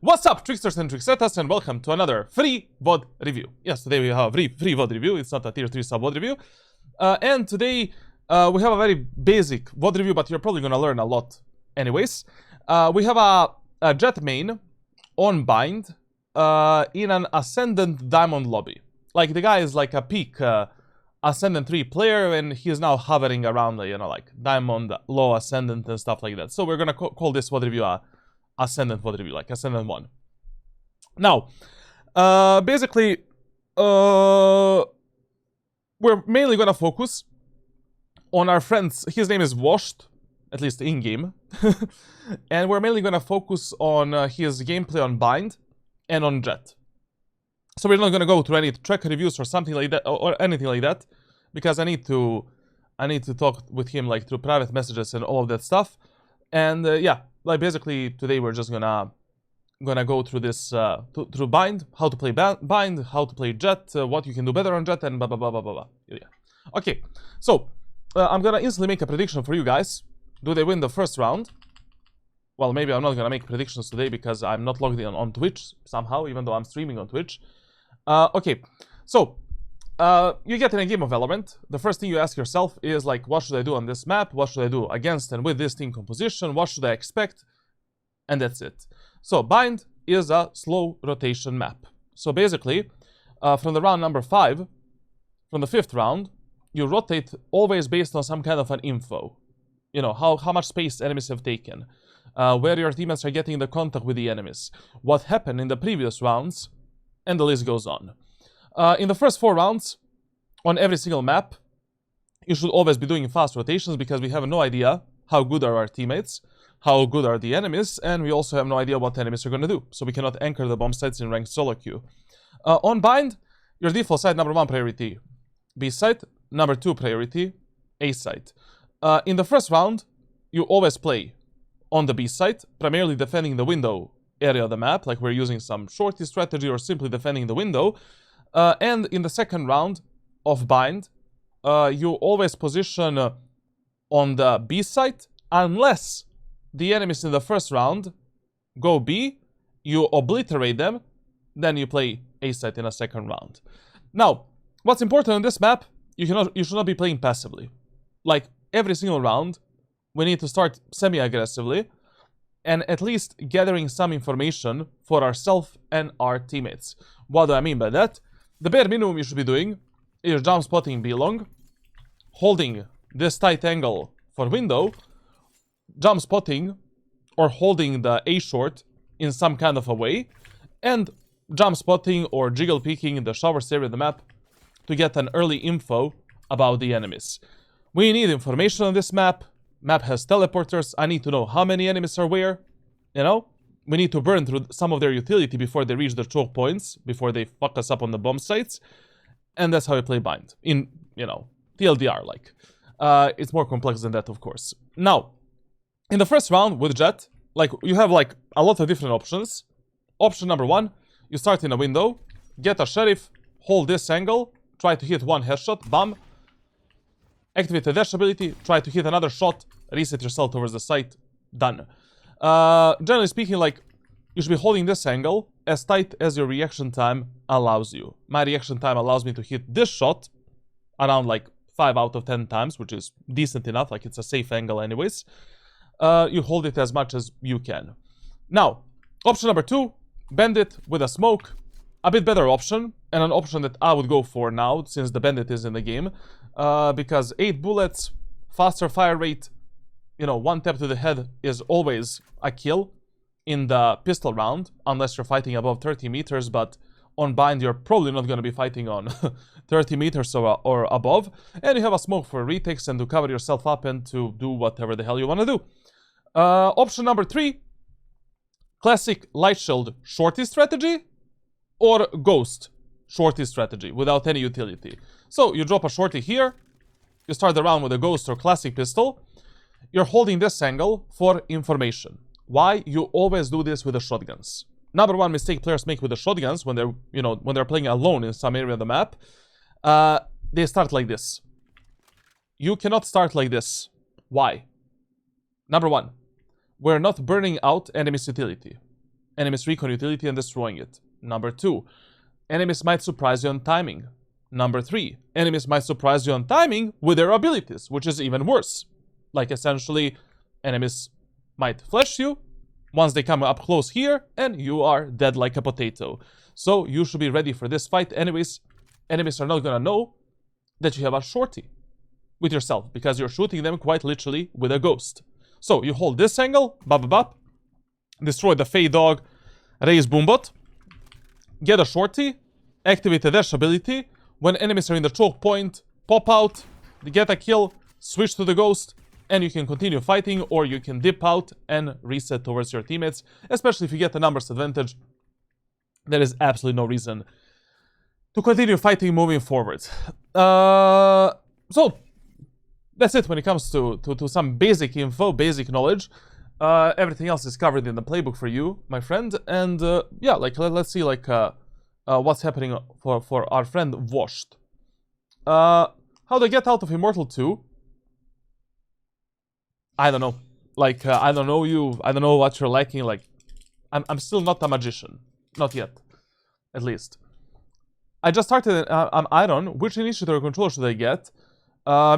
What's up, tricksters and tricksettas, and welcome to another free VOD review. Yes, today we have a free VOD review. It's not a tier 3 sub VOD review. And today we have a very basic VOD review, but you're probably going to learn a lot anyways. We have a Jett main on bind in an Ascendant Diamond lobby. Like, the guy is like a peak Ascendant 3 player, and he is now hovering around, you know, like Diamond, low Ascendant and stuff like that. So we're going to call this VOD review Ascendant VOD review, like Ascendant 1. Now, basically, we're mainly gonna focus on our friends. His name is Washed, at least in-game. And we're mainly gonna focus on his gameplay on Bind and on Jett. So we're not gonna go through any track reviews or something like that, or anything like that, because I need to talk with him like through private messages and all of that stuff. And yeah, like basically today we're just gonna go through this through Bind, how to play Bind, how to play Jett, what you can do better on Jett, and blah blah blah blah blah blah. Yeah. Okay, so I'm gonna instantly make a prediction for you guys. Do they win the first round? Well, maybe I'm not gonna make predictions today because I'm not logged in on Twitch somehow, even though I'm streaming on Twitch. Okay, so you get in a game of Valorant. The first thing you ask yourself is like, what should I do on this map? What should I do against and with this team composition? What should I expect? And that's it. So Bind is a slow rotation map. So basically, from the round number 5, from the 5th round, you rotate always based on some kind of an info. You know, how much space enemies have taken, where your teammates are getting the contact with the enemies, what happened in the previous rounds, and the list goes on. In the first 4 rounds, on every single map, you should always be doing fast rotations because we have no idea how good are our teammates, how good are the enemies, and we also have no idea what enemies are going to do. So we cannot anchor the bomb sites in ranked solo queue. On Bind, your default site, number 1 priority, B site, number 2 priority, A site. In the first round, you always play on the B site, primarily defending the window area of the map, like we're using some shorty strategy or simply defending the window. And in the second round of Bind, you always position on the B site, unless the enemies in the first round go B, you obliterate them, then you play A site in a second round. Now, what's important on this map, you should not be playing passively. Like, every single round, we need to start semi-aggressively, and at least gathering some information for ourselves and our teammates. What do I mean by that? The bare minimum you should be doing is jump spotting B long, holding this tight angle for window, jump spotting or holding the A short in some kind of a way, and jump spotting or jiggle peeking in the showers area of the map to get an early info about the enemies. We need information on this map. Map has teleporters. I need to know how many enemies are where. You know, we need to burn through some of their utility before they reach the choke points, before they fuck us up on the bomb sites. And that's how we play Bind. In, you know, TLDR, like. It's more complex than that, of course. Now, in the first round with Jett, like, you have like a lot of different options. Option number 1, you start in a window, get a sheriff, hold this angle, try to hit 1 headshot, bam. Activate the dash ability, try to hit another shot, reset yourself towards the site, done. Generally speaking, like, you should be holding this angle as tight as your reaction time allows you. My reaction time allows me to hit this shot around like 5 out of 10 times, which is decent enough, like it's a safe angle anyways. You hold it as much as you can. Now, option number 2, bandit with a smoke. A bit better option, and an option that I would go for now, since the bandit is in the game. Because 8 bullets, faster fire rate, you know, 1 tap to the head is always a kill in the pistol round, unless you're fighting above 30 meters, but on Bind you're probably not going to be fighting on 30 meters or above. And you have a smoke for retakes and to cover yourself up and to do whatever the hell you want to do. Option number 3, classic light shield shorty strategy, or ghost shorty strategy without any utility. So you drop a shorty here, you start the round with a ghost or classic pistol, you're holding this angle for information. Why? You always do this with the shotguns. Number 1 mistake players make with the shotguns when they're, you know, when they're playing alone in some area of the map, they start like this. You cannot start like this. Why? Number 1, we're not burning out enemy's utility. enemies recon utility and destroying it. Number 2, enemies might surprise you on timing. Number 3, enemies might surprise you on timing with their abilities, which is even worse. Like, essentially, enemies might flash you once they come up close here, and you are dead like a potato. So, you should be ready for this fight. Anyways, enemies are not gonna know that you have a shorty with yourself, because you're shooting them quite literally with a ghost. So, you hold this angle, bop bop bop, destroy the Fey Dog, raise Boombot, get a shorty, activate the dash ability. When enemies are in the choke point, pop out, get a kill, switch to the ghost, and you can continue fighting, or you can dip out and reset towards your teammates. Especially if you get the numbers advantage, there is absolutely no reason to continue fighting moving forward. So, that's it when it comes to some basic info, basic knowledge. Everything else is covered in the playbook for you, my friend. And yeah, like let's see like what's happening for our friend Washed. How to get out of Immortal 2? I don't know. Like I don't know you. I don't know what you're lacking. Like I'm still not a magician, not yet, at least. I just started an Iron. Which initiator controller should I get?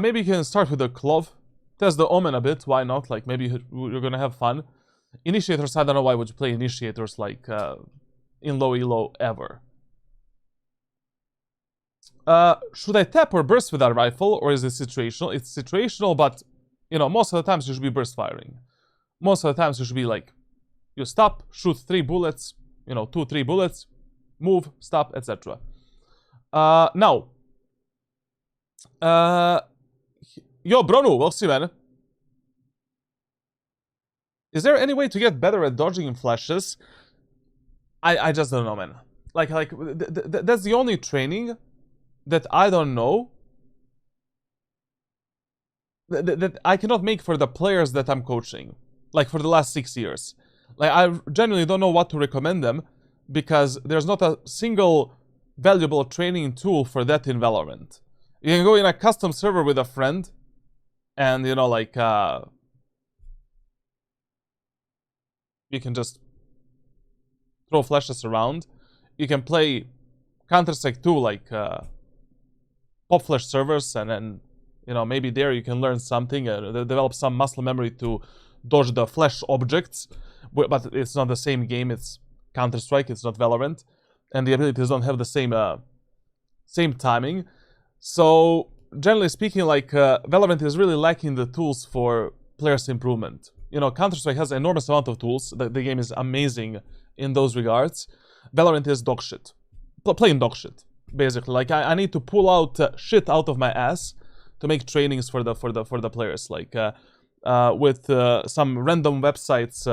Maybe you can start with the Clove. Test the Omen a bit, why not? Like, maybe you're gonna have fun. Initiators, I don't know why would you play Initiators, like, in low elo ever. Should I tap or burst with that rifle, or is it situational? It's situational, but, you know, most of the times you should be burst firing. Most of the times you should be, like, you stop, shoot 3 bullets, you know, 2-3 bullets, move, stop, etc. Now, yo, Bronu, we'll see, man. Is there any way to get better at dodging flashes? I just don't know, man. Like that's the only training that I don't know that I cannot make for the players that I'm coaching. Like for the last 6 years. Like I genuinely don't know what to recommend them because there's not a single valuable training tool for that in Valorant. You can go in a custom server with a friend and, you know, like, you can just throw flashes around. You can play Counter-Strike 2, like, pop flash servers, and then, you know, maybe there you can learn something, develop some muscle memory to dodge the flash objects. But it's not the same game, it's Counter-Strike, it's not Valorant. And the abilities don't have the same timing. So, generally speaking, like, Valorant is really lacking the tools for players' improvement. You know, Counter-Strike has an enormous amount of tools. The game is amazing in those regards. Valorant is dog shit. Plain dog shit, basically. Like, I need to pull out shit out of my ass to make trainings for the players. Like, with some random websites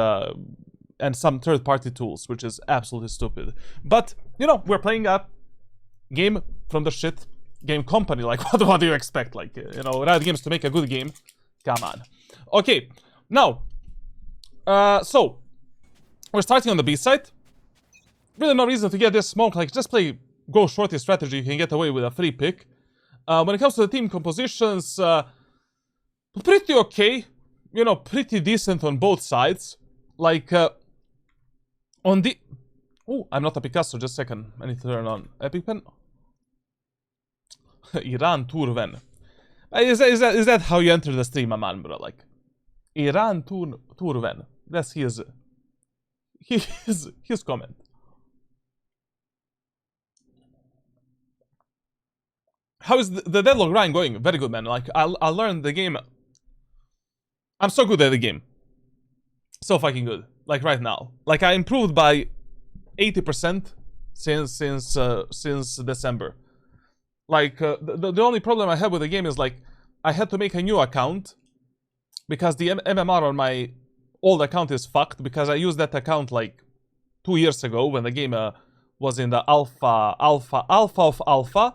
and some third-party tools, which is absolutely stupid. But, you know, we're playing a game from the shit game company. Like, what do you expect? Like, you know, Riot Games to make a good game? Come on. Okay, now, so, we're starting on the B side. Really no reason to get this smoke. Like, just play go shorty strategy. You can get away with a free pick. When it comes to the team compositions, pretty okay. You know, pretty decent on both sides. Like, on the... Oh, I'm not a Picasso, just a second. I need to turn on Epic Pen. Iran Turven. Is that how you enter the stream, my man, bro? Like, Iran Turven. That's his comment. How is the deadlock grind going? Very good, man. Like, I learned the game. I'm so good at the game. So fucking good. Like, right now. Like, I improved by 80% since December. Like, the only problem I have with the game is, like, I had to make a new account because the MMR on my old account is fucked because I used that account, like, 2 years ago when the game was in the alpha of alpha.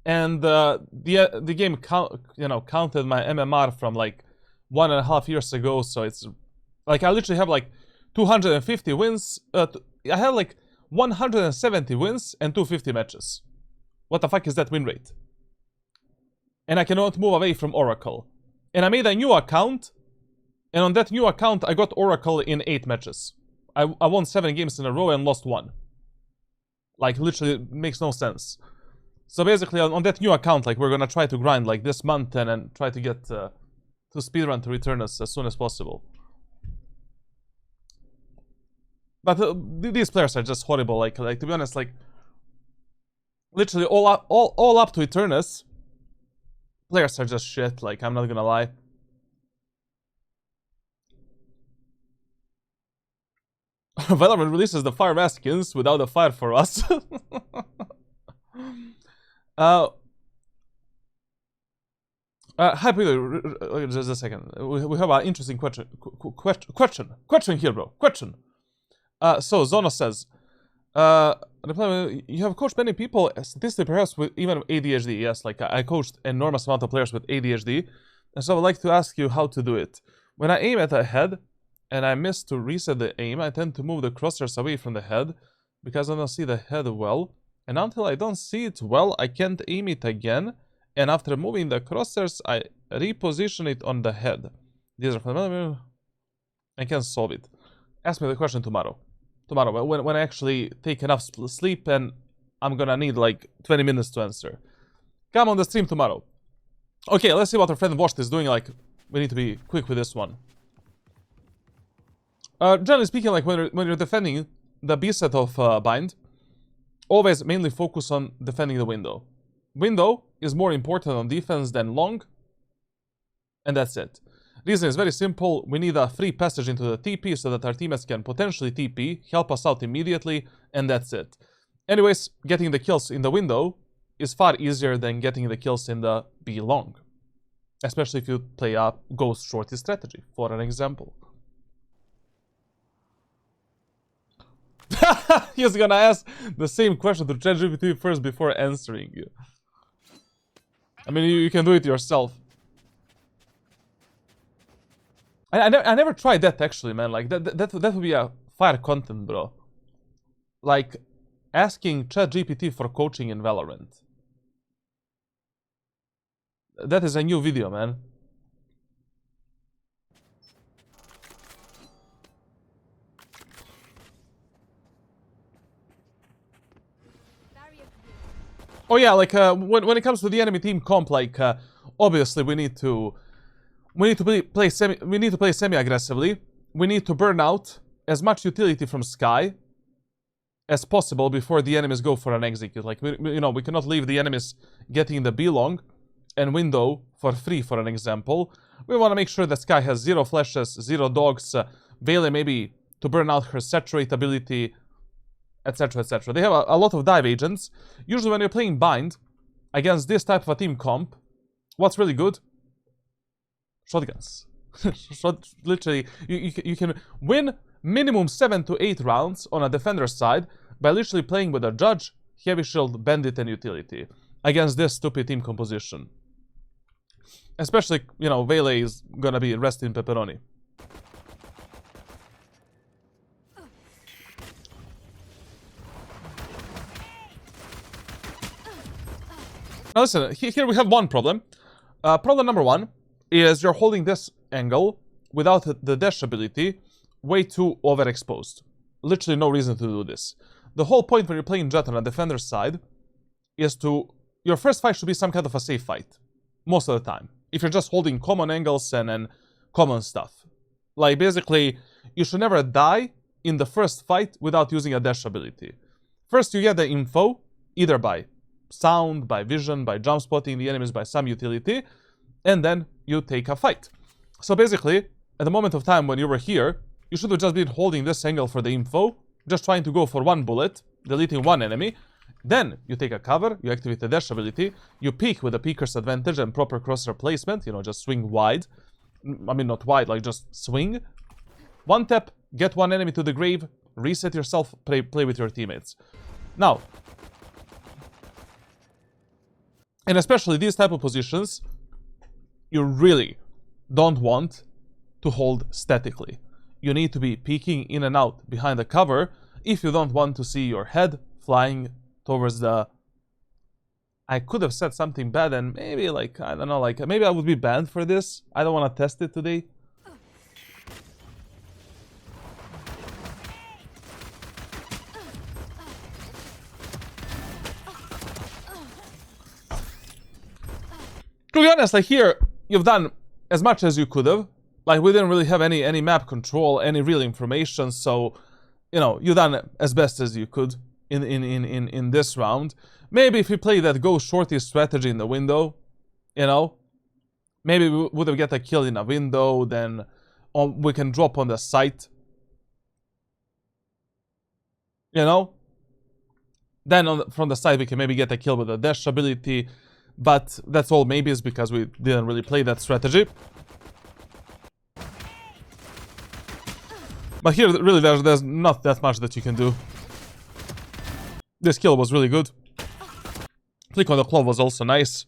And the game counted my MMR from, like, 1.5 years ago, so it's... Like, I literally have, like, 250 wins. I have, like, 170 wins and 250 matches. What the fuck is that win rate? And I cannot move away from Oracle. And I made a new account. And on that new account, I got Oracle in 8 matches. I won 7 games in a row and lost 1. Like, literally, it makes no sense. So basically, on that new account, like, we're gonna try to grind, like, this month and then try to get to speedrun to return us as soon as possible. But these players are just horrible, like, to be honest, like, literally all up to Eternus, players are just shit, like, I'm not gonna lie. Valorant releases the fire mask skins without the fire for us. Hi, Peter. Just a second. We have an interesting question here, bro. Question. So Zono says, you have coached many people, statistically perhaps with even ADHD. Yes, like I coached enormous amount of players with ADHD, and so I would like to ask you how to do it. When I aim at a head and I miss to reset the aim, I tend to move the crosshairs away from the head because I don't see the head well. And until I don't see it well, I can't aim it again. And after moving the crosshairs, I reposition it on the head. These are fundamental. I can solve it. Ask me the question tomorrow. Tomorrow, when I actually take enough sleep, and I'm gonna need like 20 minutes to answer. Come on the stream tomorrow. Okay, let's see what our friend Washed is doing. Like, we need to be quick with this one. Generally speaking, like when you're defending the B set of Bind, always mainly focus on defending the window. Window is more important on defense than long, and that's it. Reason is very simple. We need a free passage into the TP so that our teammates can potentially TP, help us out immediately, and that's it. Anyways, getting the kills in the window is far easier than getting the kills in the B long. Especially if you play a ghost shorty strategy, for an example. He's gonna ask the same question to ChatGPT first before answering you. I mean, you can do it yourself. I never tried that actually, man. Like that would be a fire content, bro. Like asking ChatGPT for coaching in Valorant. That is a new video, man. Oh yeah, like when it comes to the enemy team comp, like obviously we need to play semi-aggressively. We need to burn out as much utility from Sky as possible before the enemies go for an execute. Like we cannot leave the enemies getting the B long and window for free, for an example. We want to make sure that Sky has 0 flashes, 0 dogs, Vele maybe to burn out her saturate ability, etc, etc. They have a lot of dive agents. Usually when you're playing Bind against this type of a team comp, what's really good? Shotguns. Literally, you can win minimum 7 to 8 rounds on a defender's side by literally playing with a Judge, Heavy Shield, Bandit, and Utility against this stupid team composition. Especially, Vele is gonna be rest in pepperoni. Now listen, here we have one problem. Problem number 1 is you're holding this angle without the dash ability way too overexposed. Literally no reason to do this. The whole point when you're playing Jett on a defender's side is your first fight should be some kind of a safe fight. Most of the time. If you're just holding common angles and common stuff. Like basically, you should never die in the first fight without using a dash ability. First you get the info, either by sound, by vision, by jump spotting the enemies, by some utility, and then you take a fight. So basically, at the moment of time when you were here, you should have just been holding this angle for the info, just trying to go for one bullet, deleting one enemy. Then you take a cover, you activate the dash ability, you peek with a peeker's advantage and proper crosshair placement, just swing wide. I mean, not wide, like just swing. One tap, get one enemy to the grave, reset yourself, play with your teammates. Now, and especially these type of positions, you really don't want to hold statically. You need to be peeking in and out behind the cover if you don't want to see your head flying towards the... I could have said something bad and maybe like, I don't know, like maybe I would be banned for this. I don't want to test it today. honest, like here, you've done as much as you could have. Like, we didn't really have any map control, any real information, so, you know, you've done as best as you could in this round. Maybe if we play that go shorty strategy in the window, you know, maybe we would have get a kill in a window, then we can drop on the site. You know? Then from the side we can maybe get a kill with a dash ability. But that's all maybe is because we didn't really play that strategy. But here, really, there's not that much that you can do. This kill was really good. Flick on the claw was also nice.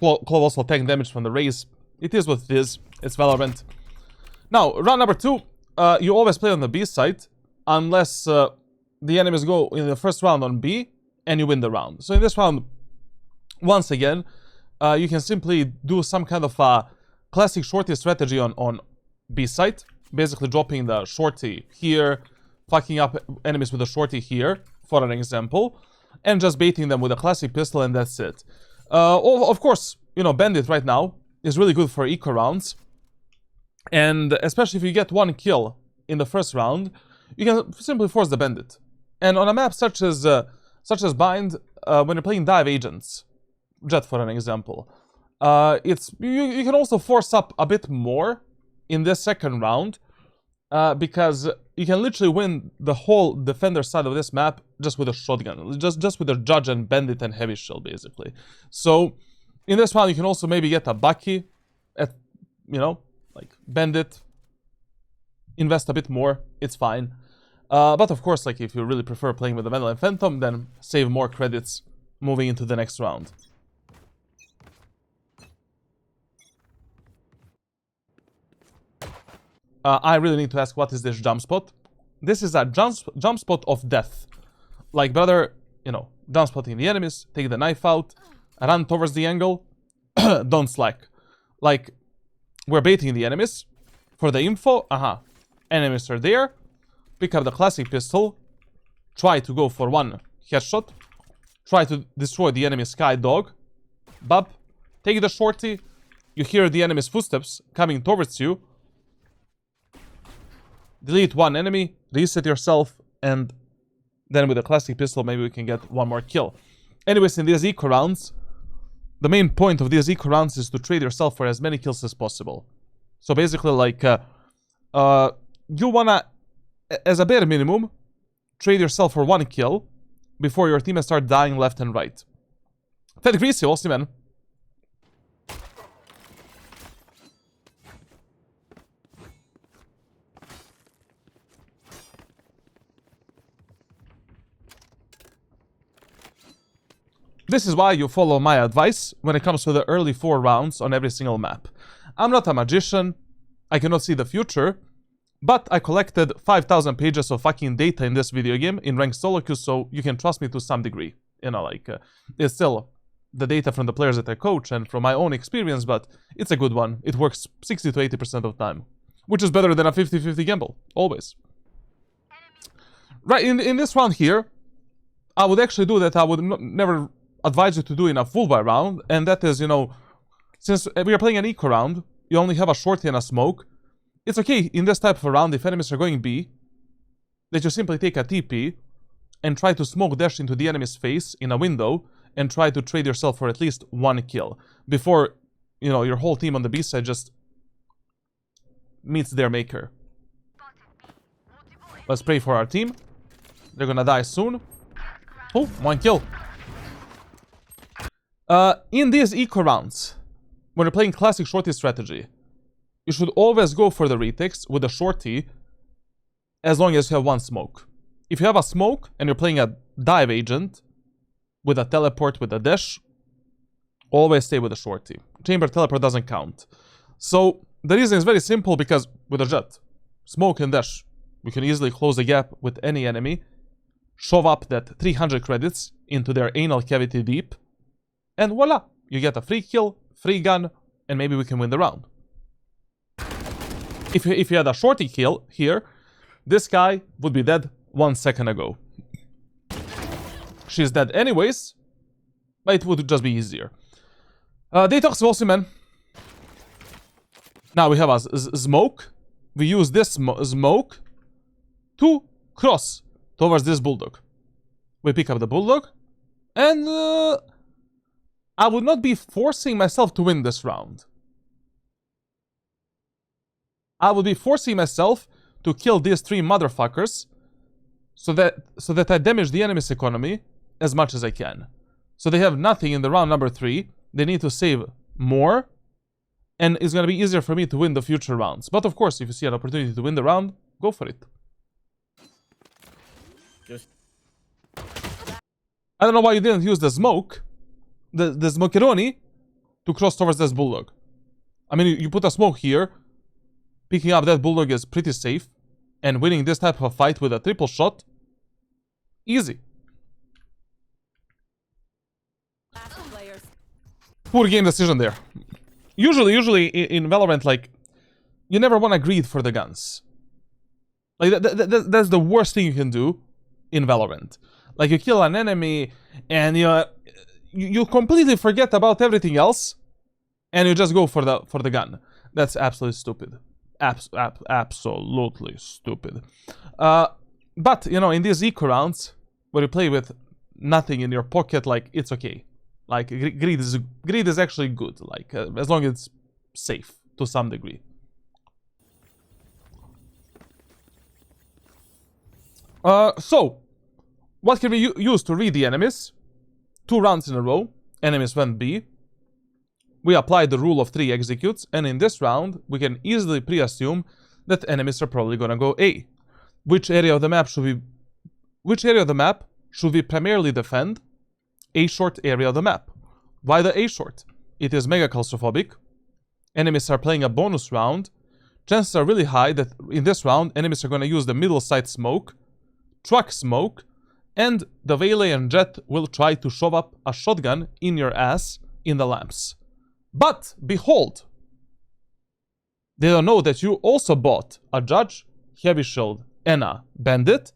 Claw also taking damage from the raise. It is what it is. It's Valorant. Now, round number 2. You always play on the B side. Unless the enemies go in the first round on B. And you win the round. So in this round, once again, you can simply do some kind of a classic shorty strategy on B side. Basically dropping the shorty here. Fucking up enemies with a shorty here, for an example. And just baiting them with a classic pistol, and that's it. Of course, you know, Bandit right now is really good for eco rounds. And especially if you get one kill in the first round, you can simply force the Bandit. And on a map such as Bind, when you're playing dive agents, Jett for an example, you can also force up a bit more in this second round, because you can literally win the whole defender side of this map just with a shotgun, just with a Judge and Bandit and Heavy Shield, basically. So in this round, you can also maybe get a Bucky at, you know, like Bandit, invest a bit more, it's fine. But of course, like if you really prefer playing with the Vandal and Phantom, then save more credits moving into the next round. I really need to ask, what is this jump spot? This is a jump spot of death. Like, brother, you know, jump spotting the enemies, take the knife out, run towards the angle, don't slack. Like, we're baiting the enemies for the info. Enemies are there. Pick up the classic pistol, try to go for one headshot, try to destroy the enemy Sky Dog, bub, take the shorty, you hear the enemy's footsteps coming towards you, delete one enemy, reset yourself, and then with the classic pistol maybe we can get one more kill. Anyways, in these eco rounds, the main point of these eco rounds is to trade yourself for as many kills as possible. So basically, like, you wanna, as a bare minimum, trade yourself for one kill before your teammates start dying left and right. Fett Greasy, we'll see, man. This is why you follow my advice when it comes to the early 4 rounds on every single map. I'm not a magician, I cannot see the future, but I collected 5,000 pages of fucking data in this video game in ranked solo queue, so you can trust me to some degree. You know, like, it's still the data from the players that I coach and from my own experience, but it's a good one. It works 60 to 80% of the time, which is better than a 50-50 gamble, always. Right, in this round here, I would actually do that I would never advise you to do in a full buy round, and that is, you know, since we are playing an eco round, you only have a shorty and a smoke. It's okay in this type of a round, if enemies are going B, that you simply take a TP and try to smoke dash into the enemy's face in a window and try to trade yourself for at least one kill before, you know, your whole team on the B side just meets their maker. Let's pray for our team. They're gonna die soon. Oh, one kill. In these eco rounds, when you're playing classic shorty strategy, you should always go for the retakes with a shorty as long as you have one smoke. If you have a smoke and you're playing a dive agent with a teleport with a dash, always stay with a shorty. Chamber teleport doesn't count. So the reason is very simple, because with a Jett, smoke and dash, we can easily close the gap with any enemy, shove up that 300 credits into their anal cavity deep, and voila, you get a free kill, free gun, and maybe we can win the round. If you had a shorty kill here, this guy would be dead 1 second ago. She's dead anyways, But it would just be easier. Detox Wolfman. Now we have a smoke. We use this smoke to cross towards this bulldog. We pick up the bulldog. And I would not be forcing myself to win this round. I would be forcing myself to kill these 3 motherfuckers so that I damage the enemy's economy as much as I can. So they have nothing in the round number 3. They need to save more. And it's going to be easier for me to win the future rounds. But of course, if you see an opportunity to win the round, go for it. I don't know why you didn't use the smoke, the smokeroni, to cross towards this bulldog. I mean, you put a smoke here. Picking up that bulldog is pretty safe. And winning this type of a fight with a triple shot, easy. Poor game decision there. Usually in Valorant, like, you never want to greed for the guns. Like, that's the worst thing you can do in Valorant. Like, you kill an enemy, and you completely forget about everything else, and you just go for the gun. That's absolutely stupid. Absolutely stupid. But, you know, in these eco rounds, where you play with nothing in your pocket, like, it's okay. Like, greed is actually good, like, as long as it's safe, to some degree. So, what can we use to read the enemies? 2 rounds in a row, enemies went B. We apply the rule of 3 executes, and in this round, we can easily pre-assume that enemies are probably gonna go A. Which area of the map should we primarily defend? A short area of the map. Why the A short? It is mega claustrophobic. Enemies are playing a bonus round. Chances are really high that in this round, enemies are gonna use the middle side smoke, truck smoke, and the Valet and Jett will try to shove up a shotgun in your ass in the lamps. But, behold, they don't know that you also bought a Judge, Heavy Shield, and a Bandit.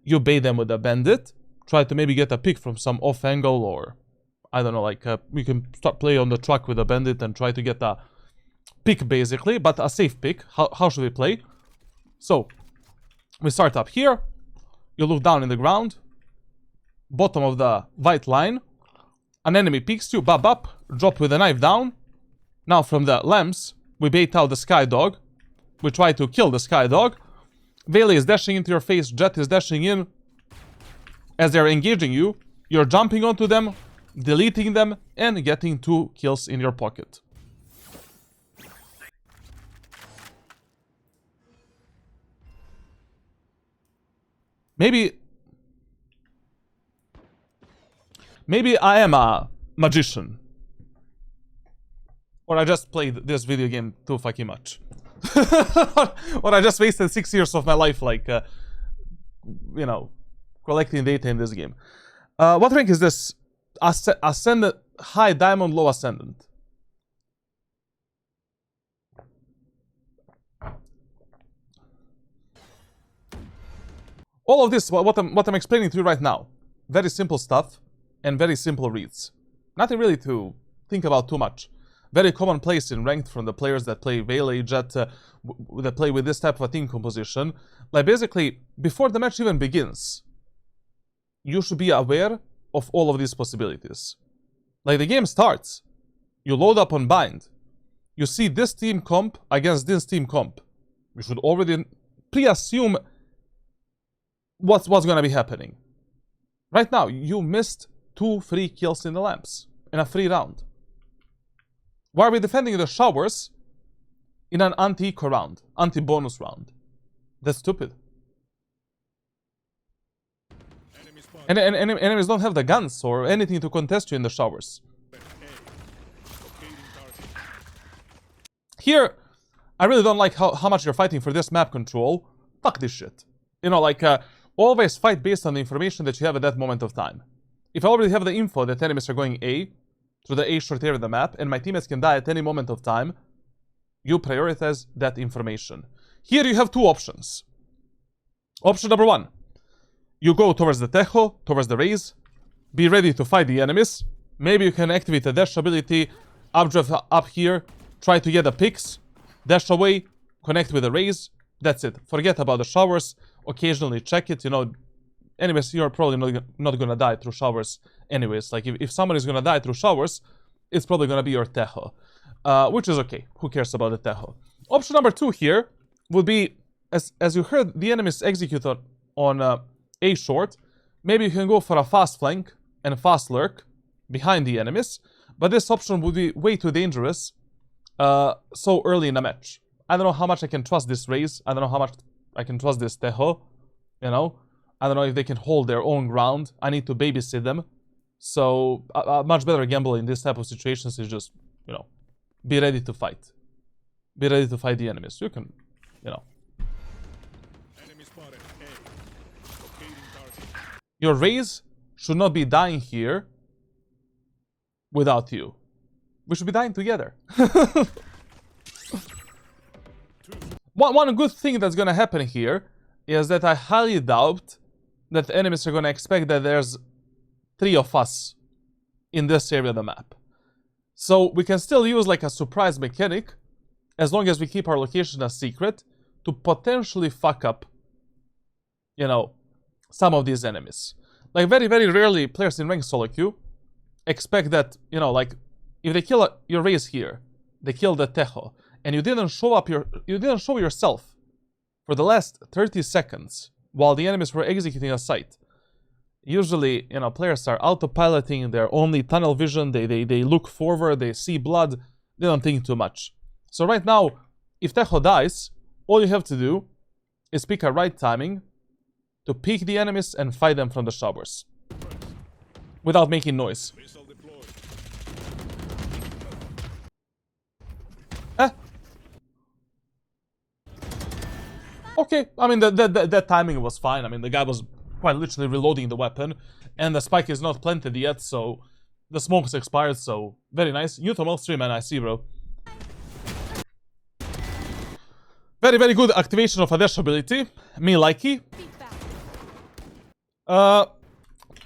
You bait them with a Bandit, try to maybe get a pick from some off angle, or, I don't know, like, we can start play on the truck with a Bandit and try to get a pick, basically, but a safe pick. How should we play? So, we start up here, you look down in the ground, bottom of the white line, an enemy picks you, bop up, drop with a knife down. Now from the lamps, we bait out the Sky Dog. We try to kill the Sky Dog. Valet is dashing into your face, Jett is dashing in. As they're engaging you, you're jumping onto them, deleting them, and getting 2 kills in your pocket. Maybe I am a magician. Or I just played this video game too fucking much. Or I just wasted 6 years of my life, like, you know, collecting data in this game. What rank is this? Ascendant, high diamond, low ascendant. All of this, what I'm explaining to you right now, very simple stuff and very simple reads. Nothing really to think about too much. Very commonplace in ranked from the players that play Valet, Jett, that play with this type of a team composition. Like, basically, before the match even begins, you should be aware of all of these possibilities. Like, the game starts, you load up on bind, you see this team comp against this team comp. You should already pre-assume what's gonna be happening. Right now, you missed 2 free kills in the lamps in a free round. Why are we defending the showers in an anti-eco round, anti-bonus round? That's stupid. And enemies don't have the guns or anything to contest you in the showers. Here, I really don't like how much you're fighting for this map control. Fuck this shit. You know, like, always fight based on the information that you have at that moment of time. If I already have the info that enemies are going A, through the A short area of the map, and my teammates can die at any moment of time, you prioritize that information. Here you have 2 options. Option number 1. You go towards the Tejo, towards the Raze, be ready to fight the enemies, maybe you can activate the dash ability, updraft up here, try to get the picks, dash away, connect with the raise. That's it. Forget about the showers. Occasionally check it. You know, anyways, you're probably not gonna die through showers anyways. Like, if someone is gonna die through showers, it's probably gonna be your Tejo. Which is okay. Who cares about the Tejo? Option number 2 here would be, as you heard the enemies execute on A short, maybe you can go for a fast flank and fast lurk behind the enemies, but this option would be way too dangerous so early in a match. I don't know how much I can trust this raise. I don't know how much I can trust this Tejo, you know. I don't know if they can hold their own ground. I need to babysit them. So a much better gamble in this type of situations is just, you know, be ready to fight. Be ready to fight the enemies. You can, you know. Your raise should not be dying here without you. We should be dying together. One good thing that's gonna happen here is that I highly doubt that the enemies are gonna expect that there's 3 of us in this area of the map. So we can still use like a surprise mechanic, as long as we keep our location a secret, to potentially fuck up, you know, some of these enemies. Like, very, very rarely players in ranked solo queue expect that, you know, like, if they kill your raise here, they kill the Tejo, and you didn't show yourself for the last 30 seconds while the enemies were executing a site. Usually, you know, players are autopiloting, they're only tunnel vision, they look forward, they see blood, they don't think too much. So right now, if Tejo dies, all you have to do is pick a right timing to peek the enemies and fight them from the showers without making noise. Okay, I mean, that timing was fine. I mean, the guy was quite literally reloading the weapon, and the spike is not planted yet, so the smoke's expired, so very nice. You to stream, man, I see, bro. Very, very good activation of a dash ability. Me likey.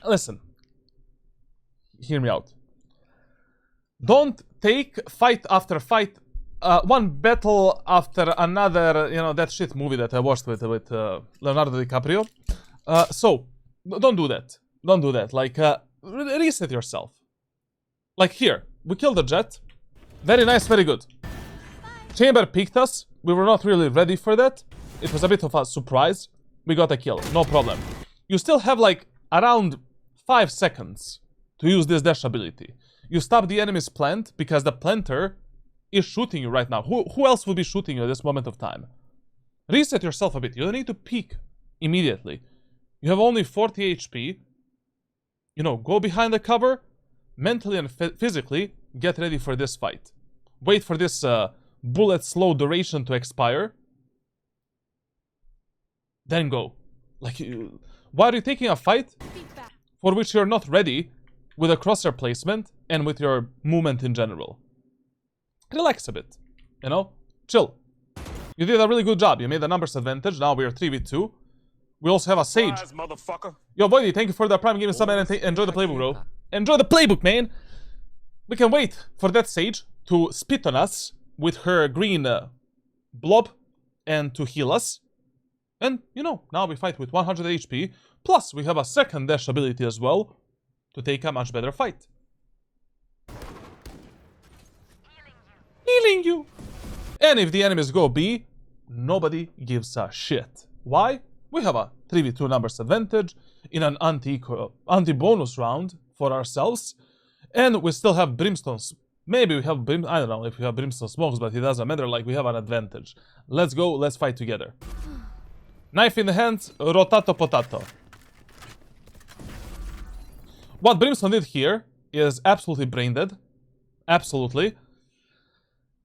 Listen. Hear me out. Don't take fight after fight, one battle after another, you know, that shit movie that I watched with Leonardo DiCaprio. So, don't do that. Don't do that. Like, reset yourself. Like here, we killed the Jett. Very nice, very good. Chamber picked us. We were not really ready for that. It was a bit of a surprise. We got a kill, no problem. You still have like around 5 seconds to use this dash ability. You stop the enemy's plant because the planter is shooting you right now. Who else would be shooting you at this moment of time? Reset yourself a bit. You don't need to peek immediately. You have only 40 HP. You know, go behind the cover. Mentally and physically, get ready for this fight. Wait for this bullet slow duration to expire. Then go. Like, why are you taking a fight for which you're not ready with a crosshair placement and with your movement in general? Relax a bit, you know? Chill. You did a really good job. You made the numbers advantage. Now we are 3v2. We also have a Sage. Yo, Voidy, thank you for the Prime Gaming sub and enjoy the playbook, bro. Enjoy the playbook, man! We can wait for that Sage to spit on us with her green blob and to heal us. And, you know, now we fight with 100 HP. Plus, we have a second dash ability as well to take a much better fight. Healing you! And if the enemies go B, nobody gives a shit. Why? We have a 3v2 numbers advantage in an anti-bonus round for ourselves. And we still have brimstones. Maybe we have I don't know if we have brimstone smokes, but it doesn't matter, like we have an advantage. Let's go, let's fight together. Knife in the hands, rotato potato. What Brimstone did here is absolutely brain dead. Absolutely.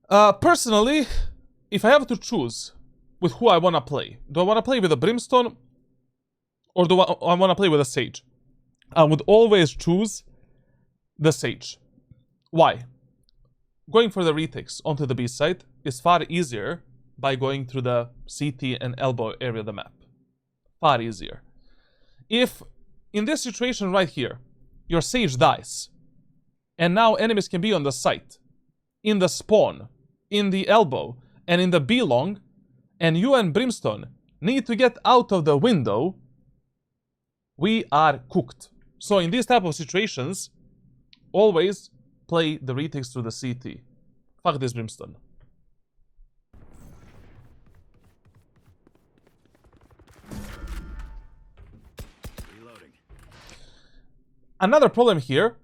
Personally, if I have to choose with who I want to play, do I want to play with a Brimstone or do I want to play with a Sage? I would always choose the Sage. Why? Going for the retakes onto the B side is far easier by going through the CT and elbow area of the map. Far easier. If, in this situation right here, your Sage dies, And now enemies can be on the site, in the spawn, in the elbow, and in the B long, and you and Brimstone need to get out of the window, we are cooked. So in these type of situations, always play the retakes through the CT. Fuck this Brimstone. Reloading. Another problem here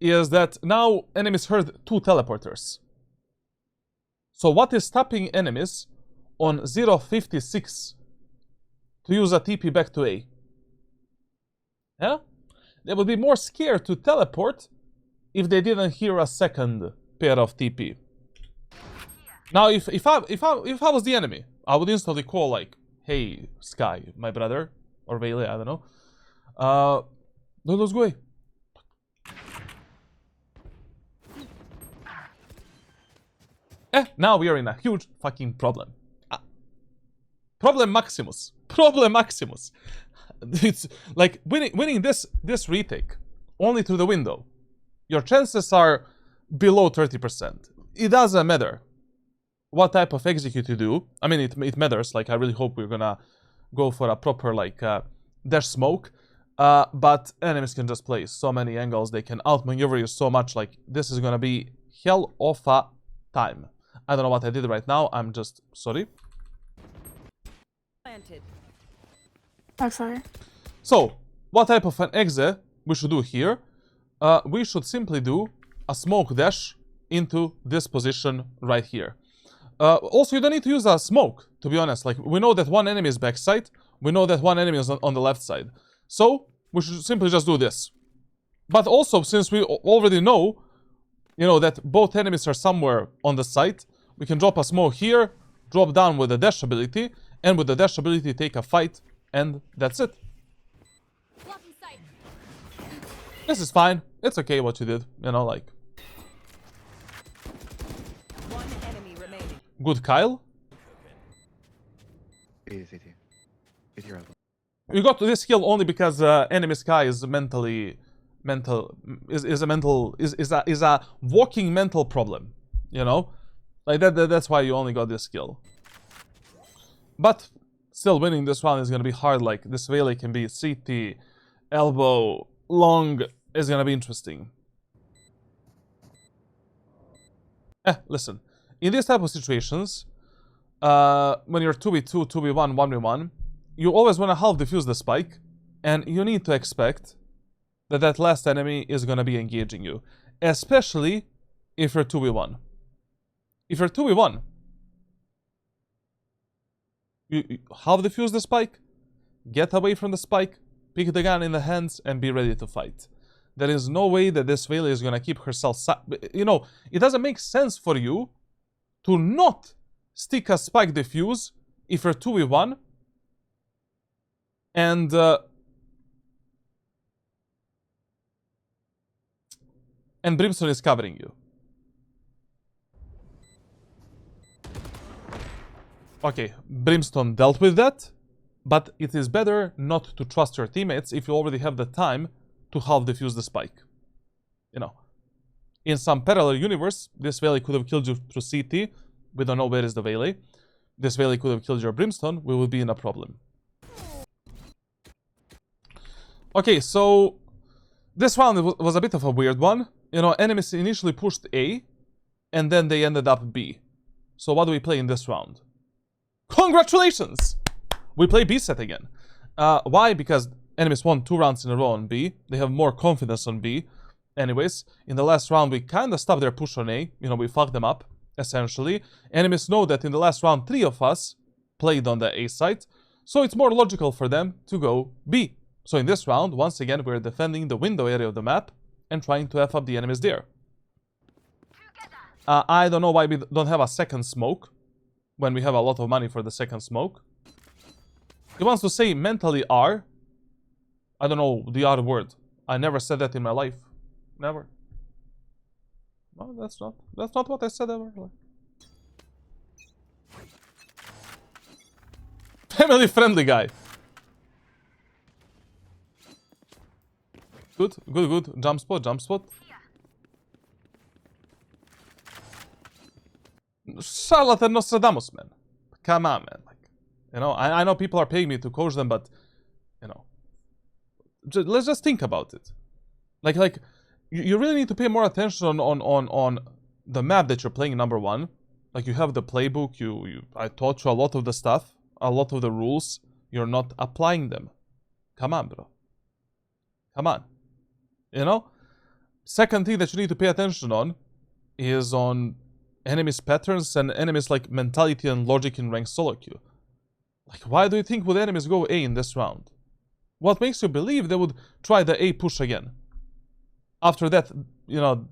is that now enemies heard 2 teleporters. So what is stopping enemies on 056 to use a TP back to A? Yeah? They would be more scared to teleport if they didn't hear a second pair of TP. Now, if I was the enemy, I would instantly call like, "Hey, Sky, my brother," or Vele, I don't know. No, let's go. Now we are in a huge fucking problem. Problem Maximus. Problem Maximus. It's like winning this retake only through the window. Your chances are below 30%. It doesn't matter what type of execute you do. I mean, it matters. Like, I really hope we're gonna go for a proper like dash smoke. But enemies can just play so many angles. They can outmaneuver you so much. Like, this is gonna be hell of a time. I don't know what I did right now. I'm just sorry. Planted. Oh, sorry. So, what type of an exit we should do here? We should simply do a smoke dash into this position right here. Also, you don't need to use a smoke, to be honest. Like, we know that one enemy is backside. We know that one enemy is on the left side. So, we should simply just do this. But also, since we already know, you know, that both enemies are somewhere on the site, we can drop a smoke here, drop down with the dash ability, and with the dash ability take a fight, and that's it. This is fine. It's okay what you did, you know, like. One enemy remaining. Good Kyle. CT. You got to this kill only because enemy Sky is is a walking mental problem, you know, like that's why you only got this kill. But still, winning this round is gonna be hard. Like, this Vele can be CT, elbow, long is gonna be interesting. Listen, in these type of situations, when you're 2v2, 2v1, 1v1, you always want to half defuse the spike, and you need to expect that that last enemy is gonna be engaging you, especially if you're 2v1. If you're 2v1, you half defuse the spike, get away from the spike, pick the gun in the hands, and be ready to fight. There is no way that this Vele is gonna keep herself... You know, it doesn't make sense for you to not stick a spike defuse if you're 2v1 and Brimstone is covering you. Okay, Brimstone dealt with that, but it is better not to trust your teammates if you already have the time to half defuse the spike. You know, in some parallel universe, this Vele could have killed you through CT. We don't know where is the Vele. This Vele could have killed your Brimstone. We would be in a problem. Okay, so this round was a bit of a weird one. You know, enemies initially pushed A, and then they ended up B. So what do we play in this round? Congratulations! We play B set again. Why? Because enemies won 2 rounds in a row on B. They have more confidence on B. Anyways, in the last round, we kind of stopped their push on A. You know, we fucked them up, essentially. Enemies know that in the last round, 3 of us played on the A site. So it's more logical for them to go B. So in this round, once again, we're defending the window area of the map and trying to F up the enemies there. I don't know why we don't have a second smoke when we have a lot of money for the second smoke. He wants to say mentally R. I don't know the R word. I never said that in my life. Never. No, that's not what I said ever. Family friendly guy. Good, good, good. Jump spot, jump spot. Charlatan Nostradamus, man. Come on, man. Like, you know, I know people are paying me to coach them, but, you know, let's just think about it. Like you really need to pay more attention on the map that you're playing, number one. Like, you have the playbook, I taught you a lot of the stuff, a lot of the rules. You're not applying them. Come on, bro. Come on. You know? Second thing that you need to pay attention on is on enemies' patterns and enemies' like mentality and logic in ranked solo queue. Like, why do you think would enemies go A in this round? What makes you believe they would try the A push again? After that, you know,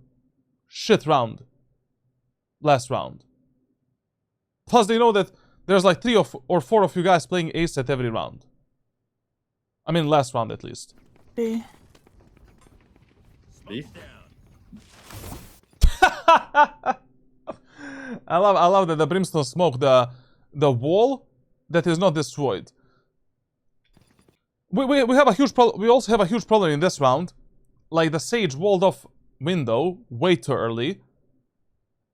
shit round. Last round. Plus, they know that there's like 3 or 4 of you guys playing ace at every round. I mean, last round at least. B. B? I love that the brimstone smoke, the wall that is not destroyed. We have a huge problem. We also have a huge problem in this round. Like, the Sage walled off window way too early.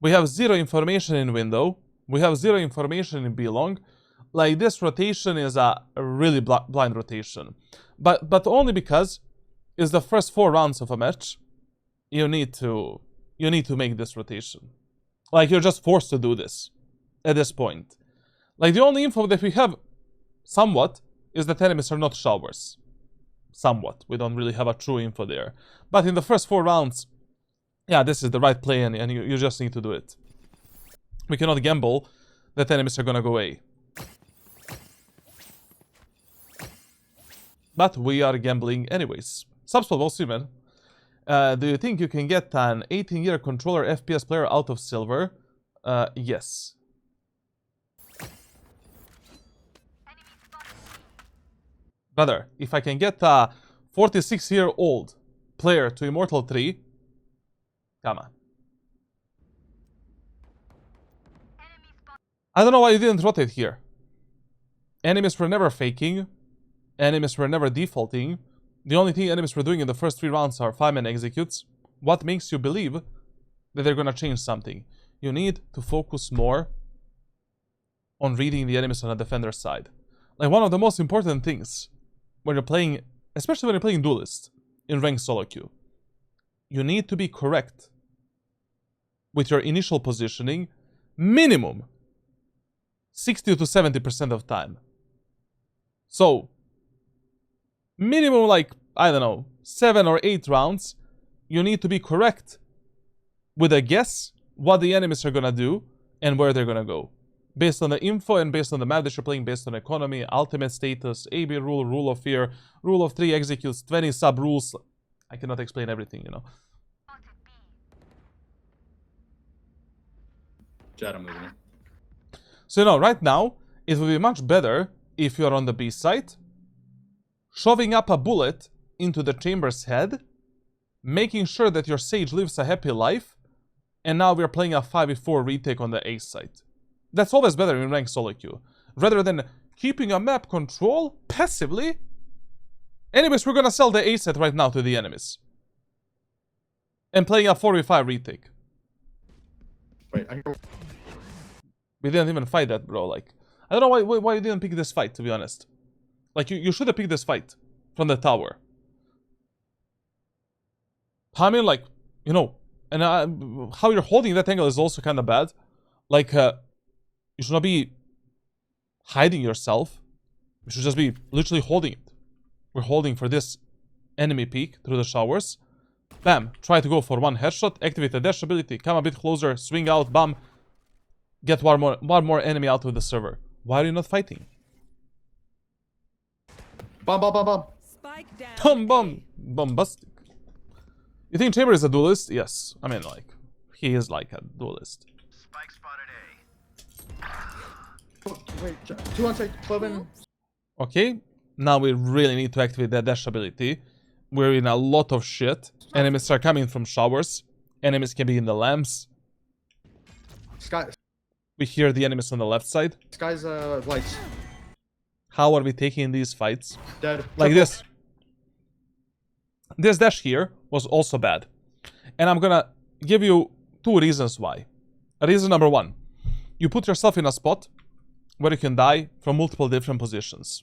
We have 0 information in window. We have 0 information in B long. Like, this rotation is a really blind rotation. But only because it's the first 4 rounds of a match. You need to make this rotation. Like, you're just forced to do this at this point. Like, the only info that we have somewhat is that enemies are not showers. Somewhat. We don't really have a true info there. But in the first 4 rounds, yeah, this is the right play, and you just need to do it. We cannot gamble that enemies are gonna go A. But we are gambling anyways. Subspot, we'll see, man. Do you think you can get an 18-year controller FPS player out of silver? Yes. Brother, if I can get a 46-year-old player to Immortal 3, come on. I don't know why you didn't rotate here. Enemies were never faking. Enemies were never defaulting. The only thing enemies were doing in the first 3 rounds are 5-man executes. What makes you believe that they're gonna change something? You need to focus more on reading the enemies on the defender side. Like, one of the most important things when you're playing, especially when you're playing Duelist in ranked solo queue, you need to be correct with your initial positioning minimum 60 to 70% of time. So, minimum, like, I don't know, 7 or 8 rounds, you need to be correct with a guess what the enemies are gonna do and where they're gonna go. Based on the info and based on the map that you're playing, based on economy, ultimate status, AB rule, rule of fear, rule of 3 executes, 20 sub-rules. I cannot explain everything, you know. Jett, I'm moving. So, you know, right now, it would be much better if you're on the B side, shoving up a bullet into the chamber's head, making sure that your Sage lives a happy life, and now we're playing a 5v4 retake on the A side. That's always better in ranked solo queue. Rather than keeping a map control passively. Anyways, we're gonna sell the A set right now to the enemies. And playing a 4v5 retake. Wait, We didn't even fight that, bro. Like, I don't know why you didn't pick this fight, to be honest. Like, you should have picked this fight from the tower. I mean, like, you know, and how you're holding that angle is also kind of bad. Like, you should not be hiding yourself. You should just be literally holding it. We're holding for this enemy peek through the showers. Bam. Try to go for 1 headshot. Activate the dash ability. Come a bit closer. Swing out. Bam. Get one more enemy out of the server. Why are you not fighting? bomb, bomb, bomb, bomb. Spike down. Bum bum. Bombastic. You think Chamber is a duelist? Yes. I mean, like, he is like a duelist. Spike spotted A. Oh, wait, 2 on site, Cloven. Okay. Now we really need to activate that dash ability. We're in a lot of shit. Enemies are coming from showers. Enemies can be in the lamps. Sky, We hear the enemies on the left side. Sky's lights. How are we taking these fights? Dead. Like this. This dash here was also bad. And I'm gonna give you 2 reasons why. Reason number 1. you put yourself in a spot where you can die from multiple different positions.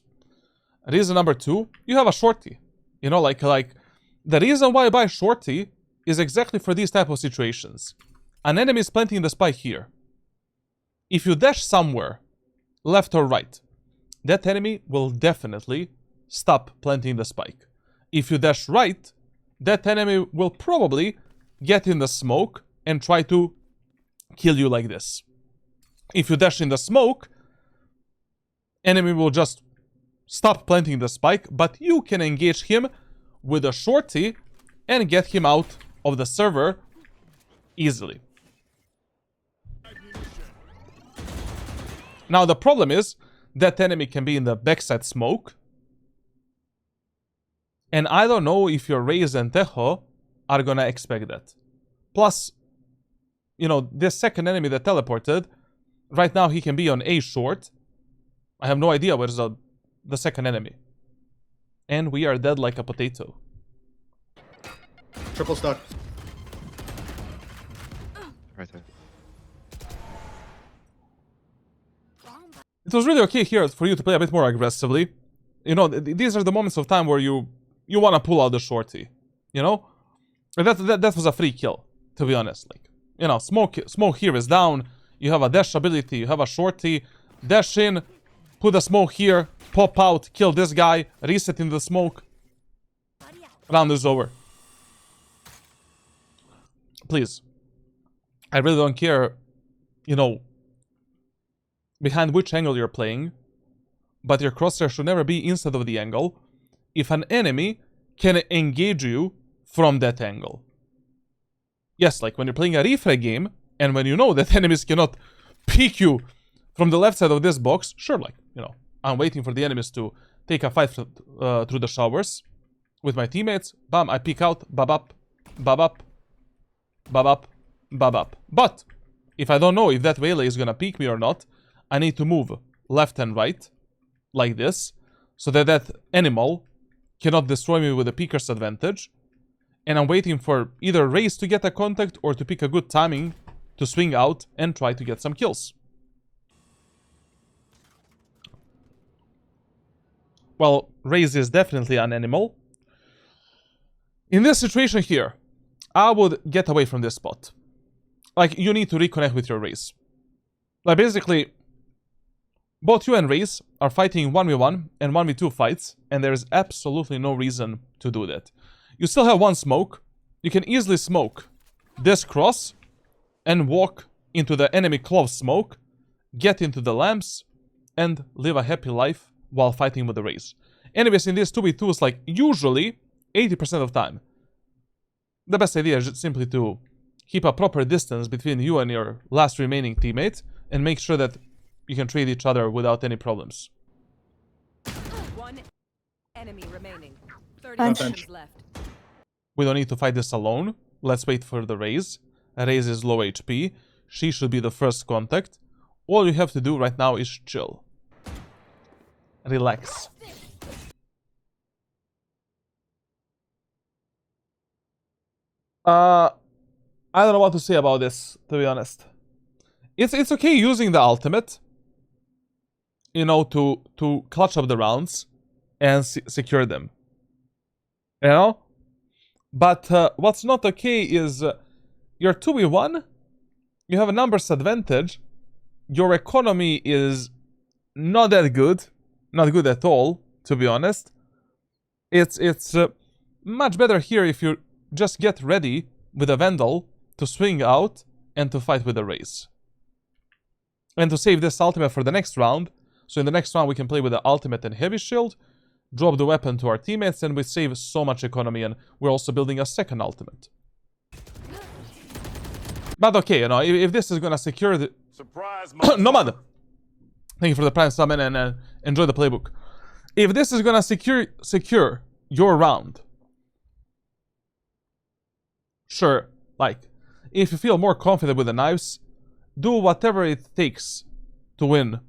Reason number 2, you have a shorty. You know, like the reason why I buy shorty is exactly for these type of situations. An enemy is planting the spike here. If you dash somewhere, left or right, that enemy will definitely stop planting the spike. If you dash right, that enemy will probably get in the smoke and try to kill you like this. If you dash in the smoke, enemy will just stop planting the spike, but you can engage him with a shorty and get him out of the server easily. Now the problem is that enemy can be in the backside smoke, and I don't know if your Raze and Tejo are gonna expect that. Plus, you know, this second enemy that teleported, right now he can be on A short. I have no idea where's the second enemy. And we are dead like a potato. Triple stuck. Right there. It was really okay here for you to play a bit more aggressively. You know, these are the moments of time where you want to pull out the shorty. You know? That was a free kill, to be honest. Like, you know, smoke here is down. You have a dash ability, you have a shorty. Dash in, put a smoke here, pop out, kill this guy, reset in the smoke. Round is over. Please. I really don't care, you know, behind which angle you're playing, but your crosshair should never be inside of the angle if an enemy can engage you from that angle. Yes, like when you're playing a refrag game, and when you know that enemies cannot peek you from the left side of this box, sure, like, you know, I'm waiting for the enemies to take a fight through the showers with my teammates. Bam, I peek out, bab up, bab up, bab up, bab up. But if I don't know if that Waylay is gonna peek me or not, I need to move left and right, like this, so that that animal cannot destroy me with a peeker's advantage. And I'm waiting for either Raze to get a contact or to pick a good timing to swing out and try to get some kills. Well, Raze is definitely an animal. In this situation here, I would get away from this spot. Like, you need to reconnect with your Raze. Like, basically, both you and Raze are fighting 1v1 and 1v2 fights, and there is absolutely no reason to do that. You still have one smoke. You can easily smoke this cross and walk into the enemy clove smoke, get into the lamps, and live a happy life while fighting with the Raze. Anyways, in these 2v2s, like, usually 80% of the time, the best idea is just simply to keep a proper distance between you and your last remaining teammate and make sure that you can trade each other without any problems. One enemy remaining. 30 Bench. seconds left. We don't need to fight this alone. Let's wait for the Raze. Raze is low HP. She should be the first contact. All you have to do right now is chill. Relax. I don't know what to say about this, to be honest. It's okay using the ultimate, you know, to clutch up the rounds and secure them. You know? But what's not okay is you're 2v1, you have a numbers advantage, your economy is not that good, not good at all, to be honest. It's much better here if you just get ready with a Vandal to swing out and to fight with a Raze. And to save this ultimate for the next round, so in the next round we can play with the ultimate and heavy shield, drop the weapon to our teammates, and we save so much economy, and we're also building a second ultimate. But okay, you know, if this is gonna secure the... Surprise, Nomad! Thank you for the prime summon, and enjoy the playbook. If this is gonna secure your round, sure, like, if you feel more confident with the knives, do whatever it takes to win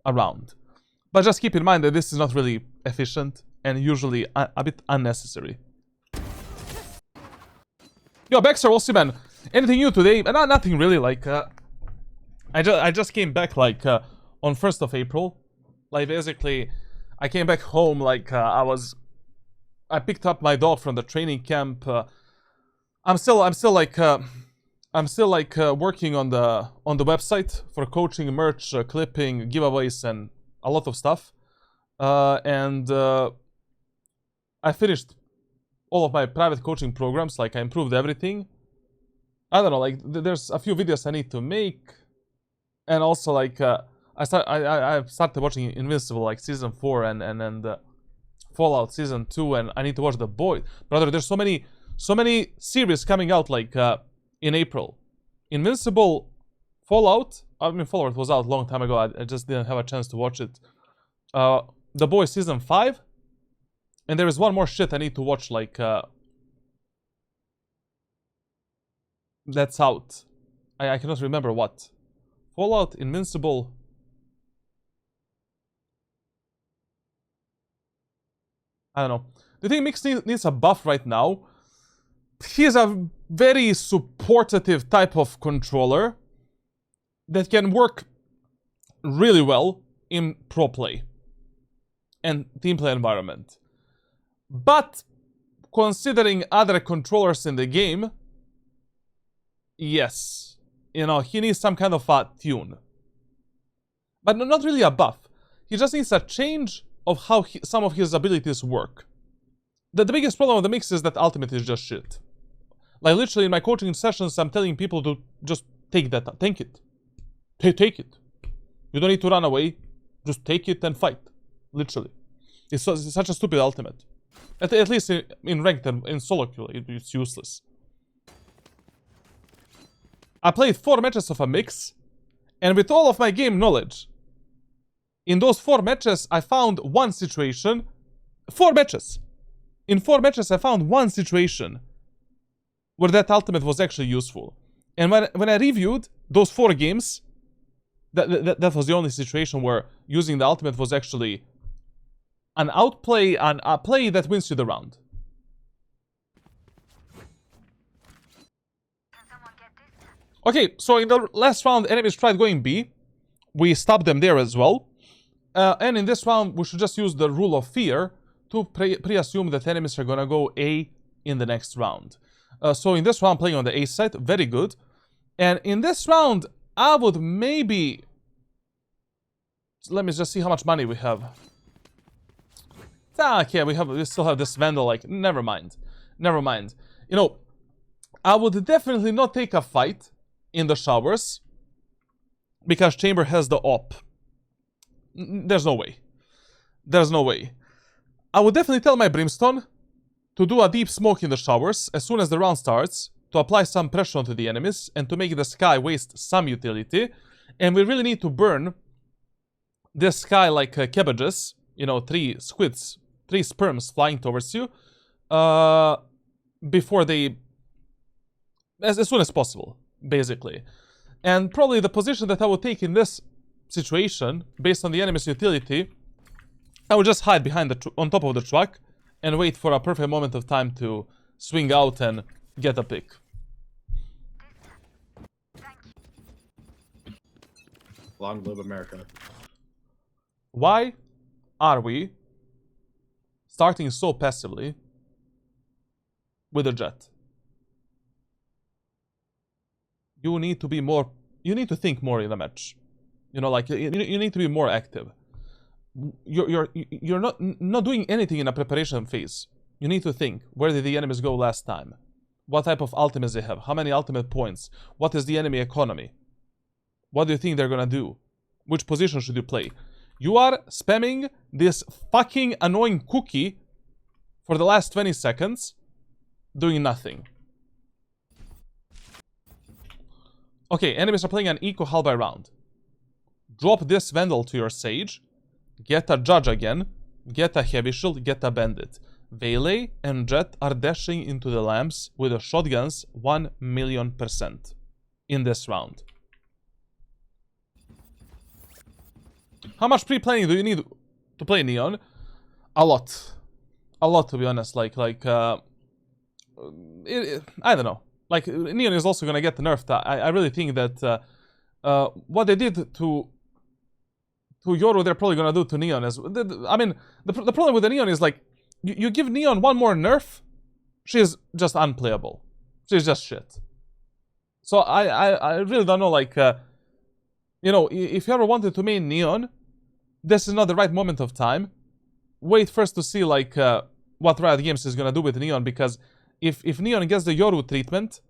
a round. But just keep in mind that this is not really efficient and usually a bit unnecessary. Yo, Baxter, we'll see, man. Anything new today? Nothing really, like, I just came back like on 1st of April. Like basically, I came back home like I picked up my dog from the training camp. I'm still like working on the website for coaching, merch, clipping, giveaways, and a lot of stuff. And I finished all of my private coaching programs. Like I improved everything. I don't know. Like there's a few videos I need to make, and also like I started watching Invincible like season 4 and Fallout season 2, and I need to watch The Boys. Brother, there's so many series coming out like in April. Invincible, Fallout. I mean, Fallout was out a long time ago. I just didn't have a chance to watch it. The Boys season 5, and there is one more shit I need to watch. Like that's out. I cannot remember what. Fallout, Invincible. I don't know. Do you think Mix needs a buff right now? He is a very supportive type of controller that can work really well in pro play and team play environment. But considering other controllers in the game, yes, you know, he needs some kind of a tune. But not really a buff. He just needs a change of how some of his abilities work. The biggest problem of the Mix is that ultimate is just shit. Like literally in my coaching sessions, I'm telling people to just take that, take it. Take it. You don't need to run away. Just take it and fight. Literally. It's such a stupid ultimate. At least in ranked and in solo queue, it's useless. I played 4 matches of a Mix, and with all of my game knowledge, in those 4 matches, I found one situation. 4 matches. In 4 matches, I found one situation where that ultimate was actually useful. And when I reviewed those 4 games, that was the only situation where using the ultimate was actually an outplay and a play that wins you the round. Okay, so in the last round, enemies tried going B. We stopped them there as well. And in this round, we should just use the rule of fear to pre-assume that enemies are gonna go A in the next round. So in this round, playing on the A side, very good. And in this round, I would maybe... Let me just see how much money we have. Okay, we still have this Vandal, like, never mind. Never mind. You know, I would definitely not take a fight in the showers because Chamber has the op. There's no way. There's no way. I would definitely tell my Brimstone to do a deep smoke in the showers as soon as the round starts, to apply some pressure onto the enemies and to make the sky waste some utility. And we really need to burn this sky like cabbages, you know, 3 squids, 3 sperms flying towards you before they, as soon as possible, basically. And probably the position that I would take in this situation, based on the enemy's utility, I would just hide behind on top of the truck and wait for a perfect moment of time to swing out and get a pick. Long live America. Why are we starting so passively with a Jett? You need to be more... You need to think more in a match. You know, like, you need to be more active. You're not doing anything in a preparation phase. You need to think, where did the enemies go last time? What type of ultimates they have? How many ultimate points? What is the enemy economy? What do you think they're gonna do? Which position should you play? You are spamming this fucking annoying cookie for the last 20 seconds, doing nothing. Okay, enemies are playing an eco hull by round. Drop this Vandal to your Sage, get a Judge again, get a Heavy Shield, get a Bandit. Valet and Jett are dashing into the lamps with the shotguns 1,000,000% in this round. How much pre-planning do you need to play Neon? A lot. A lot, to be honest. I don't know. Like, Neon is also gonna get nerfed. I really think that what they did to Yoru, they're probably gonna do to Neon as well. I mean, the problem with the Neon is like, you give Neon one more nerf, she's just unplayable. She's just shit. So I really don't know, like, you know, if you ever wanted to main Neon, this is not the right moment of time. Wait first to see, like, what Riot Games is gonna do with Neon, because if Neon gets the Yoru treatment,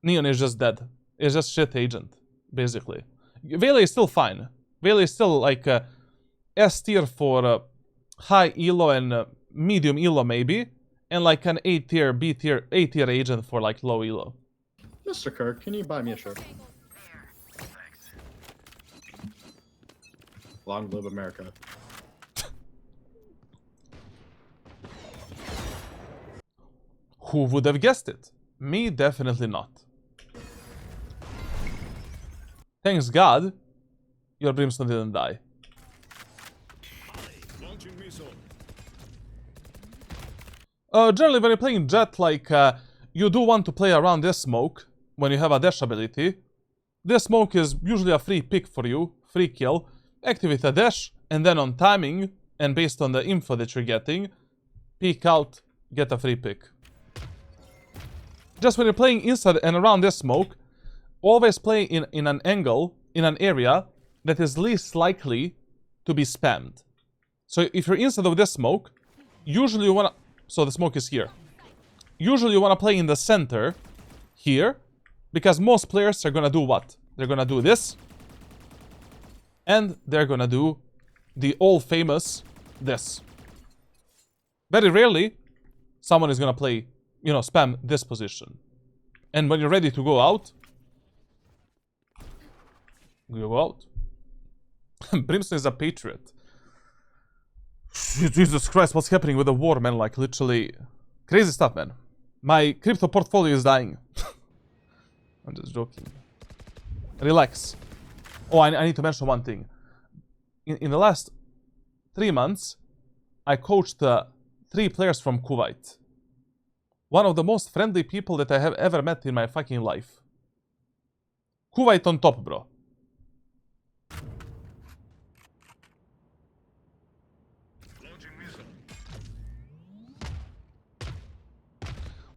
Neon is just dead. It's just shit agent, basically. Vela is still fine. Vela is still, like, S tier for high elo and medium elo, maybe. And, like, an A tier, B tier, A tier agent for, like, low elo. Mr. Kirk, can you buy me a shirt? Long live America. Who would have guessed it? Me, definitely not. Thanks God, your Brimstone didn't die. Generally, when you're playing Jett, like, you do want to play around this smoke when you have a dash ability. This smoke is usually a free pick for you, free kill. Activate a dash, and then on timing, and based on the info that you're getting, peek out, get a free pick. Just when you're playing inside and around this smoke, always play in an angle, in an area that is least likely to be spammed. So if you're inside of this smoke, usually you wanna... So the smoke is here. Usually you wanna play in the center, here, because most players are gonna do what? They're gonna do this, and they're gonna do the all-famous this. Very rarely, someone is gonna play, you know, spam this position. And when you're ready to go out, you go out. Brimstone is a patriot. Jesus Christ, what's happening with the war, man? Like, literally, crazy stuff, man. My crypto portfolio is dying. I'm just joking. Relax. Oh, I need to mention one thing. In the last 3 months, I coached 3 players from Kuwait. One of the most friendly people that I have ever met in my fucking life. Kuwait on top, bro.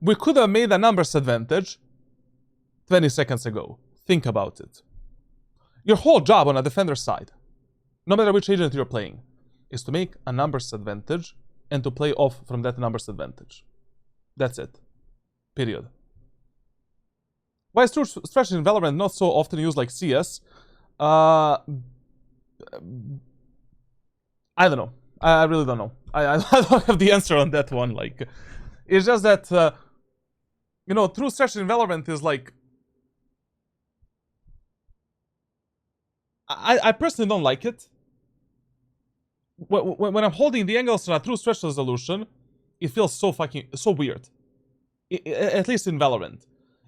We could have made a numbers advantage 20 seconds ago. Think about it. Your whole job on a defender side, no matter which agent you're playing, is to make a numbers advantage and to play off from that numbers advantage. That's it. Period. Why is true strategy in Valorant not so often used like CS? I don't know. I really don't know. I don't have the answer on that one. Like, it's just that, you know, true strategy in Valorant is like... I personally don't like it. When I'm holding the angles on a true stretch resolution, it feels so weird. At least in Valorant.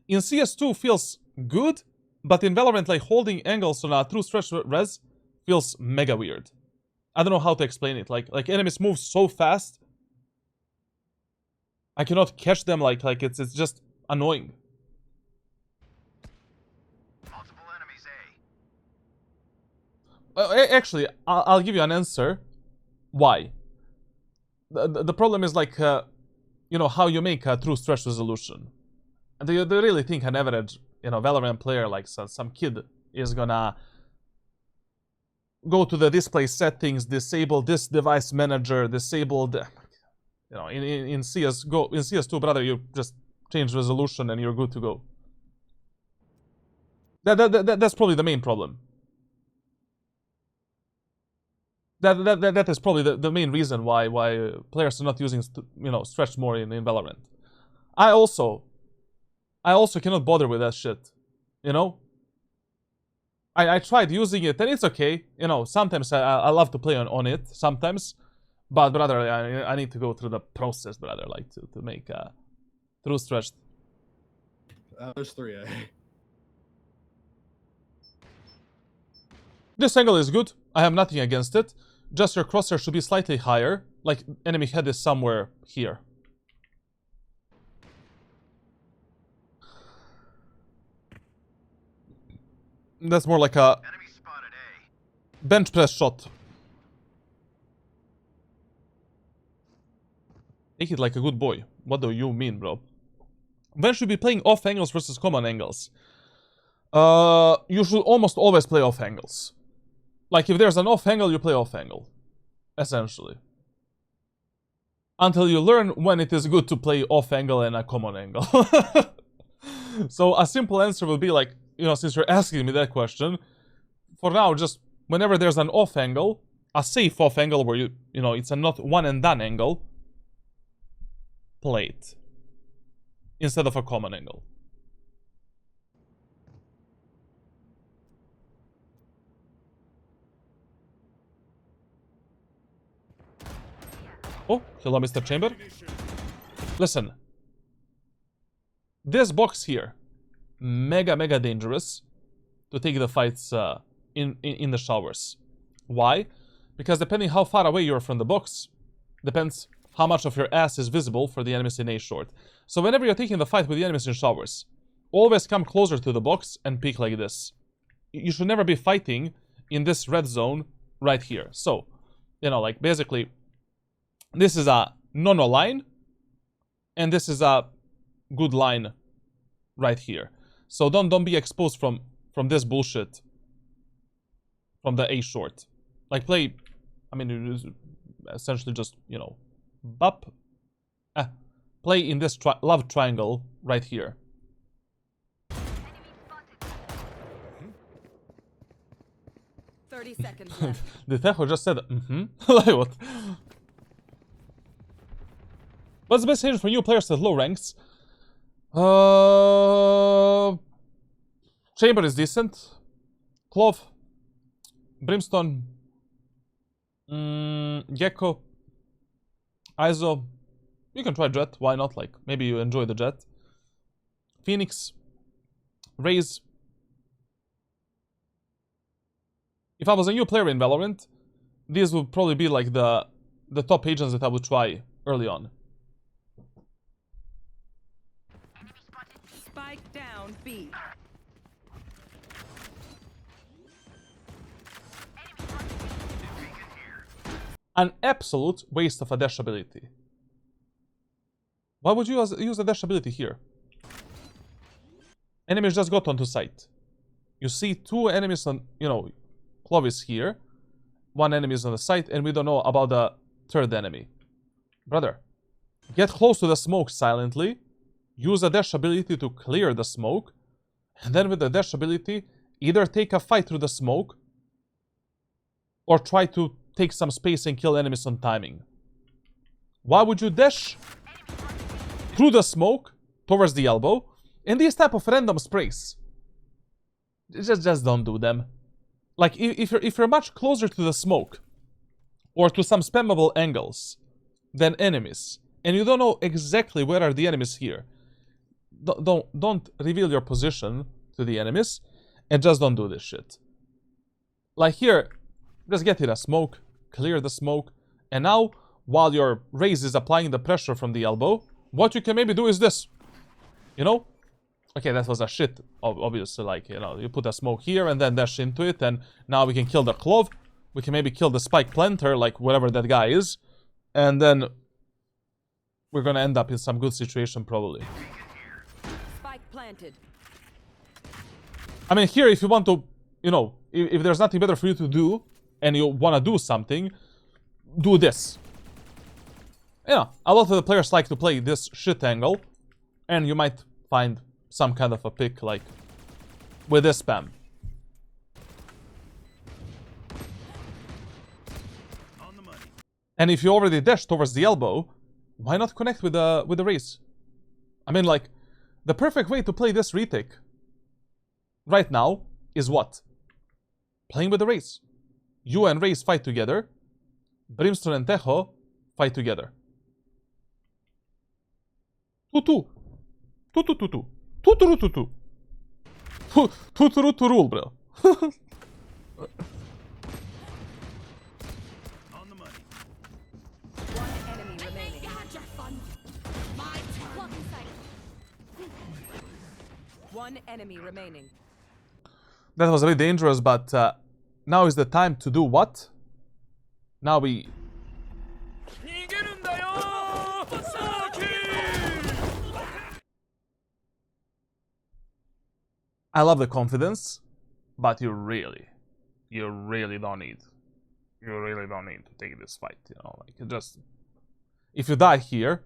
In CS2 feels good, but in Valorant, like, holding angles on a true stretch res feels mega weird. I don't know how to explain it. Like enemies move so fast, I cannot catch them. Like it's just annoying. Actually, I'll give you an answer. Why? The problem is, like, you know, how you make a true stretch resolution. Do you really think an average, you know, Valorant player, like some kid, is gonna go to the display settings, disable this device manager, disable the... You know, in CS2, brother, you just change resolution and you're good to go. That's probably the main problem. That is probably the main reason why players are not using, you know, stretch more in Valorant. I also cannot bother with that shit, you know. I tried using it and it's okay, you know. Sometimes I love to play on it sometimes, but brother, I need to go through the process, brother, like to make a true stretch. There's 3, This angle is good. I have nothing against it. Just your crosshair should be slightly higher. Like, enemy head is somewhere here. That's more like a bench press shot. Take it like a good boy. What do you mean, bro? When should you be playing off angles versus common angles? You should almost always play off angles. Like, if there's an off angle, you play off angle. Essentially. Until you learn when it is good to play off angle and a common angle. So a simple answer will be like, you know, since you're asking me that question, for now, just whenever there's an off angle, a safe off angle where you know, it's a not one and done angle, play it. Instead of a common angle. Oh, hello, Mr. Chamber. Listen. This box here, mega dangerous to take the fights in the showers. Why? Because depending how far away you are from the box, depends how much of your ass is visible for the enemies in A short. So whenever you're taking the fight with the enemies in showers, always come closer to the box and peek like this. You should never be fighting in this red zone right here. So, you know, like basically, this is a no-no line, and this is a good line right here. So don't be exposed from this bullshit from the A short. Like play, I mean, it is essentially just, you know, bop. Play in this love triangle right here. 30 seconds left. The Tejo just said, like what? What's the best agent for new players at low ranks? Chamber is decent. Clove. Brimstone. Gecko. ISO. You can try Jett, why not? Like, maybe you enjoy the Jett. Phoenix. Raze. If I was a new player in Valorant, these would probably be like the top agents that I would try early on. Spike down B. An absolute waste of a dash ability. Why would you use a dash ability here? Enemies just got onto site. You see two enemies on, you know, Clovis here. One enemy is on the site, and we don't know about the third enemy. Brother, get close to the smoke silently. Use a dash ability to clear the smoke. And then with the dash ability, either take a fight through the smoke, or try to take some space and kill enemies on timing. Why would you dash through the smoke towards the elbow in these type of random sprays? Just don't do them. Like, if you're much closer to the smoke or to some spammable angles than enemies, and you don't know exactly where are the enemies here, don't reveal your position to the enemies, and just don't do this shit. Like here, just get in a smoke, clear the smoke, and now, while your Raze is applying the pressure from the elbow, what you can maybe do is this. You know? Okay, that was a shit, obviously, like, you know, you put a smoke here and then dash into it, and now we can kill the Clove. We can maybe kill the Spike Planter, like, whatever that guy is, and then we're gonna end up in some good situation, probably. Spike planted. I mean, here, if you want to, you know, if there's nothing better for you to do, and you want to do something, do this. Yeah, a lot of the players like to play this shit angle, and you might find some kind of a pick, like, with this spam. And if you already dash towards the elbow, why not connect with the Raze? I mean, like, the perfect way to play this retake right now is what? Playing with the Raze. You and Raze fight together. Brimstone and Tejo fight together. 2-2. 2-2-2-2. 2-2-2-2. 2-2-2-2 bro. One enemy remaining. One enemy remaining. That was a bit dangerous, but now is the time to do what? Now we... I love the confidence, but you really don't need. You really don't need to take this fight, you know, like, it just... If you die here,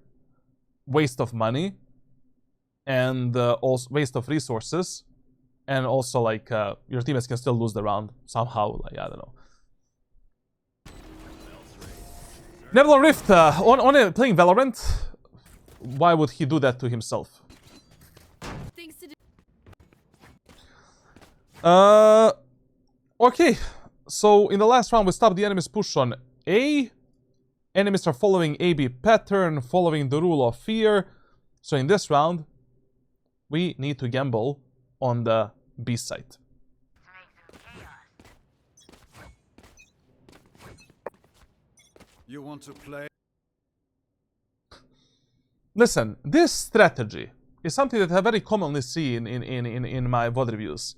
waste of money, and also waste of resources, and also, like, your teammates can still lose the round somehow, like, I don't know. Nebulon Rift, on playing Valorant, why would he do that to himself? Okay, so in the last round we stopped the enemy's push on A. Enemies are following AB pattern, following the rule of fear. So in this round, we need to gamble on the B side. You want to play? Listen, this strategy is something that I very commonly see in my VOD reviews.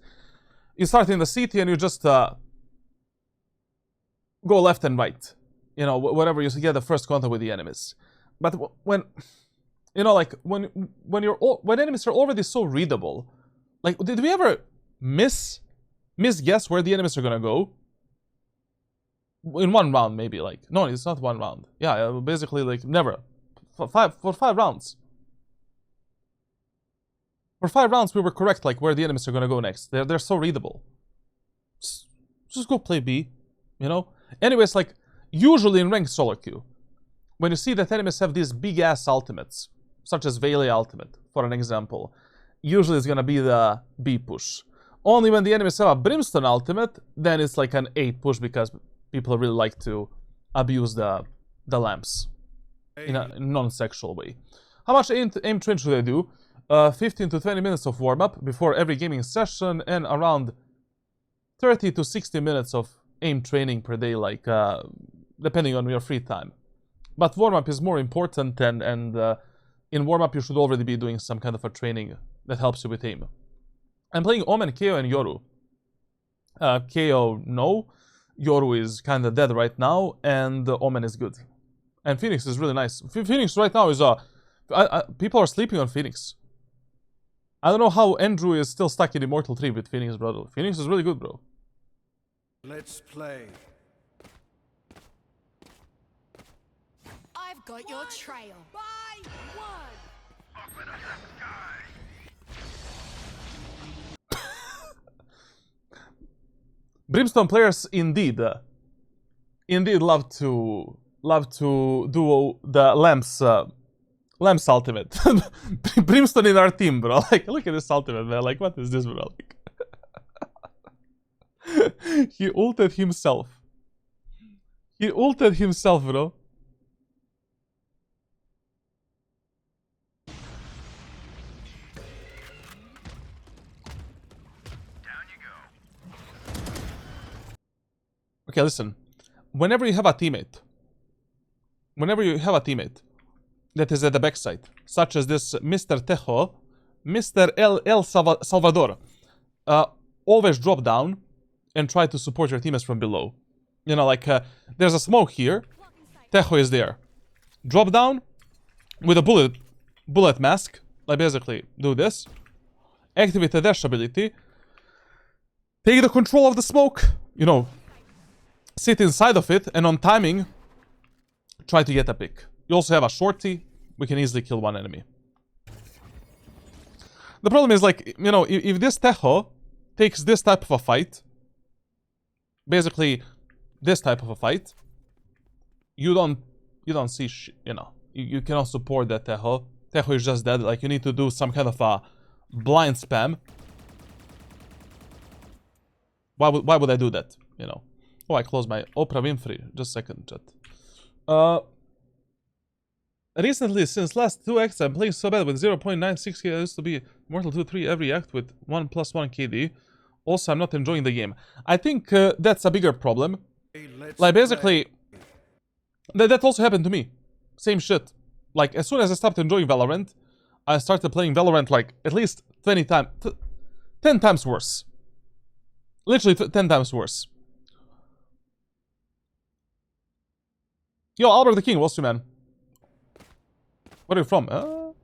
You start in the city and you just go left and right. You know, whatever you get the first contact with the enemies. But when, you know, like, when enemies are already so readable, like, did we ever misguess where the enemies are gonna go? In one round, maybe, like, no, it's not one round. Yeah, basically, like, never. For five rounds. For 5 rounds, we were correct, like, where the enemies are gonna go next. They're so readable. Just go play B, you know? Anyways, like, usually in ranked solo queue, when you see that enemies have these big-ass ultimates, such as Veiley ultimate, for an example, usually it's gonna be the B push. Only when the enemies have a Brimstone ultimate, then it's like an A push, because people really like to abuse the lamps in a non-sexual way. How much aim train should I do? 15 to 20 minutes of warm-up before every gaming session, and around 30 to 60 minutes of aim training per day, like, depending on your free time. But warm-up is more important, and in warm-up you should already be doing some kind of a training that helps you with aim. I'm playing Omen, KO, and Yoru. KO, no. Yoru is kind of dead right now, and Omen is good. And Phoenix is really nice. Phoenix right now is... people are sleeping on Phoenix. I don't know how Andrew is still stuck in Immortal 3 with Phoenix, bro. Phoenix is really good, bro. Let's play. I've got your trail. By one. Brimstone players indeed love to do the Lamps ultimate. Brimstone in our team, bro. Like, look at this ultimate, man. Like, what is this, bro? Like, he ulted himself. He ulted himself, bro. Okay, listen. Whenever you have a teammate that is at the backside, such as this Mr. Tejo, Mr. El Salvador, always drop down and try to support your teammates from below. You know, like, there's a smoke here. Tejo is there. Drop down with a bullet mask. Like, basically, do this. Activate the dash ability. Take the control of the smoke. You know, sit inside of it, and on timing, try to get a pick. You also have a shorty. We can easily kill one enemy. The problem is, like, you know, if this Tejo takes this type of a fight, basically this type of a fight, you don't see you know, you cannot support that Tejo. Tejo is just dead. Like, you need to do some kind of a blind spam. Why would I do that? You know. Oh, I closed my Oprah Winfrey. Just a second, chat. Recently, since last 2 acts, I'm playing so bad with 0.96 KD. I used to be Mortal 2-3 every act with 1+1 KD. Also, I'm not enjoying the game. I think that's a bigger problem. Like, basically, that also happened to me. Same shit. Like, as soon as I stopped enjoying Valorant, I started playing Valorant, like, at least 10 times worse. Literally 10 times worse. Yo, Albert the King, what's your man? Where are you from?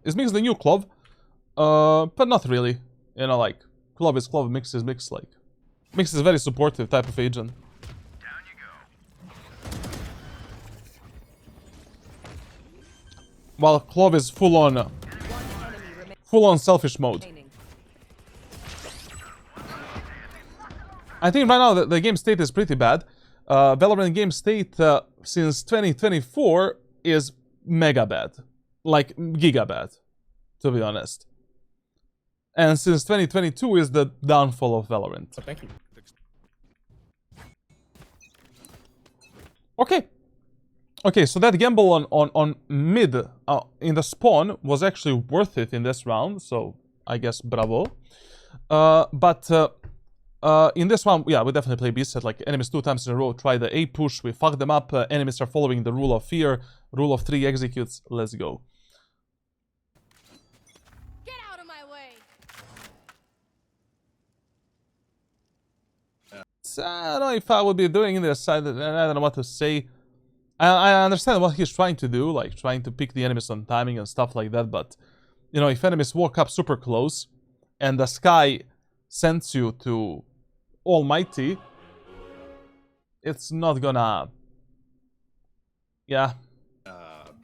Is Mix the new Clove? But not really. You know, like, Clove is Clove, Mix is Mix, like. Mix is very supportive type of agent. While Clove is full on selfish mode. I think right now the game state is pretty bad. Valorant game state since 2024 is mega bad. Like, giga bad, to be honest. And since 2022 is the downfall of Valorant. Oh, thank you. Okay. Okay, so that gamble on mid in the spawn was actually worth it in this round, so I guess bravo. But in this one, yeah, we definitely play B set. Like, enemies 2 times in a row try the A push, we fuck them up, enemies are following the rule of fear, rule of 3 executes, let's go. Get out of my way. I don't know if I would be doing this, I don't know what to say. I understand what he's trying to do, like trying to pick the enemies on timing and stuff like that, but, you know, if enemies walk up super close and the sky sends you to Almighty, it's not gonna... Yeah.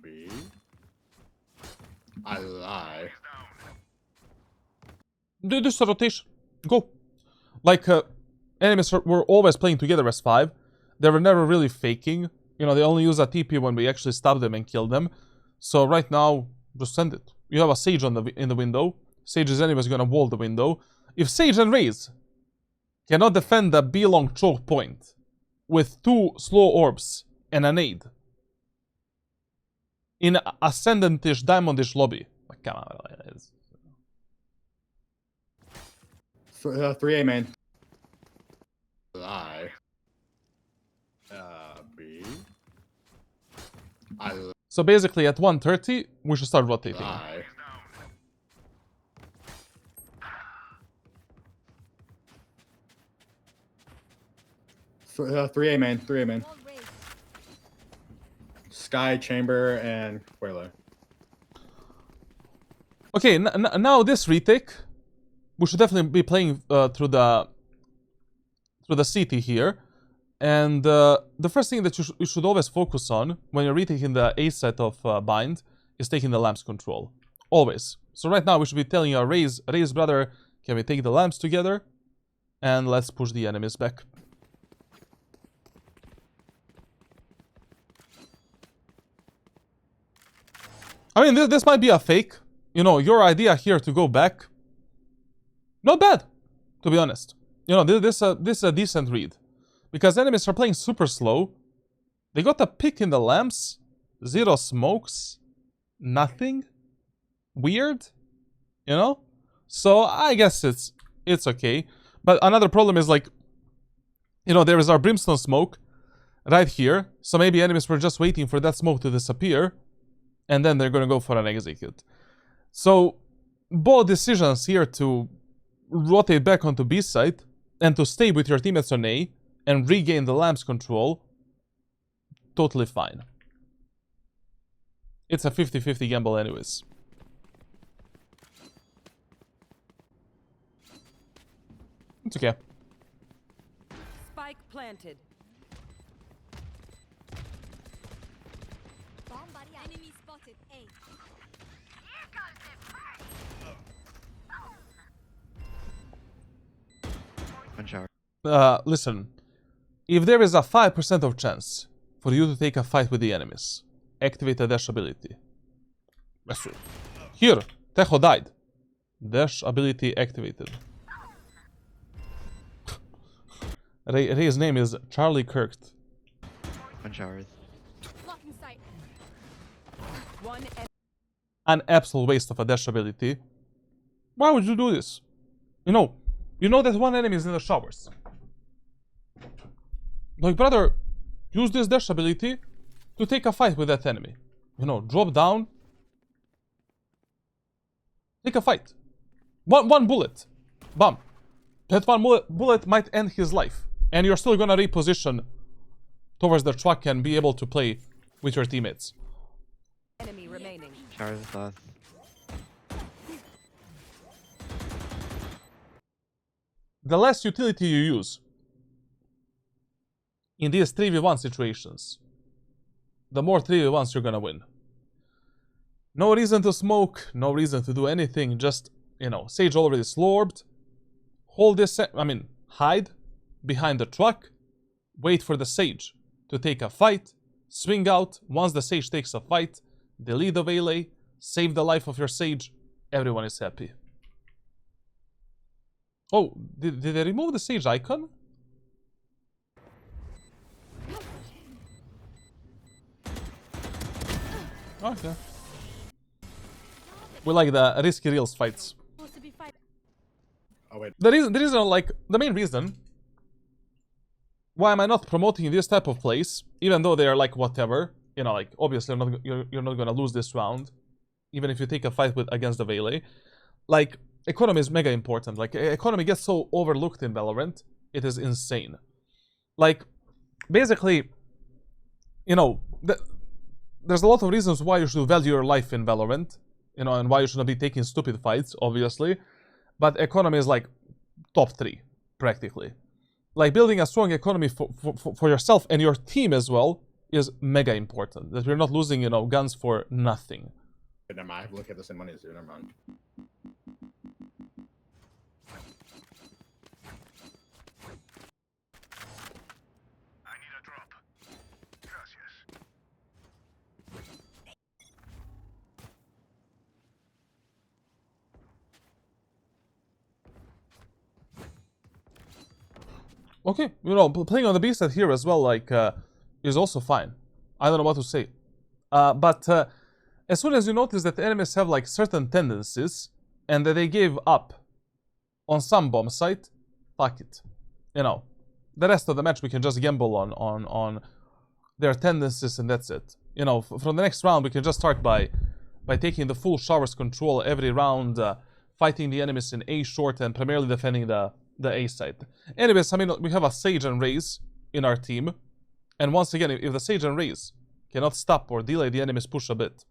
B. I lie. Do this rotation. Go. Like, enemies were always playing together as 5. They were never really faking. You know, they only use a TP when we actually stab them and kill them. So right now, just send it. You have a Sage in the window. Sage is anyways gonna wall the window. If Sage and Raze cannot defend the B-long choke point with 2 slow orbs and a nade in Ascendant-ish, Diamond-ish lobby, like, come on. 3A main. Lie. B. I So basically at 1:30, we should start rotating. lie. 3A main. 3A main. Wall raised. Sky, Chamber, and Quayla. Okay, now this retake, we should definitely be playing through the CT here. And the first thing that you should always focus on when you're retaking the A set of Bind is taking the lamps control. Always. So right now we should be telling our Raze brother, can we take the lamps together? And let's push the enemies back. I mean, this might be a fake. You know, your idea here to go back, not bad, to be honest. You know, this is a decent read. Because enemies are playing super slow. They got a pick in the lamps. 0 smokes. Nothing. Weird. You know? So, I guess it's okay. But another problem is, like, you know, there is our brimstone smoke right here. So maybe enemies were just waiting for that smoke to disappear. And then they're gonna go for an execute. So, both decisions here to rotate back onto B side and to stay with your teammates on A and regain the lamps control, totally fine. It's a 50-50 gamble anyways. It's okay. Spike planted. Bomb buddy. Enemy spotted. A. Listen. If there is a 5% of chance for you to take a fight with the enemies, activate a dash ability. Here, Tejo died. Dash ability activated. Ray's name is Charlie Kirk. Blocking sight. An absolute waste of a dash ability. Why would you do this? You know that one enemy is in the showers. Like, brother, use this dash ability to take a fight with that enemy. You know, drop down. Take a fight. One bullet. Bam. That one bullet might end his life. And you're still gonna reposition towards the truck and be able to play with your teammates. Enemy remaining. Charlatan. The less utility you use in these 3v1 situations, the more 3v1s you're gonna win. No reason to smoke, no reason to do anything, just, you know, Sage already slorbed. Hold this, hide behind the truck, wait for the Sage to take a fight, swing out. Once the Sage takes a fight, delete the melee, save the life of your Sage, everyone is happy. Oh, did they remove the Sage icon? Okay. We like the risky reels fights. Supposed to be fighting. Oh wait. The main reason why am I not promoting this type of plays, even though they are like whatever, you know, like obviously you're not gonna lose this round, even if you take a fight against the Valet. Like, economy is mega important. Like, economy gets so overlooked in Valorant, it is insane. Like, basically, you know, there's a lot of reasons why you should value your life in Valorant, you know, and why you shouldn't be taking stupid fights, obviously. But economy is like top 3, practically. Like, building a strong economy for yourself and your team as well is mega important. That we're not losing, you know, guns for nothing. Never mind. Look at the same money as you. Never mind. Okay, you know, playing on the B-side here as well, like, is also fine. I don't know what to say. But as soon as you notice that the enemies have, like, certain tendencies, and that they gave up on some bomb site, fuck it. You know, the rest of the match we can just gamble on their tendencies, and that's it. You know, from the next round we can just start by taking the full showers control every round, fighting the enemies in A short and primarily defending the A side. Anyways, I mean, we have a Sage and Raze in our team. And once again, if the Sage and Raze cannot stop or delay the enemy's push a bit.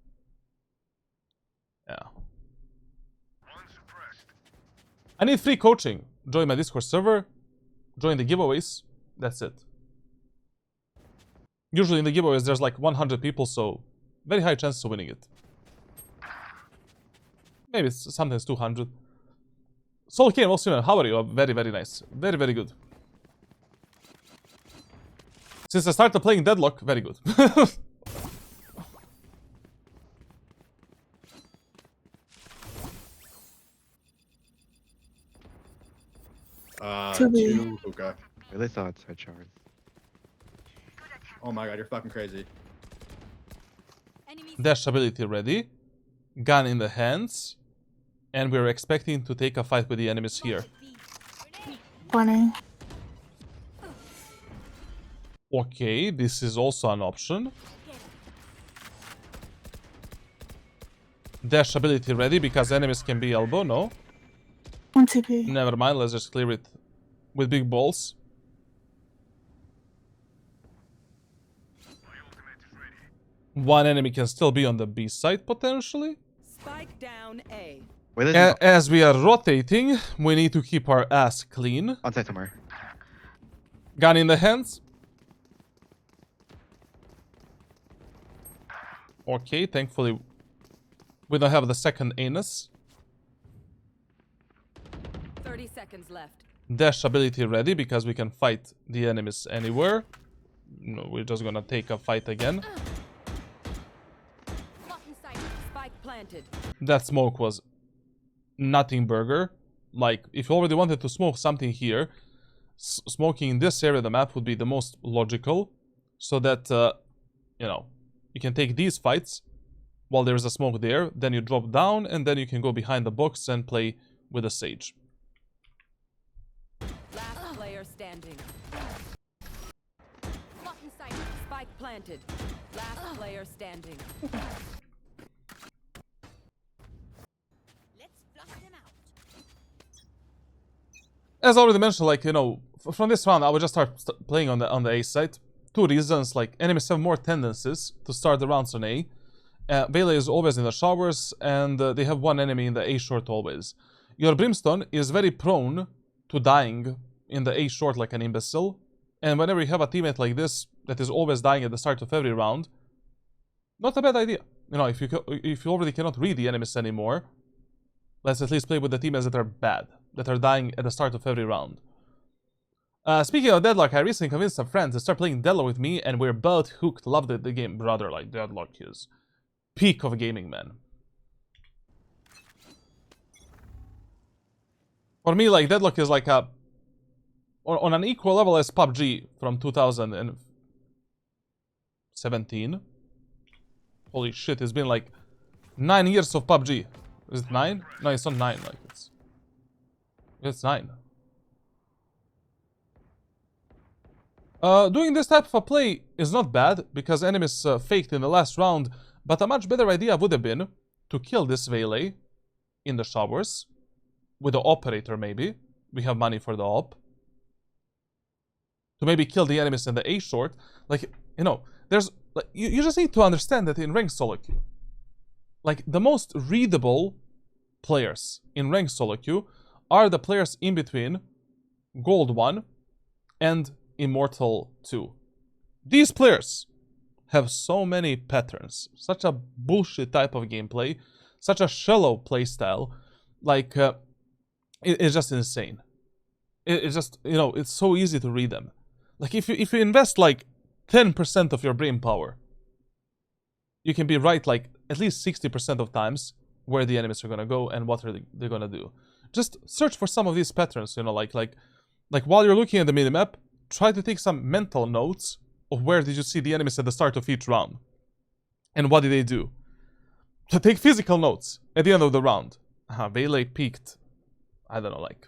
Yeah. I need free coaching. Join my Discord server. Join the giveaways. That's it. Usually in the giveaways there's like 100 people, so very high chance of winning it. Maybe it's sometimes 200. Soul Kane, also, how are you? Very, very nice. Very, very good. Since I started playing Deadlock, very good. To be. 2 hookah. Really thought so, Charles. Oh my god, you're fucking crazy. Enemy Dash ability ready. Gun in the hands. And we're expecting to take a fight with the enemies here. 20. Okay, this is also an option. Dash ability ready because enemies can be elbow, no? 1 TP. Never mind, let's just clear it with big balls. One enemy can still be on the B side potentially. spike down A. Wait, there's As we are rotating, we need to keep our ass clean. on site somewhere. Gun in the hands. Okay, thankfully we don't have the second anus. 30 seconds left. Dash ability ready because we can fight the enemies anywhere. No, we're just gonna take a fight again. Blocking sight. Spike planted. That smoke was nothing burger. Like, if you already wanted to smoke something here, smoking in this area of the map would be the most logical. So that, you know, you can take these fights while there's a smoke there. Then you drop down and then you can go behind the box and play with a Sage. Last player standing. Blocking sight. Spike planted. Last player standing. Let's flush them out. as I already mentioned, like, you know, from this round, I would just start playing on the A side. Two reasons, like, enemies have more tendencies to start the rounds on A. Bailey is always in the showers, and they have one enemy in the A short always. Your Brimstone is very prone to dying in the A short like an imbecile. And whenever you have a teammate like this that is always dying at the start of every round, not a bad idea. You know, if you already cannot read the enemies anymore, let's at least play with the teammates that are bad, that are dying at the start of every round. Speaking of Deadlock, I recently convinced some friends to start playing Deadlock with me, and we're both hooked. Loved the game, brother. Like, Deadlock is peak of gaming, man. For me, like, Deadlock is like a... on an equal level as PUBG from 2017. Holy shit, it's been like 9 years of PUBG. Is it 9? No, it's not 9. Like, it's 9. Doing this type of a play is not bad, because enemies faked in the last round, but a much better idea would have been to kill this Valet in the showers, with the operator maybe. We have money for the op. To maybe kill the enemies in the A short. Like, you know, there's... like, you just need to understand that in ranked solo queue, like, the most readable players in ranked solo queue are the players in between Gold 1 and Immortal 2. These players have so many patterns, such a bullshit type of gameplay, such a shallow playstyle, like, it's just insane. It's just, you know, it's so easy to read them. Like, if you invest, like, 10% of your brain power, you can be right, like, at least 60% of times where the enemies are gonna go and what are they gonna do. Just search for some of these patterns, you know, like while you're looking at the minimap, try to take some mental notes of where did you see the enemies at the start of each round. And what did they do? So take physical notes at the end of the round. Valet peaked, I don't know, like...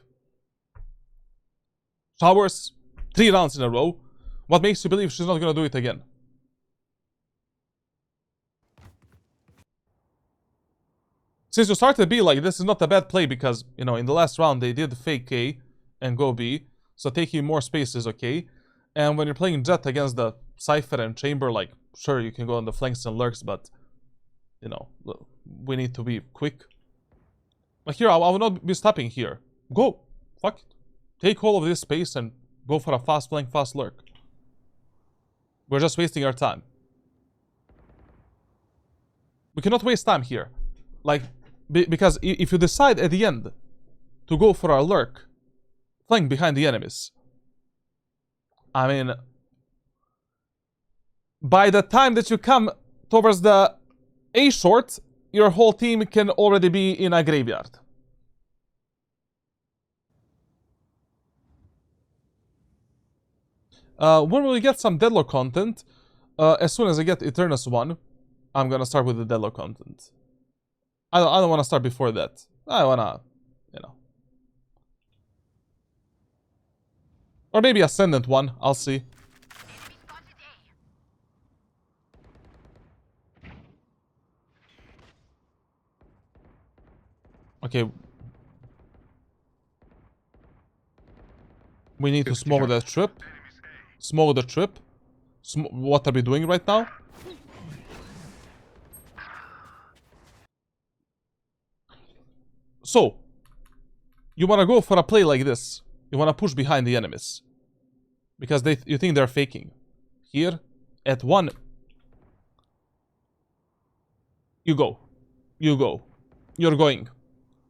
showers, 3 rounds in a row. What makes you believe she's not gonna do it again? Since you started B, like, this is not a bad play because, you know, in the last round they did fake A and go B, so taking more space is okay. And when you're playing Jett against the Cypher and Chamber, like, sure, you can go on the flanks and lurks, but, you know, we need to be quick. Like, here, I will not be stopping here. Go! Fuck it. Take all of this space and go for a fast flank, fast lurk. We're just wasting our time. We cannot waste time here. Like, because if you decide at the end to go for a lurk, flank behind the enemies, I mean, by the time that you come towards the A short, your whole team can already be in a graveyard. When will we get some Deadlock content? As soon as I get Eternus 1, I'm gonna start with the Deadlock content. I don't want to start before that. I wanna, you know. Or maybe Ascendant 1, I'll see. Okay. We need to smoke the trip. Smoke the trip. What are we doing right now? So, you want to go for a play like this. You want to push behind the enemies. Because you think they're faking. Here, at 1. You go. You go. You're going.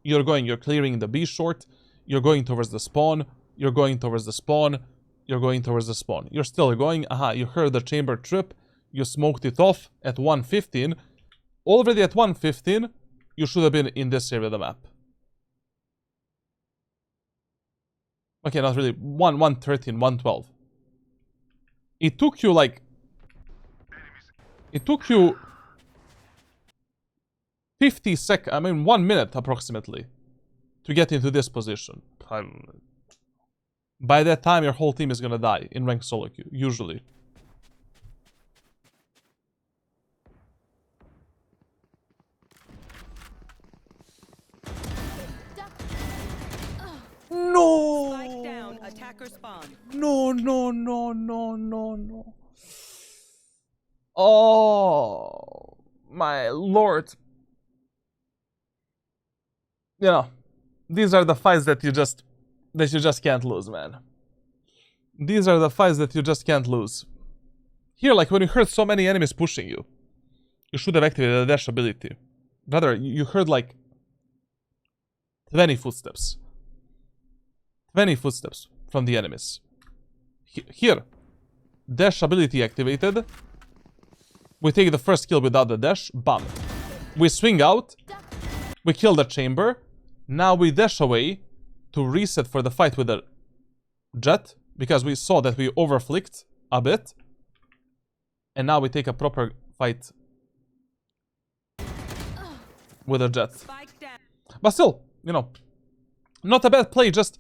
You're going. You're clearing the B short. You're going towards the spawn. You're going towards the spawn. You're going towards the spawn. You're still going. Aha, you heard the chamber trip. You smoked it off at 1:15. Already at 1:15, you should have been in this area of the map. Okay, not really. 1:13, 1:12. It took you like... It took you 50 seconds, I mean 1 minute approximately, to get into this position. By that time, your whole team is gonna die in ranked solo queue, usually. No! Attacker spawn. No, no, no, no, no, no. Oh, my lord. You know, these are the fights that you just can't lose, man. These are the fights that you just can't lose. Here, like when you heard so many enemies pushing you, you should have activated the dash ability. Brother, you heard like 20 footsteps. 20 footsteps from the enemies. Here, dash ability activated. We take the first kill without the dash, bam. We swing out, we kill the chamber. Now we dash away to reset for the fight with the Jett, because we saw that we overflicked a bit. And now we take a proper fight with a Jett. But still, you know, not a bad play. Just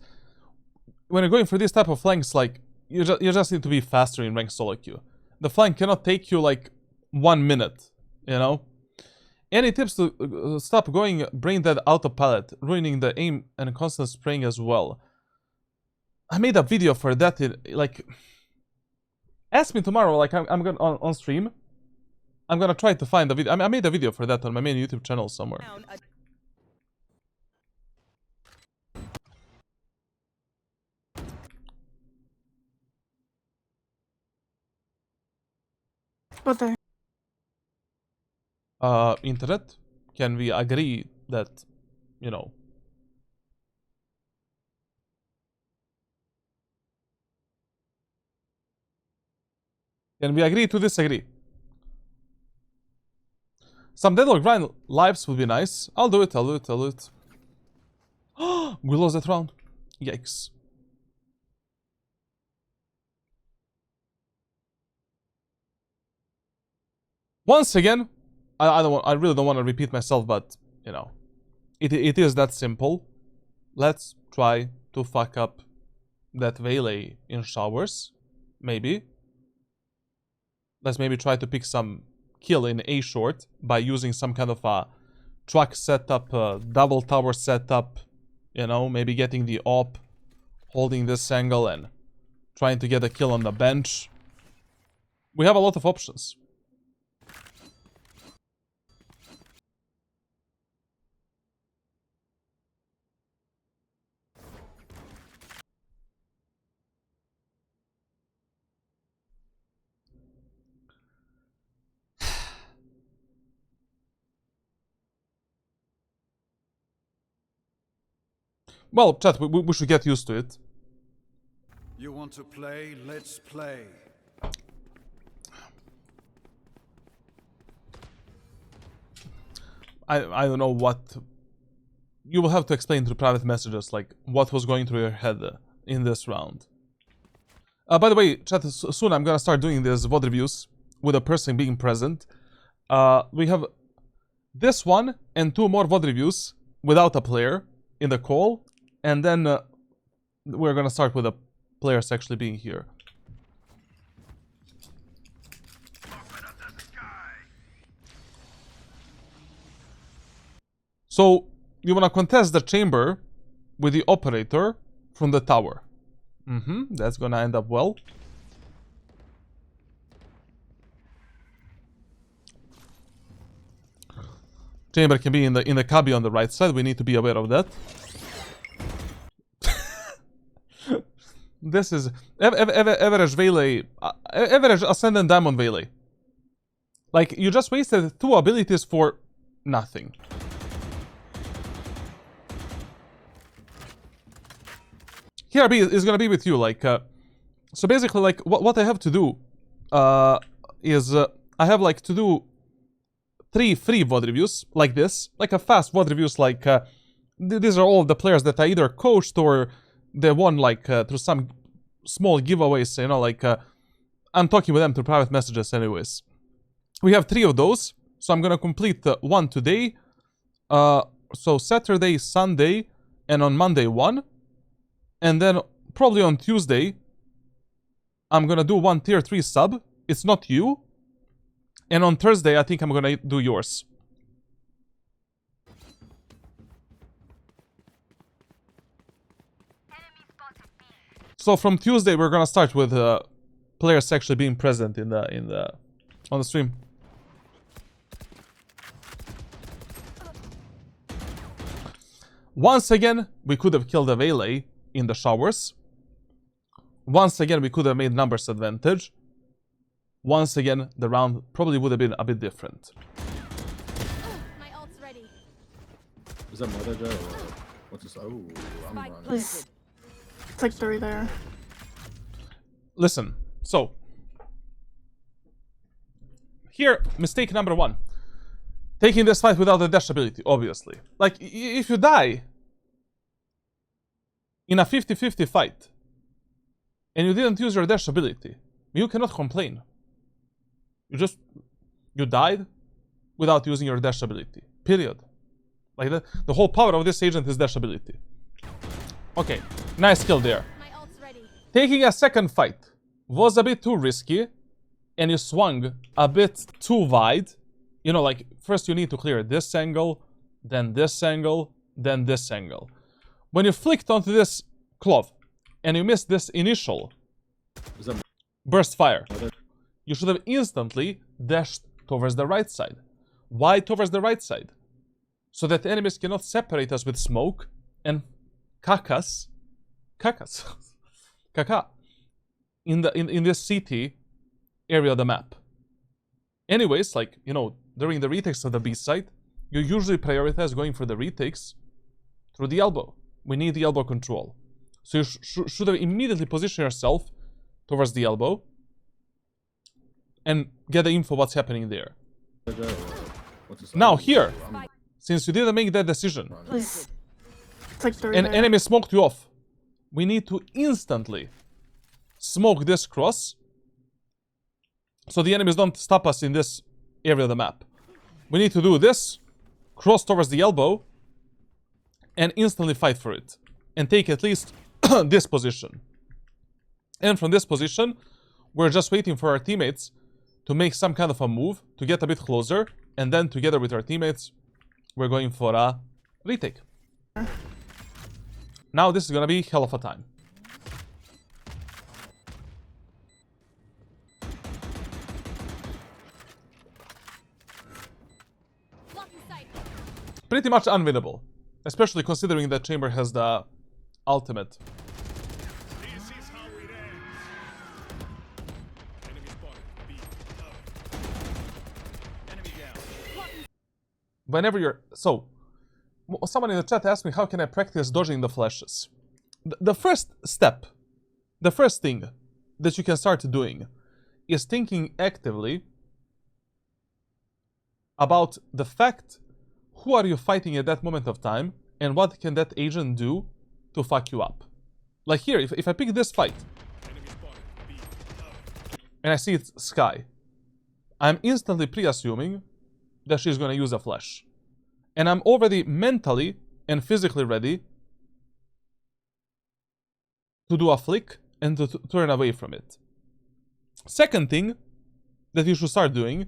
when you're going for these type of flanks, like you just need to be faster in ranked solo queue. The flank cannot take you like 1 minute, you know. Any tips to stop going brain dead auto pallet, ruining the aim and constant spraying as well? I made a video for that. Like, ask me tomorrow. Like I'm gonna on stream. I'm gonna try to find the video. I made a video for that on my main YouTube channel somewhere. But there. Internet, can we agree that, you know, can we agree to disagree? Some Deadlock grind lives would be nice. I'll do it. We lost that round. Yikes. Once again, I really don't want to repeat myself, but you know, it is that simple. Let's try to fuck up that Valet in showers, maybe. Let's maybe try to pick some kill in A short by using some kind of a truck setup, double tower setup. You know, maybe getting the op, holding this angle and trying to get a kill on the bench. We have a lot of options. Well, chat, we should get used to it. You want to play? Let's play. I don't know what... You will have to explain through private messages, like, what was going through your head in this round. By the way, chat, soon I'm gonna start doing these VOD reviews with a person being present. We have this one and 2 more VOD reviews without a player in the call. And then we're gonna start with the players actually being here. So you wanna contest the chamber with the operator from the tower. That's gonna end up well. Chamber can be in the cubby on the right side. We need to be aware of that. This is average Valet, average Ascendant Diamond Valet. Like, you just wasted 2 abilities for nothing. KRB is gonna be with you, like, so basically, like, what I have to do, is, I have, like, to do 3 free VOD reviews, like this, like a fast VOD reviews, like, these are all the players that I either coached or they won, like, through some small giveaways, you know, like, I'm talking with them through private messages anyways. We have 3 of those, so I'm gonna complete 1 today, so Saturday, Sunday, and on Monday 1, and then probably on Tuesday, I'm gonna do 1 tier 3 sub, it's not you, and on Thursday, I think I'm gonna do yours. So from Tuesday, we're gonna start with players actually being present on the stream. Once again, we could have killed a Valet in the showers. Once again, we could have made numbers advantage. Once again, the round probably would have been a bit different. My ult's ready. Is that mother Jett or what? What's this? Oh, I'm Spike wrong. planted. It's like 3 there. Listen, so here, mistake number 1. Taking this fight without the dash ability, obviously. Like, if you die in a 50-50 fight and you didn't use your dash ability, you cannot complain. You died without using your dash ability. Period. Like, the whole power of this agent is dash ability. Okay, nice kill there. My ult's ready. Taking a second fight was a bit too risky, and you swung a bit too wide. You know, like, first you need to clear this angle, then this angle, then this angle. When you flicked onto this cloth, and you missed this initial Is that burst fire, mother? you should have instantly dashed towards the right side. Why towards the right side? So that the enemies cannot separate us with smoke and kakas kaka in this CT area of the map. Anyways, like, you know, during the retakes of the B site, you usually prioritize going for the retakes through the elbow. We need the elbow control. So you should have immediately positioned yourself towards the elbow and get the info what's happening there. Jett or what's this? Now Oh, here, I'm since you didn't make that decision, It's like 3 and there. enemy smoked you off, we need to instantly smoke this cross so the enemies don't stop us in this area of the map. We need to do this, cross towards the elbow, and instantly fight for it. And take at least this position. And from this position, we're just waiting for our teammates to make some kind of a move, to get a bit closer, and then together with our teammates, we're going for a retake. Now this is gonna be hell of a time. Blocking sight. Pretty much unwinnable. Especially considering that Chamber has the ultimate. This is how it ends. Enemy spotted. B. Enemy down. Whenever you're... So, someone in the chat asked me how can I practice dodging the flashes. The first step, the first thing that you can start doing is thinking actively about the fact who are you fighting at that moment of time and what can that agent do to fuck you up. Like here, if I pick this fight Enemy spotted. B. and I see it's Sky, I'm instantly pre-assuming that she's gonna use a flash. And I'm already mentally and physically ready to do a flick and to turn away from it. Second thing that you should start doing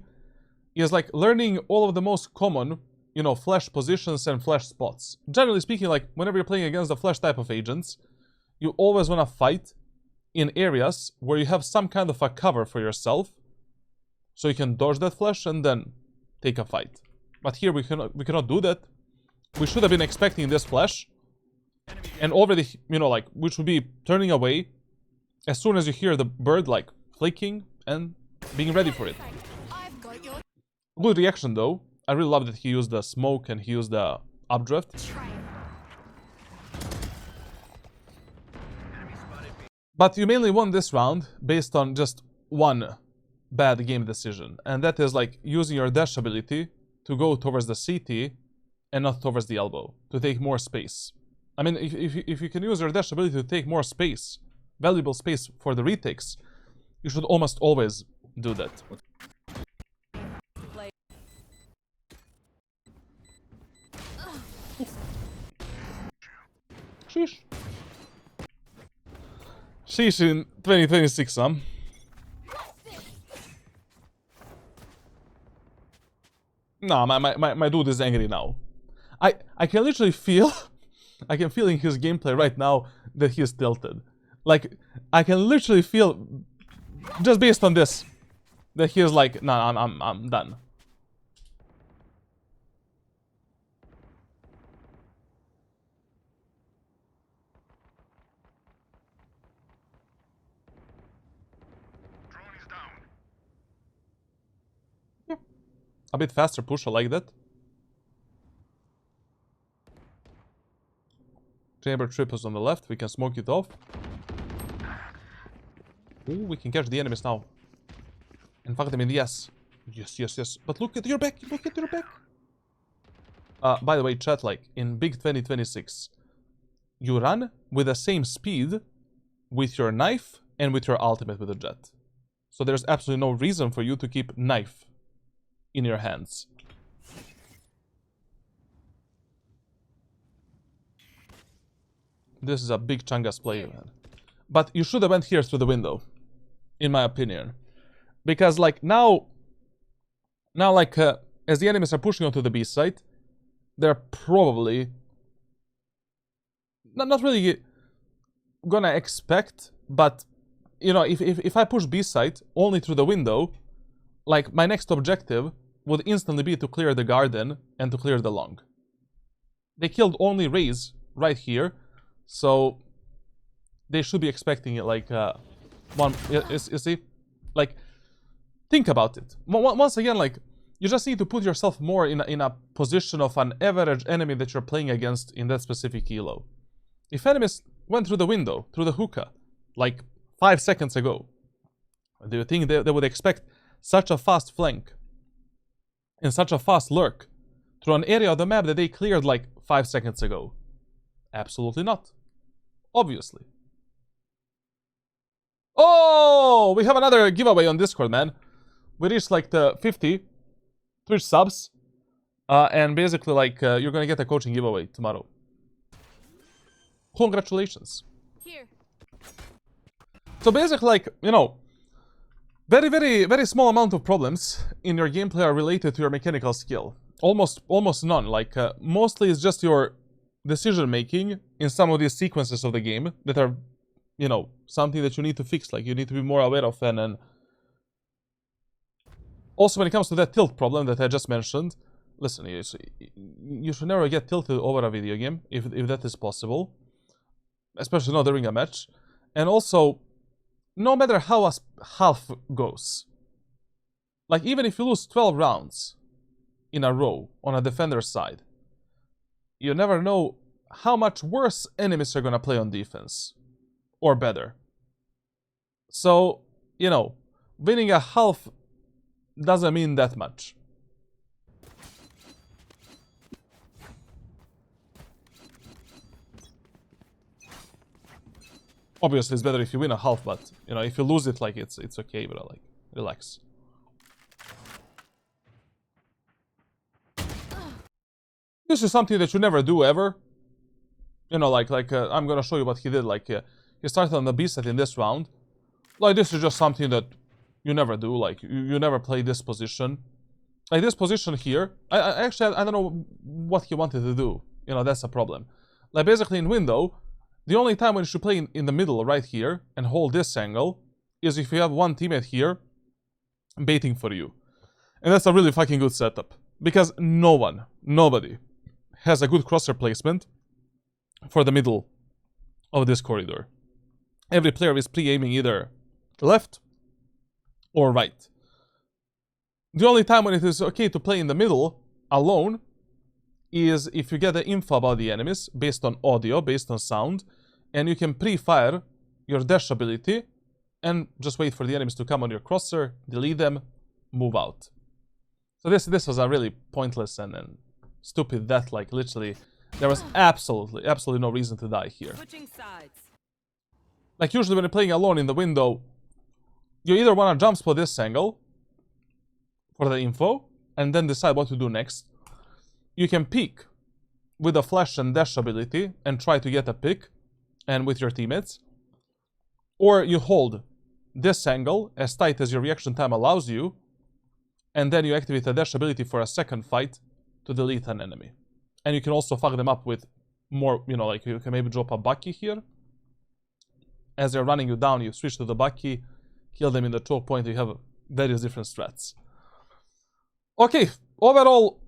is like learning all of the most common, you know, flash positions and flash spots. Generally speaking, like whenever you're playing against the flash type of agents, you always want to fight in areas where you have some kind of a cover for yourself, so you can dodge that flash and then take a fight. But here we cannot do that. We should have been expecting this flash, and already, you know, like we should be turning away as soon as you hear the bird like flicking and being ready for it. I've got your Good reaction though. I really love that he used the smoke and he used the updraft. train. But you mainly won this round based on just one bad game decision, and that is like using your dash ability to go towards the CT and not towards the elbow, to take more space. I mean, if you can use your dash ability to take more space, valuable space for the retakes, you should almost always do that. Play. Sheesh. Sheesh in 2026, huh? Nah, my dude is angry now. I can literally feel... I can feel in his gameplay right now that he is tilted. Like, I can literally feel, just based on this, that he is like, no, I'm done. Yeah. A bit faster push, I like that. Chamber triples on the left, we can smoke it off. Ooh, we can catch the enemies now. And fuck them in the ass. Yes, yes, yes. But look at your back, look at your back. By the way, chat, like, in Big 2026, you run with the same speed with your knife and with your ultimate with the Jett. So there's absolutely no reason for you to keep knife in your hands. This is a big Chungus play, man. But you should have went here through the window, in my opinion. Because, like, now like, as the enemies are pushing onto the B site, they're probably not really gonna expect, but, you know, if I push B site only through the window, like, my next objective would instantly be to clear the garden and to clear the long. They killed only Raze right here, so they should be expecting it, like, one, you see? Like, think about it. Once again, like, you just need to put yourself more in a position of an average enemy that you're playing against in that specific elo. If enemies went through the window, through the hookah, like 5 seconds ago, do you think they would expect such a fast flank and such a fast lurk through an area of the map that they cleared like 5 seconds ago? Absolutely not. Obviously. Oh, we have another giveaway on Discord, man. We reached like the 50 Twitch subs, and basically, like, you're gonna get a coaching giveaway tomorrow. Congratulations. Here. So basically, like, you know, very small amount of problems in your gameplay are related to your mechanical skill. Almost none. Like, mostly it's just your decision making in some of these sequences of the game that are, you know, something that you need to fix. Like, you need to be more aware of, and also when it comes to that tilt problem that I just mentioned, listen, you should never get tilted over a video game if that is possible, especially not during a match. And also, no matter how a half goes, like, even if you lose 12 rounds in a row on a defender's side, you never know how much worse enemies are gonna play on defense, or better. So, you know, winning a half doesn't mean that much. Obviously, it's better if you win a half, but, you know, if you lose it, like, it's okay, bro. Like, relax. This is something that you never do ever. You know, like, I'm gonna show you what he did. Like, he started on the B set in this round. Like, this is just something that you never do. Like, you never play this position. Like, this position here, I don't know what he wanted to do. You know, that's a problem. Like, basically in window, the only time when you should play in the middle right here and hold this angle is if you have one teammate here baiting for you. And that's a really fucking good setup. Because nobody has a good crosshair placement for the middle of this corridor. Every player is pre-aiming either left or right. The only time when it is okay to play in the middle alone is if you get the info about the enemies based on audio, based on sound, and you can pre-fire your dash ability and just wait for the enemies to come on your crosshair, delete them, move out. So this was a really pointless and stupid death. Like, literally, there was absolutely no reason to die here. Switching sides. Like, usually when you're playing alone in the window, you either want to jump spot this angle for the info and then decide what to do next. You can peek with a flash and dash ability and try to get a pick and with your teammates. Or you hold this angle as tight as your reaction time allows you, and then you activate a dash ability for a second fight to delete an enemy. And you can also fuck them up with more, you know, like, you can maybe drop a Bucky here as they're running you down, you switch to the Bucky, kill them in the choke point, you have various different strats. Okay, overall,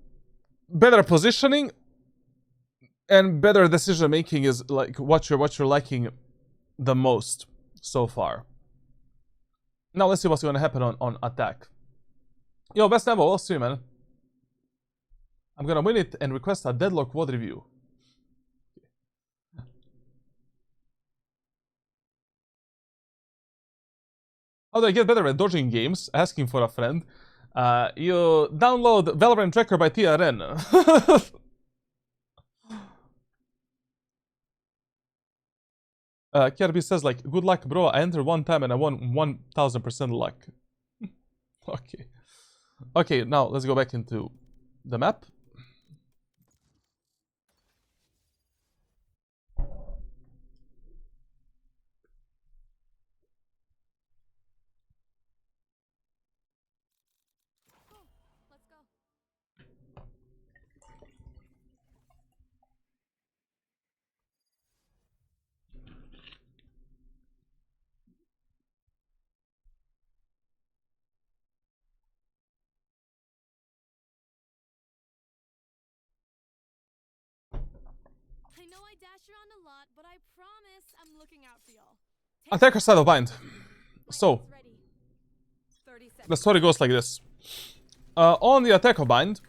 better positioning and better decision making is like what you're liking the most so far. Now let's see what's going to happen on attack. Yo, best ever, we'll see, man. I'm gonna win it and request a deadlock VOD review. How do I get better at dodging games? Asking for a friend. You download Valorant Tracker by TRN. Kirby says like, good luck bro, I entered one time and I won 1000% luck. Okay. Okay, now let's go back into the map. Let's go. I know I dash around a lot, but I promise I'm looking out for y'all. Attacker side of bind. So, Ult's ready. 30 seconds. the story goes like this. On the attack of bind,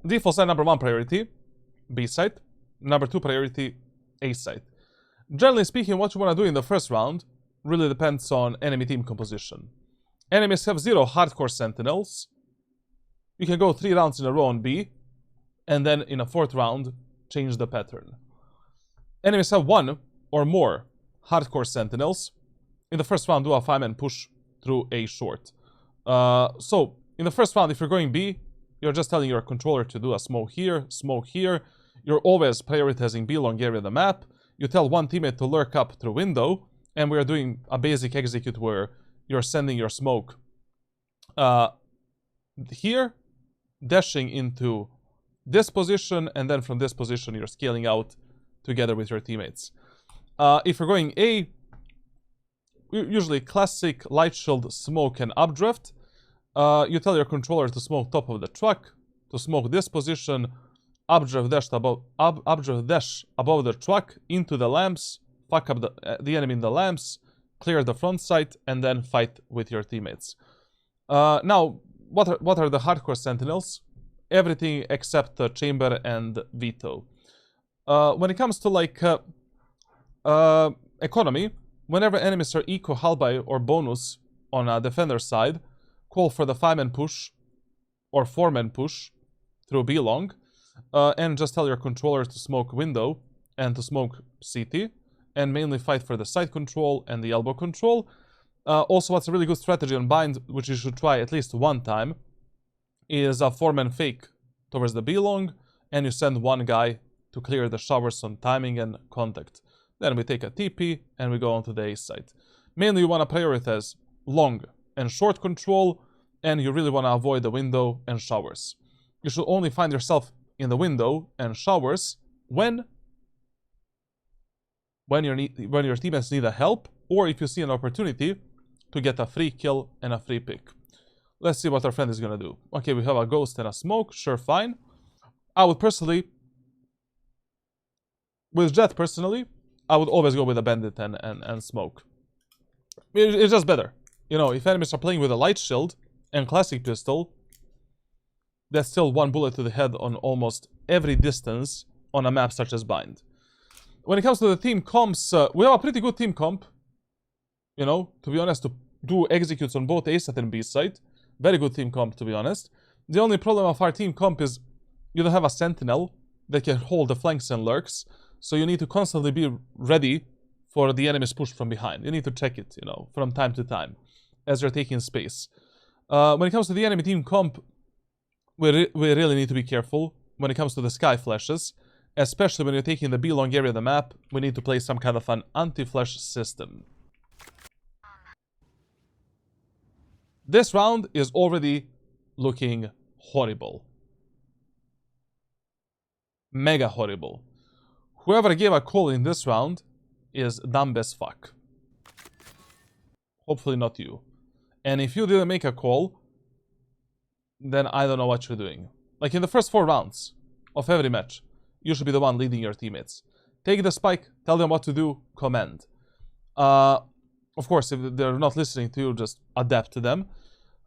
default side number 1 priority, B side. Number 2 priority, A side. Generally speaking, what you want to do in the first round really depends on enemy team composition. Enemies have 0 hardcore sentinels. You can go 3 rounds in a row on B, and then in a 4th round, change the pattern. Enemies have 1 or more hardcore sentinels. In the first round, do a 5-man push through A short. So, in the first round, if you're going B, you're just telling your controller to do a smoke here, smoke here. You're always prioritizing B long area of the map. You tell one teammate to lurk up through window, and we're doing a basic execute where you're sending your smoke here, dashing into this position, and then from this position you're scaling out together with your teammates. If you're going A, usually classic light shield, smoke, and updraft. You tell your controller to smoke top of the truck, to smoke this position, updraft dash above the truck into the lamps, fuck up the enemy in the lamps, clear the front sight, and then fight with your teammates. Now, what are the hardcore sentinels? Everything except the chamber and veto. When it comes to like economy, whenever enemies are eco halberd or bonus on a defender side, call for the 5-man push or 4-man push through B long, and just tell your controller to smoke window and to smoke CT, and mainly fight for the side control and the elbow control. Also, what's a really good strategy on bind, which you should try at least one time, is a 4-man fake towards the B long, and you send one guy to clear the showers on timing and contact. Then we take a TP and we go on to the A side. Mainly you want to prioritize long and short control, and you really want to avoid the window and showers. You should only find yourself in the window and showers when your teammates need a help, or if you see an opportunity to get a free kill and a free pick. Let's see what our friend is gonna do. Okay, we have a ghost and a smoke. Sure, fine. I would personally, with Jett personally, I would always go with a bandit and smoke. It's just better. You know, if enemies are playing with a light shield and classic pistol, that's still one bullet to the head on almost every distance on a map such as Bind. When it comes to the team comps, we have a pretty good team comp. You know, to be honest, to do executes on both A side and B side. Very good team comp, to be honest. The only problem of our team comp is you don't have a sentinel that can hold the flanks and lurks. So you need to constantly be ready for the enemy's push from behind. You need to check it, you know, from time to time as you're taking space. When it comes to the enemy team comp, we really need to be careful when it comes to the sky flashes. Especially when you're taking the B long area of the map, we need to play some kind of an anti-flash system. This round is already looking horrible. Mega horrible. Whoever gave a call in this round is dumb as fuck. Hopefully not you. And if you didn't make a call, then I don't know what you're doing. Like in the first 4 rounds of every match, you should be the one leading your teammates. Take the spike, tell them what to do, command. Of course, if they're not listening to you, just adapt to them.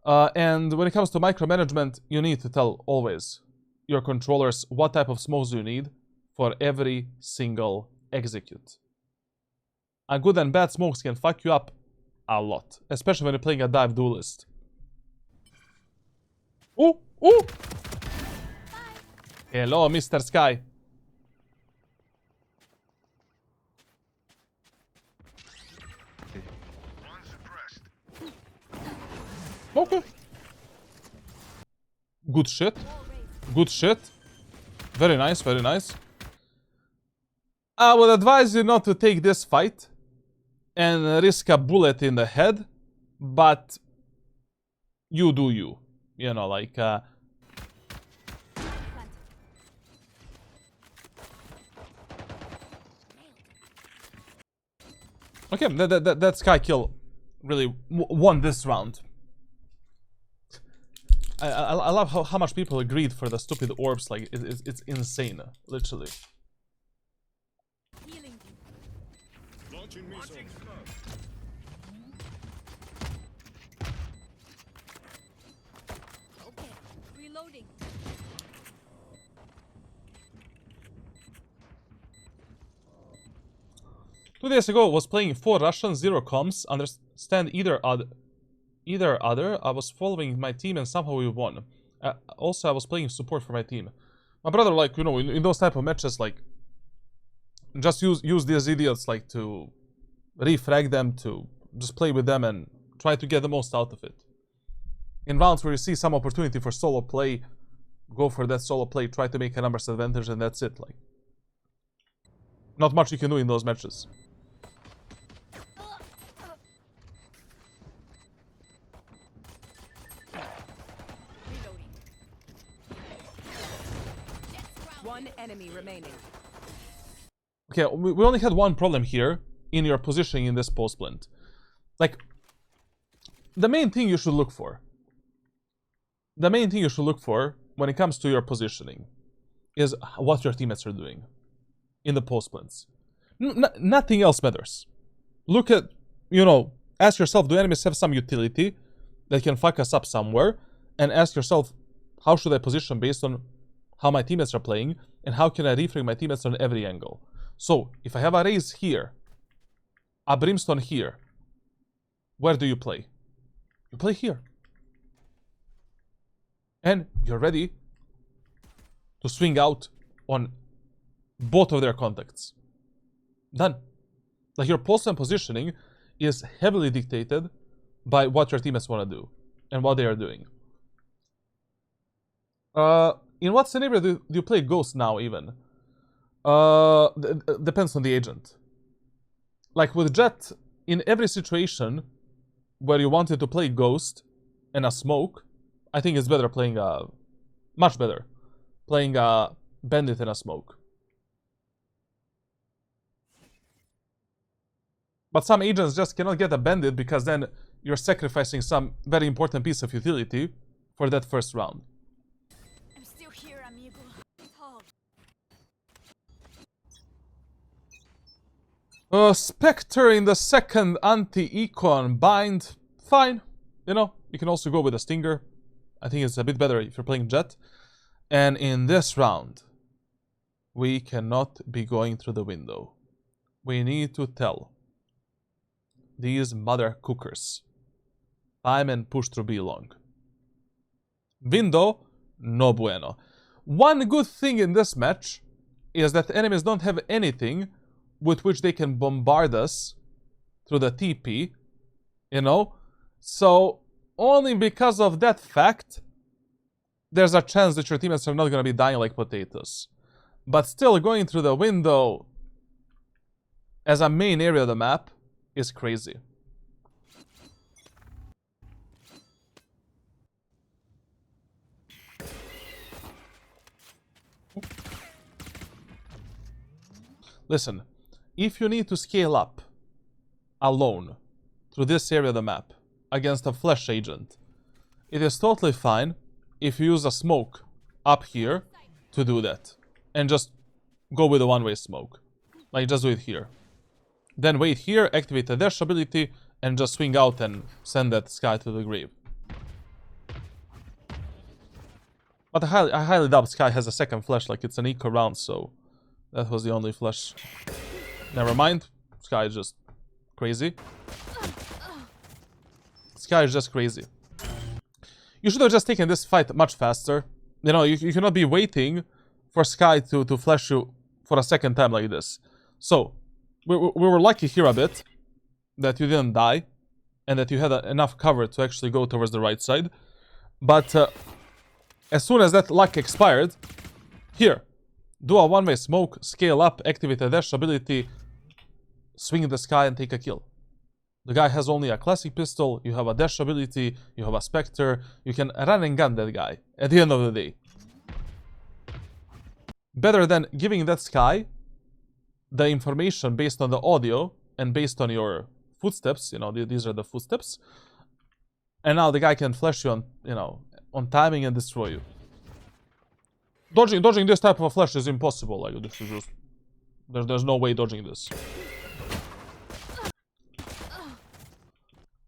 And when it comes to micromanagement, you need to tell always your controllers what type of smokes you need for every single execute. And good and bad smokes can fuck you up a lot, especially when you're playing a dive duelist. Ooh, ooh! Hello, Mr. Sky. Okay. Good shit. Good shit. Very nice, very nice. I would advise you not to take this fight and risk a bullet in the head, but you do you. You know, like... Okay, that Sky kill really won this round. I love how much people agreed for the stupid orbs. Like, it's insane, literally. Healing. Launching missiles. Okay. Reloading. 2 days ago, was playing 4 Russian, 0 comms, understand either other. I was following my team and somehow we won. Also, I was playing support for my team. My brother, like, you know, in those type of matches, like, just use these idiots, like, to refrag them, to just play with them and try to get the most out of it. In rounds where you see some opportunity for solo play, go for that solo play, try to make a numbers advantage, and that's it. Like, not much you can do in those matches. One enemy remaining. Okay, we only had one problem here in your positioning in this post plant. Like, the main thing you should look for. The main thing you should look for when it comes to your positioning is what your teammates are doing in the post plants. Nothing else matters. Look at, you know, ask yourself, do enemies have some utility that can fuck us up somewhere? And ask yourself, how should I position based on how my teammates are playing, and how can I refrag my teammates on every angle? So, if I have a Raze here, a Brimstone here, where do you play? You play here. And you're ready to swing out on both of their contacts. Done. Like, your post-plan positioning is heavily dictated by what your teammates want to do and what they are doing. In what scenario do you play Ghost now, even? Depends on the agent. Like with Jett, in every situation where you wanted to play Ghost and a smoke, I think it's better playing much better, playing a Bandit and a smoke. But some agents just cannot get a Bandit because then you're sacrificing some very important piece of utility for that first round. I'm still here, amigo. Tall. Spectre in the second anti-econ bind. Fine. You know, you can also go with a Stinger. I think it's a bit better if you're playing Jett. And in this round, we cannot be going through the window. We need to tell these mother cookers time and push through B long. Window, no bueno. One good thing in this match is that enemies don't have anything with which they can bombard us through the TP, you know? So, only because of that fact, there's a chance that your teammates are not gonna be dying like potatoes. But still, going through the window as a main area of the map is crazy. Listen, if you need to scale up alone through this area of the map against a flash agent, it is totally fine if you use a smoke up here to do that. And just go with a one-way smoke. Like, just do it here. Then wait here, activate the dash ability, and just swing out and send that Sky to the grave. But I highly doubt Sky has a second flash, like it's an eco round, so that was the only flash. Never mind. Sky is just crazy. Sky is just crazy. You should have just taken this fight much faster. You know, you cannot be waiting for Sky to flash you for a second time like this. So, we were lucky here a bit that you didn't die and that you had enough cover to actually go towards the right side. But as soon as that luck expired, here, do a one-way smoke, scale up, activate a dash ability, swing in the Sky and take a kill. The guy has only a classic pistol, you have a dash ability, you have a Spectre, you can run and gun that guy at the end of the day. Better than giving that Sky the information based on the audio and based on your footsteps, you know, these are the footsteps. And now the guy can flash you on, you know, on timing and destroy you. Dodging this type of a flash is impossible. Like, this is just, there's no way dodging this.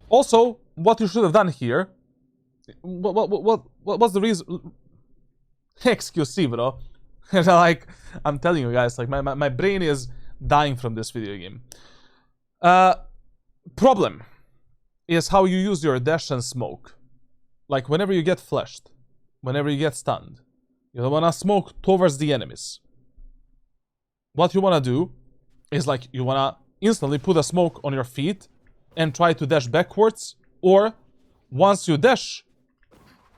Also, what you should have done here, what's the reason? XQC, bro. Like, I'm telling you guys, like, my brain is dying from this video game. Problem is how you use your dash and smoke. Like, whenever you get flashed, whenever you get stunned, you don't want to smoke towards the enemies. What you want to do is, like, you want to instantly put a smoke on your feet and try to dash backwards, or once you dash,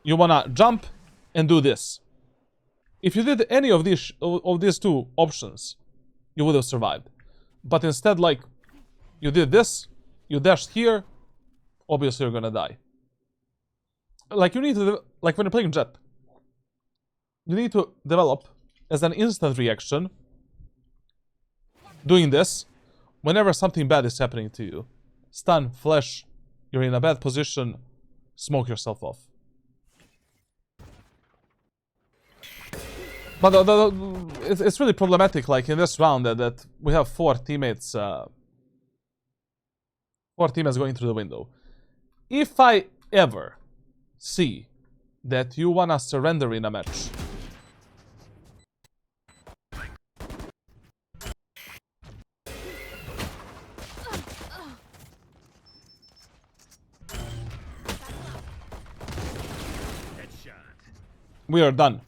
you want to jump and do this. If you did any of these two options, you would have survived. But instead, like, you did this, you dashed here, obviously you're gonna die. Like, you need to, like, when you're playing Jett, you need to develop as an instant reaction, doing this, whenever something bad is happening to you. Stun, flash, you're in a bad position, smoke yourself off. But it's really problematic, like, in this round, that we have four teammates going through the window. If I ever see that you wanna surrender in a match, we are done.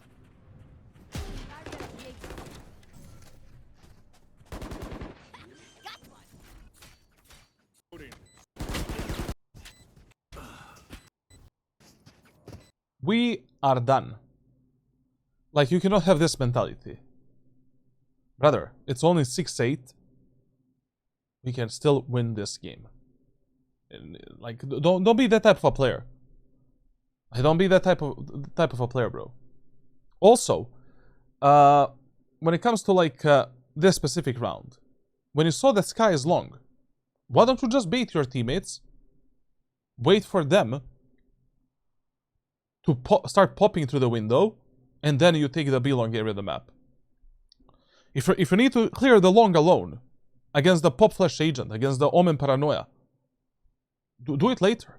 We are done. Like, you cannot have this mentality. Brother, it's only 6-8. We can still win this game. Like, don't be that type of a player. Don't be that type of a player, bro. Also, when it comes to, like, this specific round, when you saw that Sky is long, why don't you just bait your teammates, wait for them to start popping through the window, and then you take the B-long area of the map. If you need to clear the long alone against the pop flash agent, against the Omen Paranoia, do it later.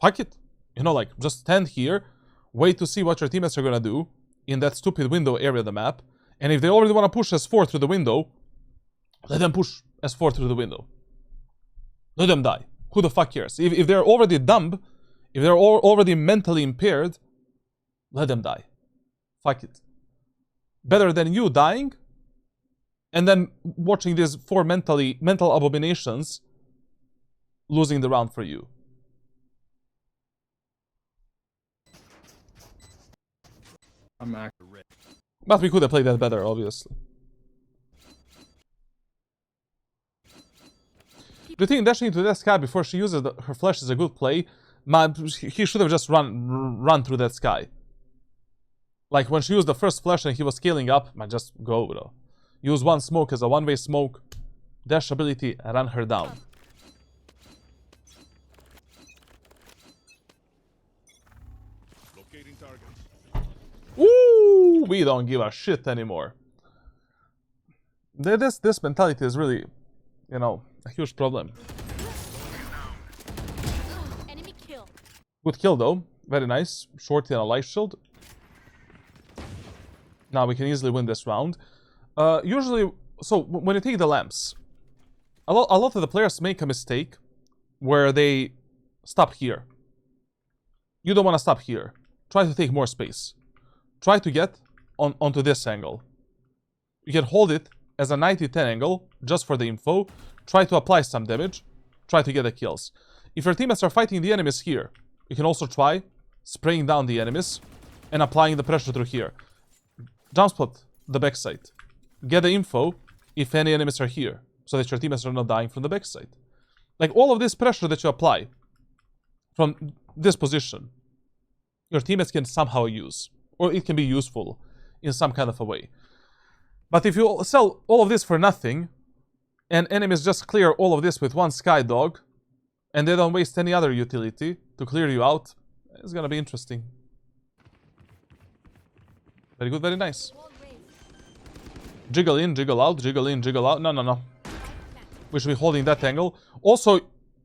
Fuck it. You know, like, just stand here, wait to see what your teammates are gonna do in that stupid window area of the map, and if they already want to push S4 through the window, let them push S4 through the window. Let them die. Who the fuck cares? If they're already dumb, if they're already mentally impaired, let them die. Fuck it. Better than you dying and then watching these four mental abominations losing the round for you. I'm actually. But we could have played that better, obviously. Do you think dashing into that Sky before she uses her flash is a good play? Man, he should have just run through that Sky. Like, when she used the first flash and he was scaling up, man, just go, bro. Use one smoke as a one-way smoke. Dash ability, run her down. Locating targets. Ooh, we don't give a shit anymore. This mentality is really, you know, a huge problem. Enemy kill. Good kill though, very nice. Shorty and a life shield. Now we can easily win this round. Usually, so when you take the lamps, a lot of the players make a mistake where they stop here. You don't want to stop here. Try to take more space. Try to get onto this angle. You can hold it as a 90-10 angle, just for the info. Try to apply some damage. Try to get the kills. If your teammates are fighting the enemies here, you can also try spraying down the enemies and applying the pressure through here. Jump spot the backside. Get the info if any enemies are here, so that your teammates are not dying from the backside. Like all of this pressure that you apply from this position, your teammates can somehow use, or it can be useful in some kind of a way. But if you sell all of this for nothing, and enemies just clear all of this with one Sky Dog, and they don't waste any other utility to clear you out, it's gonna be interesting. Very good, very nice. Jiggle in, jiggle out, jiggle in, jiggle out. No. We should be holding that angle. Also,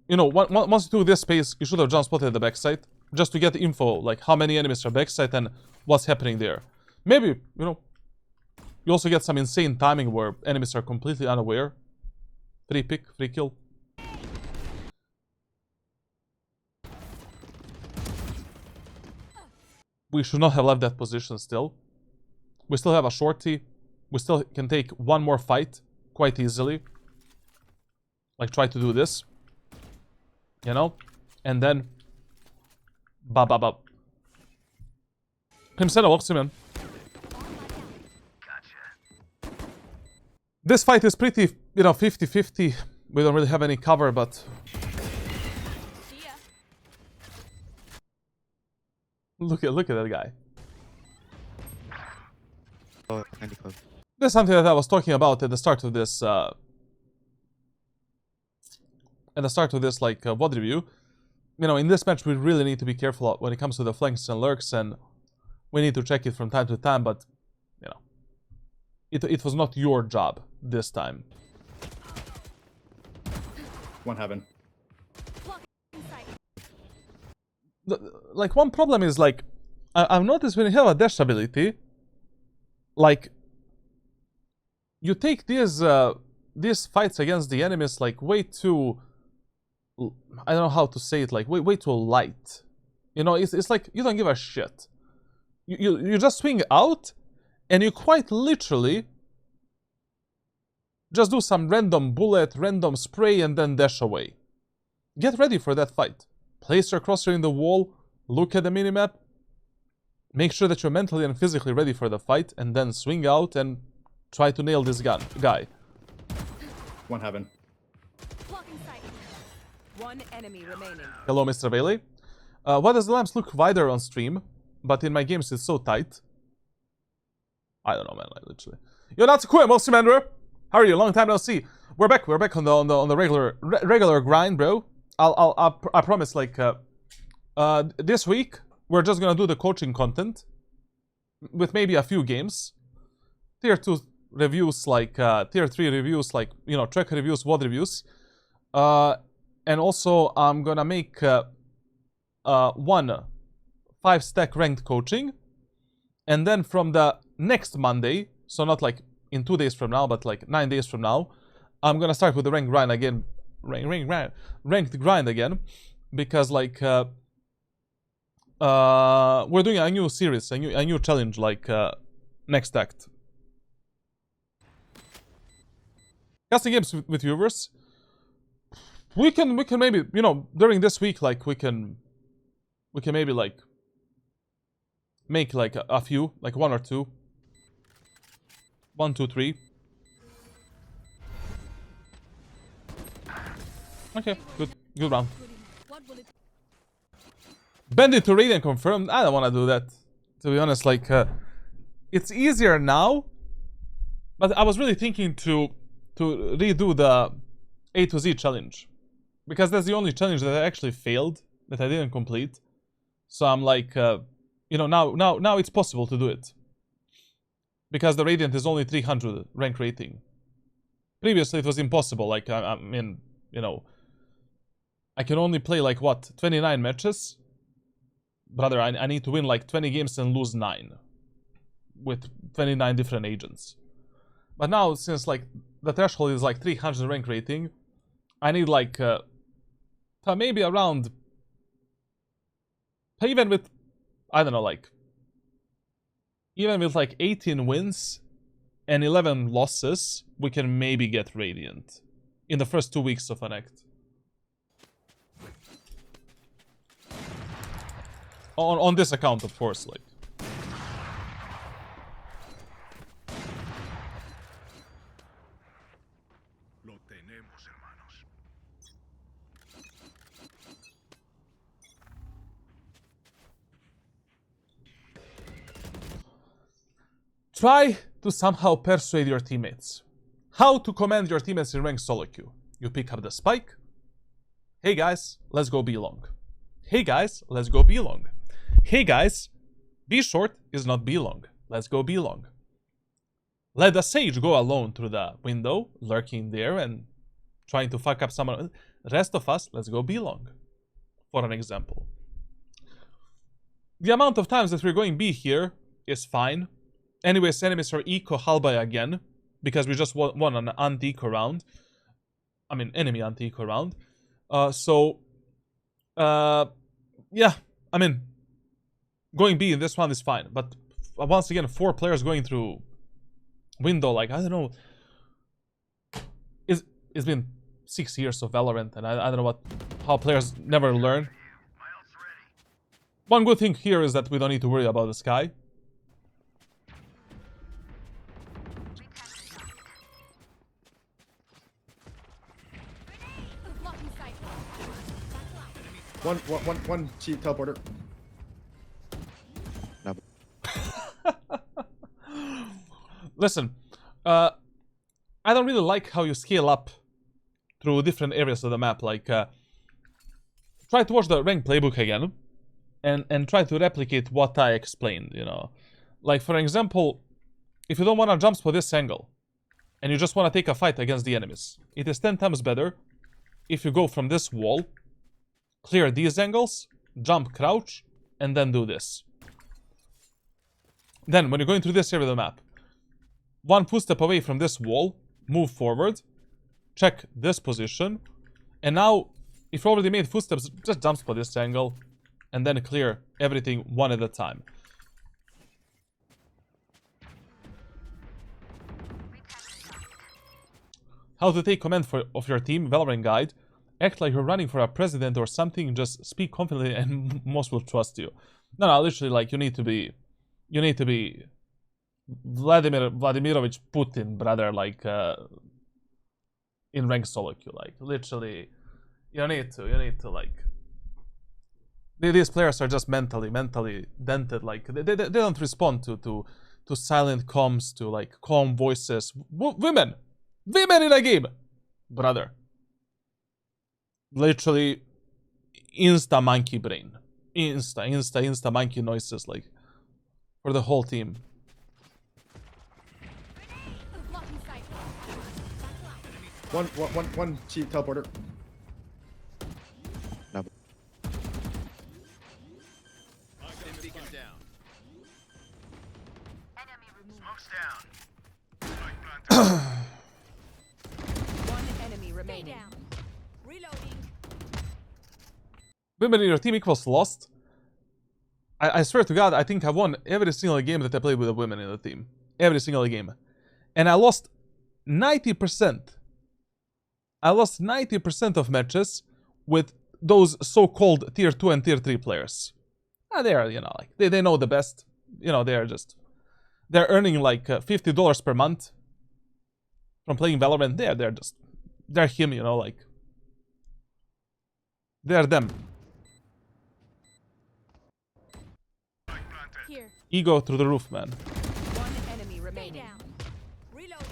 you know, once you do this space, you should have jump spotted the backside, just to get the info, like how many enemies are backside and what's happening there. Maybe, you know, you also get some insane timing where enemies are completely unaware. Free pick, free kill. We should not have left that position still. We still have a shorty. We still can take one more fight quite easily. Like, try to do this. You know? And then... Ba. Himself walks him in. This fight is pretty, you know, 50-50. We don't really have any cover, but... See ya. Look at that guy. Oh, 95. That's something that I was talking about at the start of this, like, VOD review. You know, in this match, we really need to be careful when it comes to the flanks and lurks, and we need to check it from time to time, but, you know, it was not your job this time. One heaven. Like, one problem is, like, I've noticed when you have a dash ability, like, you take these fights against the enemies, like, way too... I don't know how to say it, like, way too light. You know, it's like, you don't give a shit. You just swing out, and you quite literally just do some random bullet, random spray, and then dash away. Get ready for that fight. Place your crosshair in the wall, look at the minimap, make sure that you're mentally and physically ready for the fight, and then swing out and try to nail this guy. One heaven. Blocking sight. One enemy remaining. Hello, Mr. Bailey. Why does the lamps look wider on stream, but in my games it's so tight? I don't know, man, like, literally. Yo, not so cool, Mostly Mandarin. How are you? Long time no see. We're back on the regular grind, bro. I promise, like, this week we're just gonna do the coaching content with maybe a few games, tier 2 reviews, like tier 3 reviews, like, you know, track reviews, VOD reviews, and also I'm gonna make one 5-stack ranked coaching, and then from the next Monday, so not like in 2 days from now, but like 9 days from now, I'm gonna start with the ranked grind again. Ranked grind again, because like we're doing a new series, a new challenge, like next act. Casting games with viewers. We can maybe, you know, during this week, like we can maybe like make like a few, like 1 or 2. 1, 2, 3. Okay, good round. What will it Bandit to Radiant confirmed. I don't want to do that, to be honest. Like, it's easier now But I was really thinking to redo the A to Z challenge. Because that's the only challenge that I actually failed, that I didn't complete. So I'm like, you know, now it's possible to do it. Because the Radiant is only 300 rank rating. Previously it was impossible, like, I mean, you know, I can only play like, what, 29 matches? Brother, I need to win like 20 games and lose 9. With 29 different agents. But now, since like, the threshold is like 300 rank rating, I need like, maybe around, even with, I don't know, like, even with like 18 wins and 11 losses, we can maybe get Radiant in the first 2 weeks of an act. On this account, of course, like. Lo tenemos, hermanos. Try to somehow persuade your teammates. How to command your teammates in ranked solo queue. You pick up the spike. Hey guys, let's go B long. Hey guys, let's go B long. Hey guys, B short is not B long. Let's go B long. Let the Sage go alone through the window, lurking there and trying to fuck up someone. Rest of us, let's go B long. For an example. The amount of times that we're going B here is fine. Anyways, enemies are eco halbay again. Because we just won an anti-eco round. I mean, enemy anti-eco round. Yeah, I mean, going B in this one is fine. But once again, 4 players going through window, like, I don't know. It's been 6 years of Valorant, and I don't know how players never learn. One good thing here is that we don't need to worry about the sky. One cheat teleporter. No. Listen, I don't really like how you scale up through different areas of the map. Like, try to watch the rank playbook again, and try to replicate what I explained. You know, like for example, if you don't want to jump spot this angle, and you just want to take a fight against the enemies, it is 10 times better if you go from this wall, clear these angles, jump, crouch, and then do this. Then, when you're going through this area of the map, one footstep away from this wall, move forward, check this position, and now, if you already made footsteps, just jump spot this angle, and then clear everything one at a time. How to take command of your team, Valorant guide. Act like you're running for a president or something, just speak confidently and most will trust you. No, literally, like, you need to be Vladimirovich Putin, brother, like, in ranked solo queue, like, literally, you need to, like, these players are just mentally dented, like, they don't respond to silent comms, to, like, calm voices. Women in a game, brother. Literally, insta monkey brain. Insta monkey noises, like, for the whole team. One cheat teleporter. No. One enemy remaining. Reloading. Women in your team equals lost. I swear to God, I think I won every single game that I played with a women in the team. Every single game. And I lost 90%. I lost 90% of matches with those so-called tier 2 and tier 3 players. They are, you know, like, they know the best. You know, they're earning like $50 per month from playing Valorant. They're him, you know, like, they're them. Here. Ego through the roof, man. One enemy remaining. Reloading.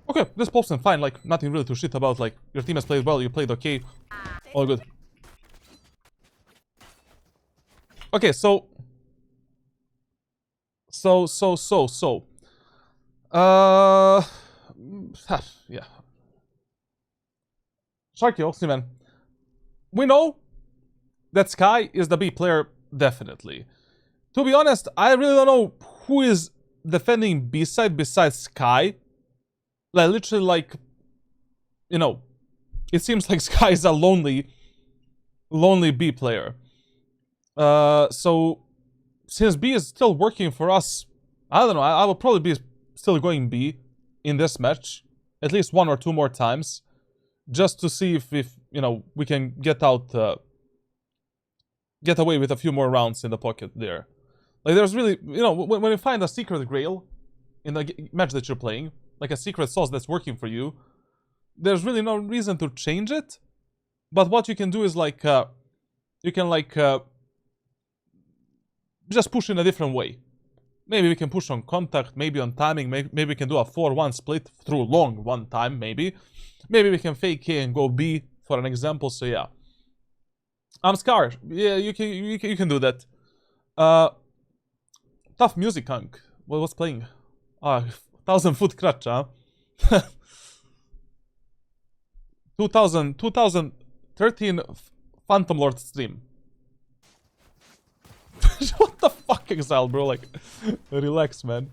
Okay, this pops in fine, like, nothing really to shit about, like, your team has played well, you played okay, all good. Okay, yeah. Sharky, see man, we know that Sky is the B player, definitely. To be honest, I really don't know who is defending B side besides Sky. Like, literally, like, you know, it seems like Sky is a lonely B player. So, since B is still working for us, I don't know, I will probably be still going B in this match. At least 1 or 2 more times. Just to see if you know, we can get out, get away with a few more rounds in the pocket there. Like, there's really, you know, when you find a secret grail in the match that you're playing, like a secret sauce that's working for you, there's really no reason to change it. But what you can do is, like, you can, like, just push in a different way. Maybe we can push on contact, maybe on timing, maybe we can do a 4-1 split through long one time, maybe. Maybe we can fake A and go B, for an example, so yeah. I'm Scar. Yeah, you can do that. Tough music, Hunk. What was playing? 1,000-foot crutch, huh? 2013 Phantom Lord stream. What the fuck, Exile, bro? Like, relax, man.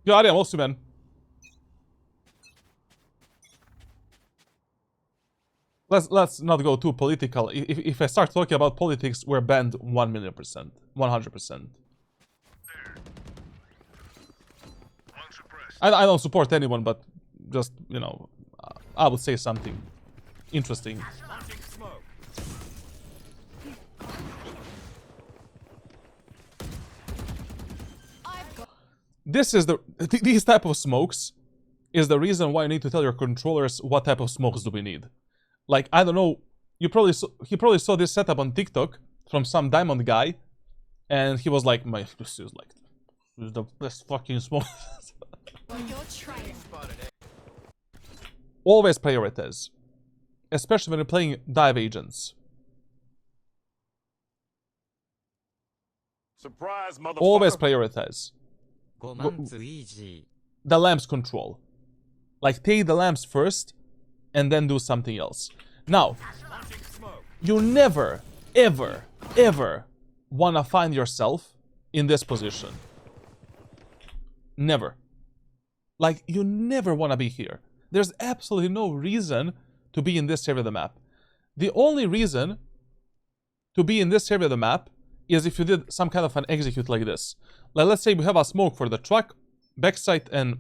Yo, Ariam, also, man. Let's not go too political. If I start talking about politics, we're banned 1,000,000%. 100%. I don't support anyone, but just, you know, I would say something interesting. This is these type of smokes is the reason why you need to tell your controllers what type of smokes do we need. Like, I don't know, he probably saw this setup on TikTok from some diamond guy, and he was like, this is the best fucking smoke. Always prioritize, especially when you're playing dive agents. Surprise, motherfucker. Always prioritize. The lamps control. Like, take the lamps first, and then do something else. Now, you never, ever, ever wanna find yourself in this position. Never. Like, you never wanna be here. There's absolutely no reason to be in this area of the map. The only reason to be in this area of the map is if you did some kind of an execute like this. Like, let's say we have a smoke for the truck, backside, and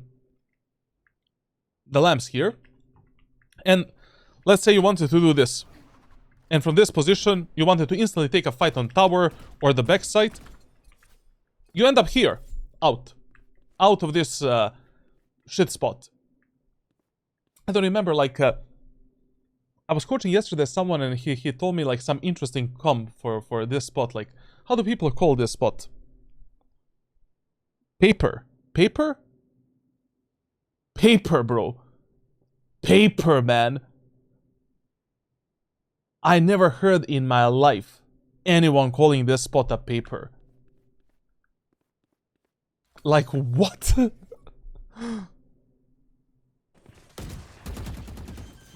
the lamps here. And let's say you wanted to do this. And from this position, you wanted to instantly take a fight on tower or the backside. You end up here. Out of this shit spot. I don't remember, like, I was coaching yesterday someone and he told me, like, some interesting comp for this spot. Like, how do people call this spot? Paper. Paper? Paper, bro. Paper, man. I never heard in my life anyone calling this spot a paper. Like, what?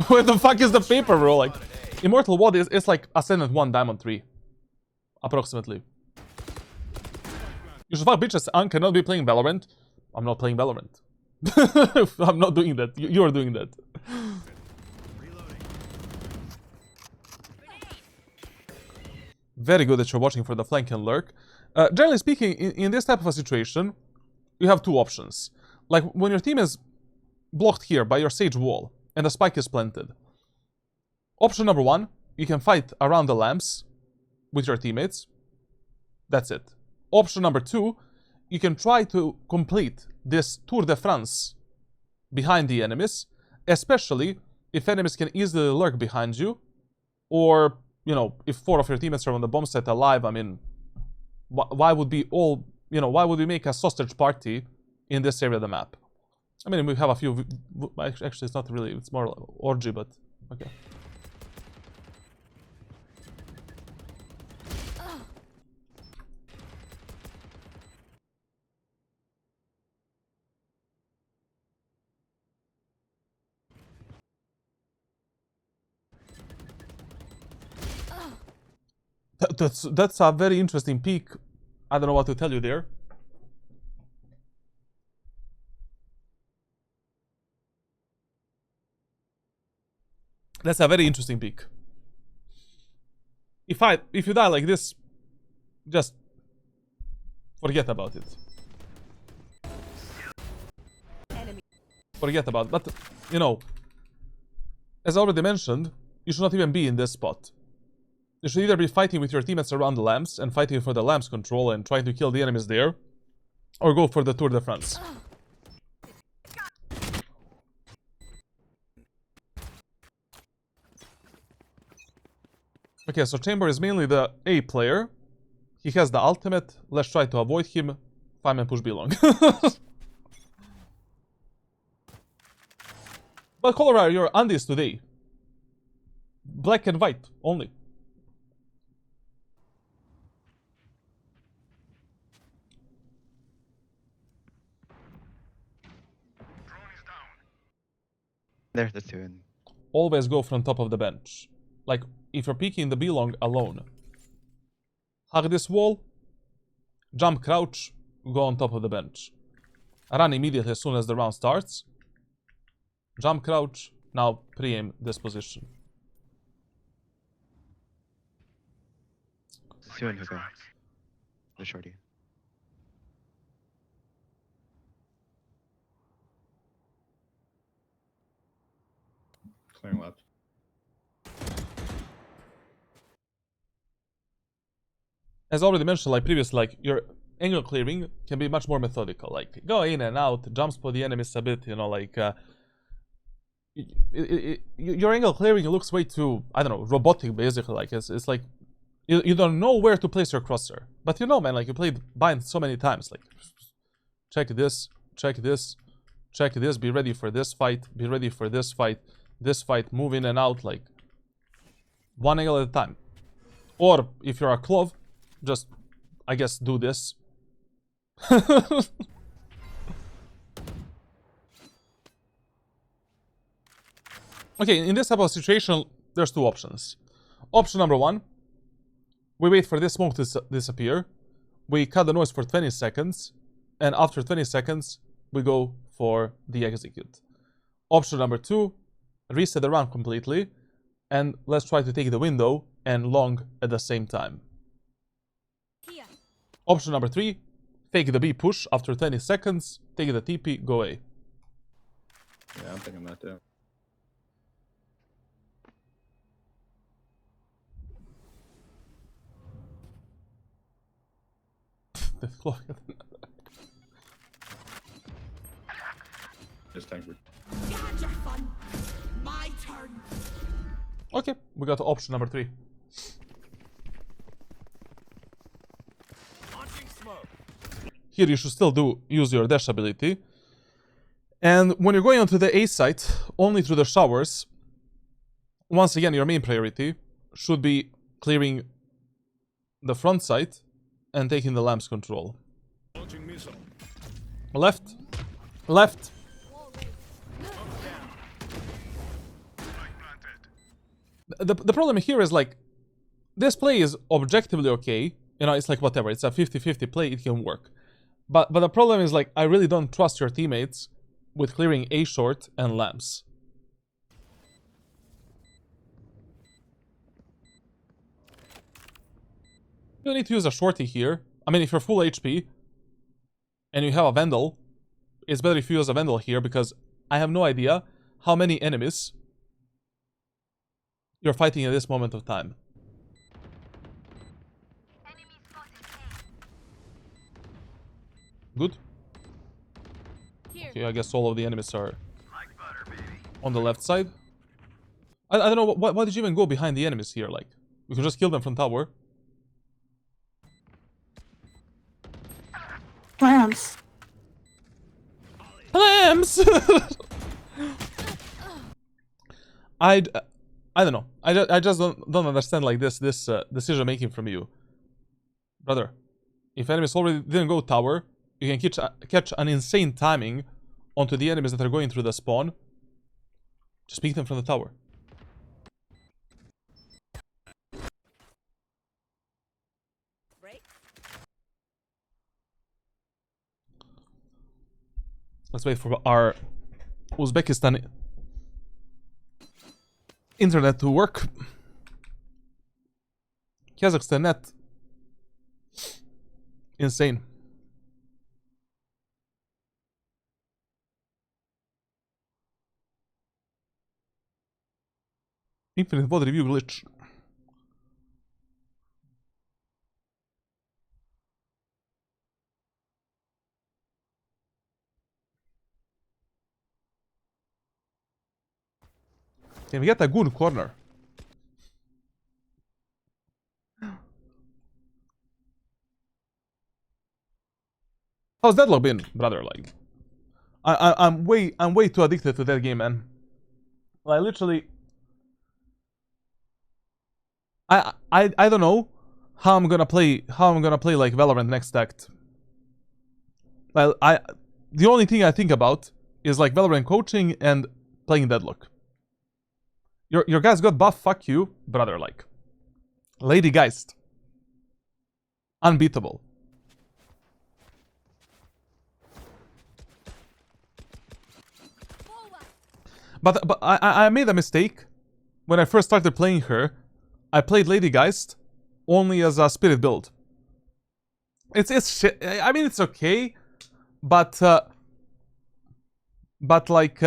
Where the fuck is the paper, bro? Like, Immortal VOD is like Ascendant 1, Diamond 3. Approximately. You should fuck bitches. I cannot be playing Valorant. I'm not playing Valorant. I'm not doing that. You are doing that. Very good that you're watching for the flank and lurk. Generally speaking, in this type of a situation, you have two options. Like, when your team is blocked here by your sage wall, and the spike is planted. Option number 1, you can fight around the lamps with your teammates. That's it. Option number 2, you can try to complete this Tour de France behind the enemies, especially if enemies can easily lurk behind you, Or, you know, if 4 of your teammates are on the bomb site alive, I mean, why would be all, you know, why would we make a sausage party in this area of the map? I mean, we have a few, actually it's not really, it's more like orgy, but okay. That's a very interesting peek. I don't know what to tell you there. That's a very interesting peek. If you die like this, just forget about it. Forget about it. But, you know, as already mentioned, you should not even be in this spot. You should either be fighting with your teammates around the lamps and fighting for the lamps control and trying to kill the enemies there, or go for the Tour de France. Okay, so Chamber is mainly the A player. He has the ultimate. Let's try to avoid him. Fireman push B long. What color are your undies today? Black and white only. There's the two in. Always go from top of the bench. Like, if you're peeking the B long alone. Hug this wall. Jump, crouch, go on top of the bench. Run immediately as soon as the round starts. Jump, crouch, now pre-aim this position. Two in hookah. The shorty. Clearing left. As already mentioned, like previously, like your angle clearing can be much more methodical. Like go in and out, jump spot the enemies a bit, you know, like your angle clearing looks way too, I don't know, robotic basically. Like it's like you don't know where to place your crosshair. But you know, man, like you played Bind so many times. Like check this, check this, check this, be ready for this fight, be ready for this fight, move in and out, like one angle at a time. Or if you're a Clove, just, I guess, do this. Okay, in this type of situation, there's two options. Option number one, we wait for this smoke to disappear. We cut the noise for 20 seconds. And after 20 seconds, we go for the execute. Option number two, reset the round completely. And let's try to take the window and long at the same time. Option number three, fake the B push after 20 seconds, take the TP, go A. Yeah, I'm thinking that too. The clock. Just tanker. My turn. Okay, we got option number three. Here you should still use your dash ability. And when you're going onto the A site, only through the showers, once again your main priority should be clearing the front site and taking the lamps control. Left. Left. The problem here is like, this play is objectively okay. You know, it's like whatever, it's a 50-50 play, it can work. But the problem is like, I really don't trust your teammates with clearing A short and lamps. You need to use a shorty here. I mean, if you're full HP and you have a Vandal, it's better if you use a Vandal here because I have no idea how many enemies you're fighting at this moment of time. Good. Okay, I guess all of the enemies are on the left side. I don't know, why did you even go behind the enemies here? Like, we could just kill them from tower. Lance. Lambs! I don't know. I just don't understand like this decision making from you, brother. If enemies already didn't go tower, you can catch an insane timing onto the enemies that are going through the spawn. Just pick them from the tower. Let's wait for our Uzbekistan internet to work. Kazakhstan net. Insane. Infinite VOD review glitch. Can we get a good corner? How's that been, brother? Like, I'm way too addicted to that game, man. Like, literally, I don't know how I'm gonna play like Valorant next act. Well, the only thing I think about is like Valorant coaching and playing Deadlock. Your guys got buff, fuck you, brother. Like, Lady Geist, unbeatable. But I made a mistake when I first started playing her. I played Lady Geist only as a spirit build. It's shit. I mean, it's okay, but like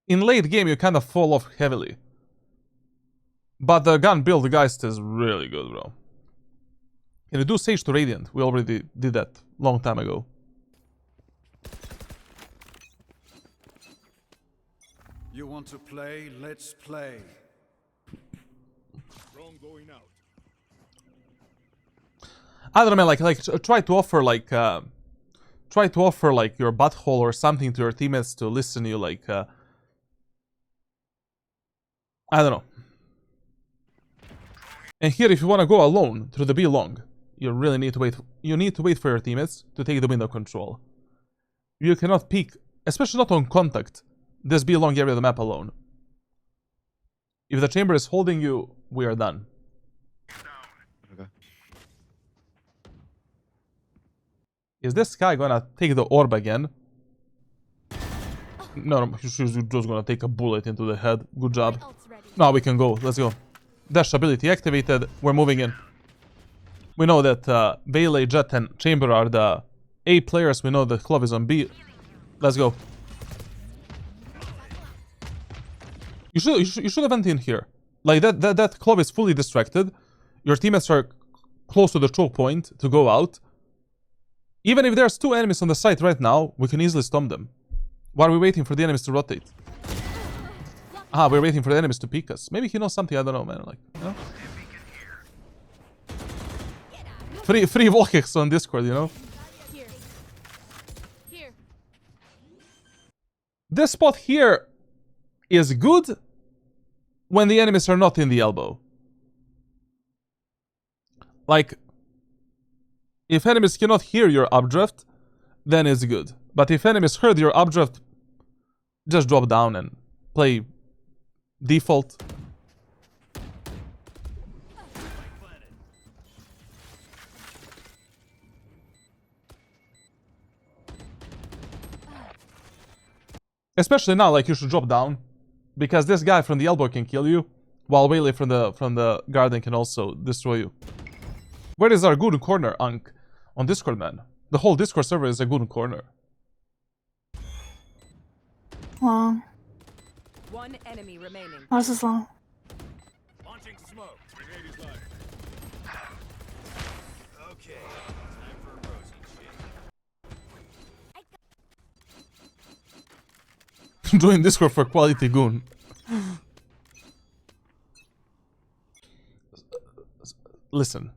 in late game you kind of fall off heavily. But the gun build Geist is really good, bro. Can you do Sage to Radiant? We already did that long time ago. You want to play? Let's play. Drone going out. I don't know, man. Like try to offer like your butthole or something to your teammates to listen to you. Like I don't know. And here, if you want to go alone through the B long, you really need to wait. You need to wait for your teammates to take the window control. You cannot peek, especially not on contact, this B long area of the map alone. If the chamber is holding you, we are done. Okay. Is this guy gonna take the orb again? No, he's just gonna take a bullet into the head. Good job. Now we can go. Let's go. Dash ability activated. We're moving in. We know that Bailey, Jett, and Chamber are the A players. We know that Clove is on B. Let's go. You should have went in here. Like that Clove is fully distracted. Your teammates are close to the choke point to go out. Even if there's 2 enemies on the site right now, we can easily stomp them. Why are we waiting for the enemies to rotate? Ah, we're waiting for the enemies to peek us. Maybe he knows something, I don't know, man. Like, you know? Free wall kicks on Discord, you know? Here. This spot here is good when the enemies are not in the elbow. Like, if enemies cannot hear your updraft, then it's good. But if enemies heard your updraft, just drop down and play default. Especially now, like, you should drop down, because this guy from the elbow can kill you, while Whaley from the garden can also destroy you. Where is our good corner, Ankh? On Discord, man. The whole Discord server is a good corner. Long. One enemy remaining. Oh, this is long. Launching smoke. Grenade is live. Okay. Time for a rosy shit. Join Discord for quality goon. Listen.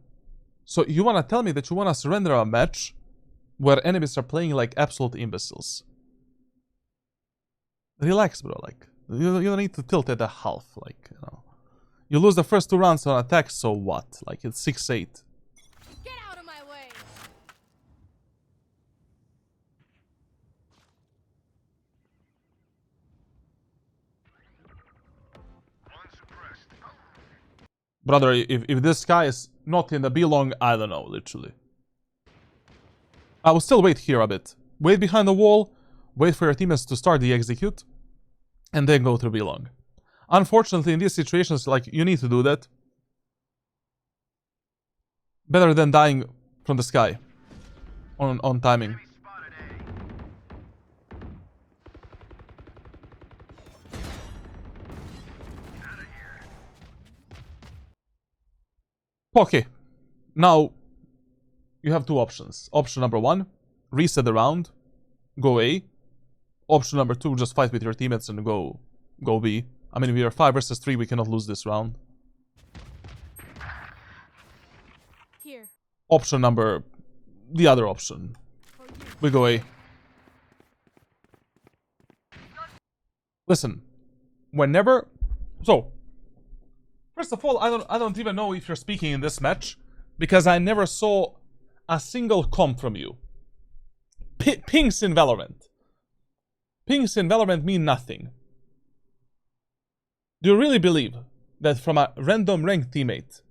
So you wanna tell me that you wanna surrender a match where enemies are playing like absolute imbeciles? Relax, bro. Like you don't need to tilt at a half. Like, you know, you lose the first 2 rounds on attack, so what? Like it's 6-8. Get out of my way. Brother, if this guy is not in the B long, I don't know, literally. I will still wait here a bit. Wait behind the wall, wait for your teammates to start the execute, and then go through B long. Unfortunately, in these situations, like, you need to do that. Better than dying from the sky. On timing. Okay, now you have 2 options. Option number 1, reset the round, go A. Option number 2, just fight with your teammates and go B. I mean, if we are 5 versus 3, we cannot lose this round. Here. Option number, the other option, we go A. Listen, whenever, so. First of all, I don't even know if you're speaking in this match, because I never saw a single comp from you. Pings in Valorant. Pings in Valorant mean nothing. Do you really believe that from a random ranked teammate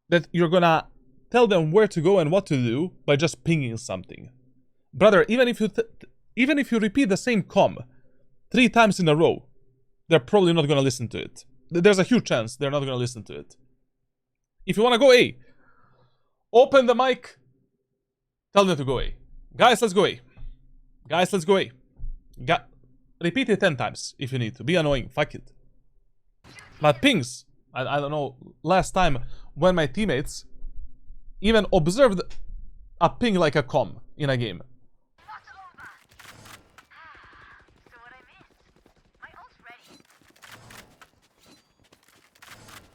that you're gonna tell them where to go and what to do by just pinging something? Brother, even if you repeat the same comp 3 times in a row, they're probably not gonna listen to it. There's a huge chance they're not gonna listen to it. If you wanna go A, open the mic, tell them to go A. Guys, let's go A. Guys, let's go A. Repeat it 10 times if you need to. Be annoying, fuck it. But pings, I don't know, last time when my teammates even observed a ping like a comm in a game.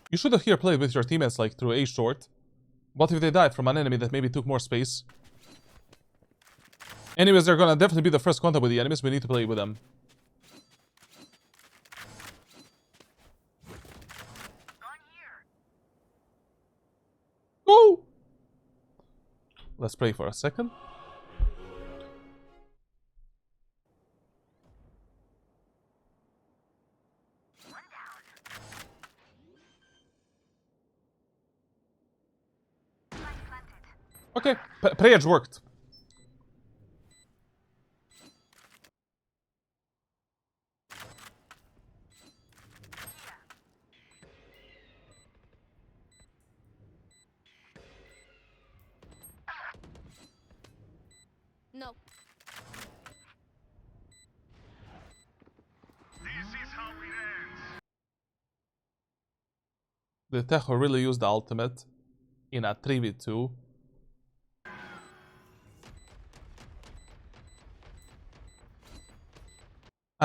You should have here played with your teammates like through A short. What if they died from an enemy that maybe took more space? Anyways, they're gonna definitely be the first contact with the enemies. We need to play with them. Go! Let's pray for a second. Okay, prayers worked. No. The Tejo really used the ultimate in a 3v2.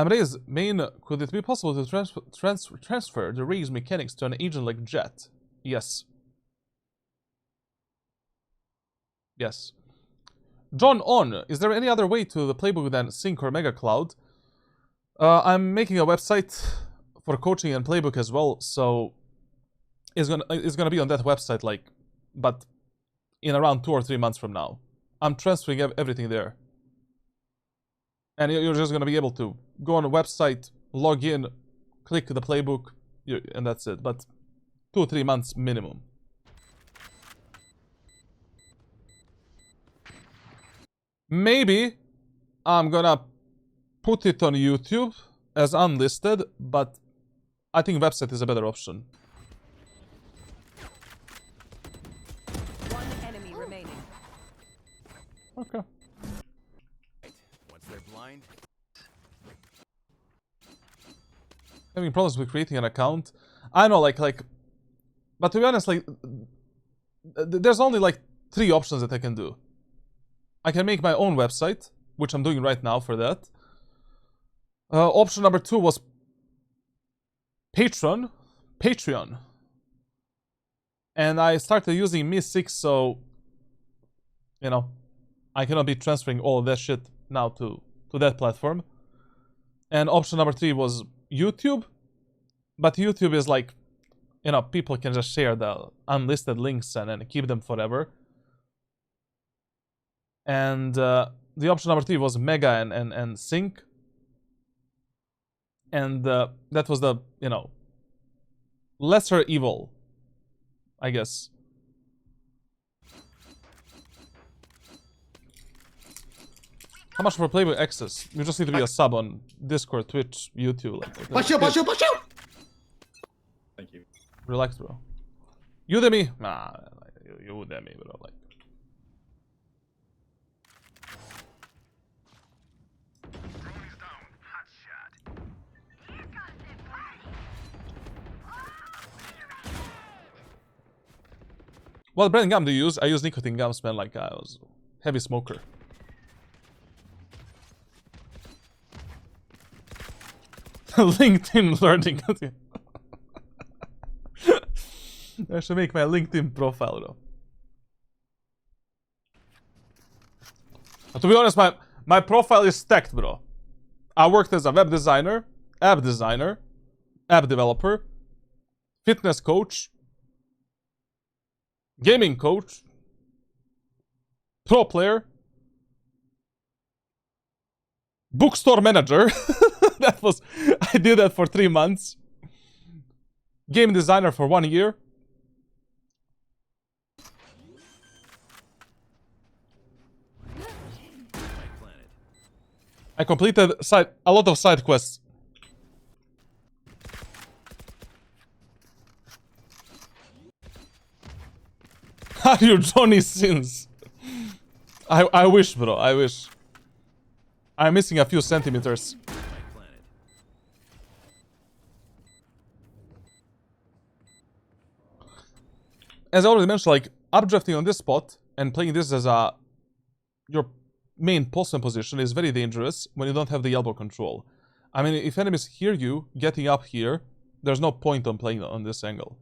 Raze, main, could it be possible to transfer the Raze mechanics to an agent like Jett? Yes. Yes. John On, is there any other way to the playbook than Sync or Mega Cloud? I'm making a website for coaching and playbook as well, so it's gonna be on that website, like, but in around 2 or 3 months from now. I'm transferring everything there. And you're just gonna be able to go on a website, log in, click the playbook, and that's it. But 2 or 3 months minimum. Maybe I'm gonna put it on YouTube as unlisted, but I think website is a better option. One enemy remaining. Okay. Once they're blind, Having problems with creating an account. I know, like, but to be honest, like, there's only like 3 options that I can do. I can make my own website, which I'm doing right now for that. Option number 2 was Patreon. And I started using Mi 6, so, you know, I cannot be transferring all of that shit now to that platform. And option number 3 was YouTube. But YouTube is like, you know, people can just share the unlisted links and keep them forever. And the option number 3 was Mega and Sync. And that was the, you know, lesser evil, I guess. How much for playbook access? You just need to be a sub on Discord, Twitch, YouTube. Like, Push you! Thank you. relax, bro. Udemy? Nah, Udemy, bro. Like. What brand gum do you use? I use nicotine gums, man. Like, I was a heavy smoker. LinkedIn learning. I should make my LinkedIn profile, though. But to be honest, my profile is stacked, bro. I worked as a web designer, app developer, fitness coach, gaming coach, pro player, bookstore manager. I did that for 3 months. Game designer for 1 year. I completed a lot of side quests. Are you Johnny Sins? I wish, bro. I wish. I'm missing a few centimeters. As I already mentioned, like, updrafting on this spot and playing this as your main postman position is very dangerous when you don't have the elbow control. I mean, if enemies hear you getting up here, there's no point on playing on this angle.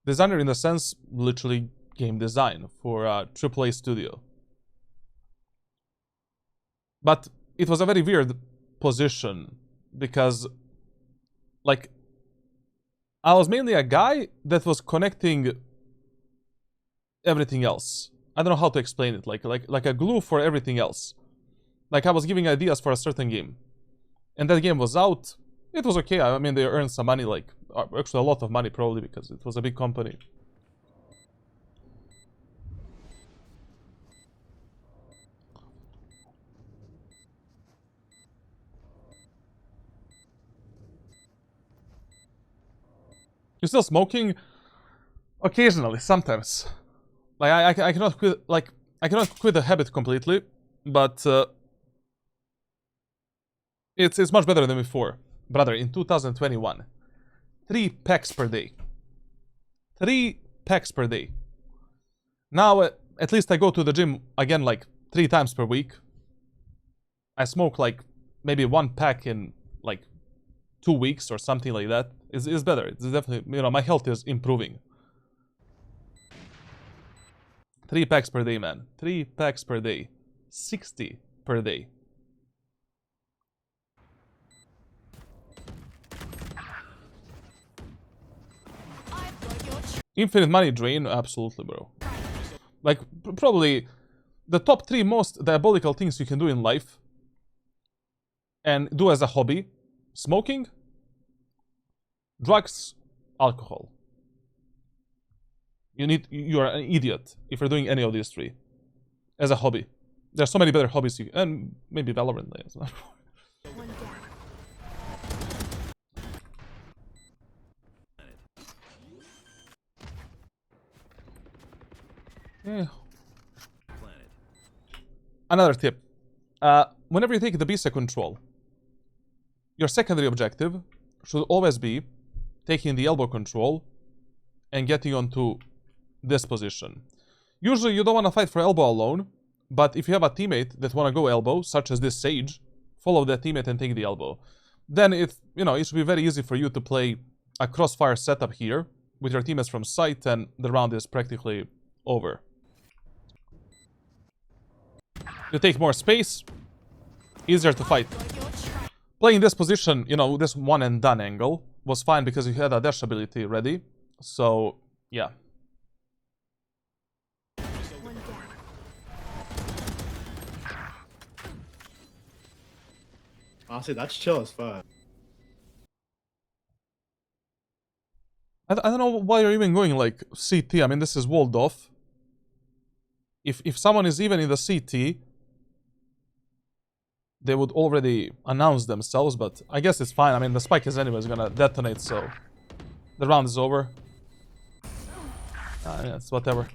Designer in the sense, literally game design for a AAA studio. But it was a very weird position because, like, I was mainly a guy that was connecting everything else. I don't know how to explain it. Like a glue for everything else. Like I was giving ideas for a certain game, and that game was out. It was okay. I mean, they earned some money, like actually a lot of money probably because it was a big company. You still smoking? Occasionally, sometimes. Like I cannot quit. Like I cannot quit the habit completely, but it's much better than before, brother. In 2021, 3 packs per day. 3 packs per day. Now at least I go to the gym again like 3 times per week. I smoke like maybe 1 pack in like 2 weeks or something like that. It's better. It's definitely, you know, my health is improving. 3 packs per day, man. 3 packs per day. 60 per day. Infinite money drain? Absolutely, bro. Like, probably the top 3 most diabolical things you can do in life and do as a hobby: smoking, drugs, alcohol. You are an idiot if you're doing any of these 3 as a hobby. There's so many better hobbies you can, and maybe Valorant as well. Yeah. Another tip. Whenever you take the B-sec control, your secondary objective should always be taking the elbow control and getting onto this position. Usually you don't want to fight for elbow alone, But if you have a teammate that wanna go elbow, such as this Sage, follow that teammate and take the elbow. Then it should be very easy for you to play a crossfire setup here with your teammates from sight, and the round is practically over. You take more space, easier to fight. Playing this position, this one and done angle was fine because you had a dash ability ready. So, yeah. Honestly, that's chill as fuck. I don't know why you're even going like CT. I mean, this is walled off. If someone is even in the CT, they would already announce themselves, but I guess it's fine. I mean, the spike is anyways gonna detonate, so the round is over. Yeah, it's whatever.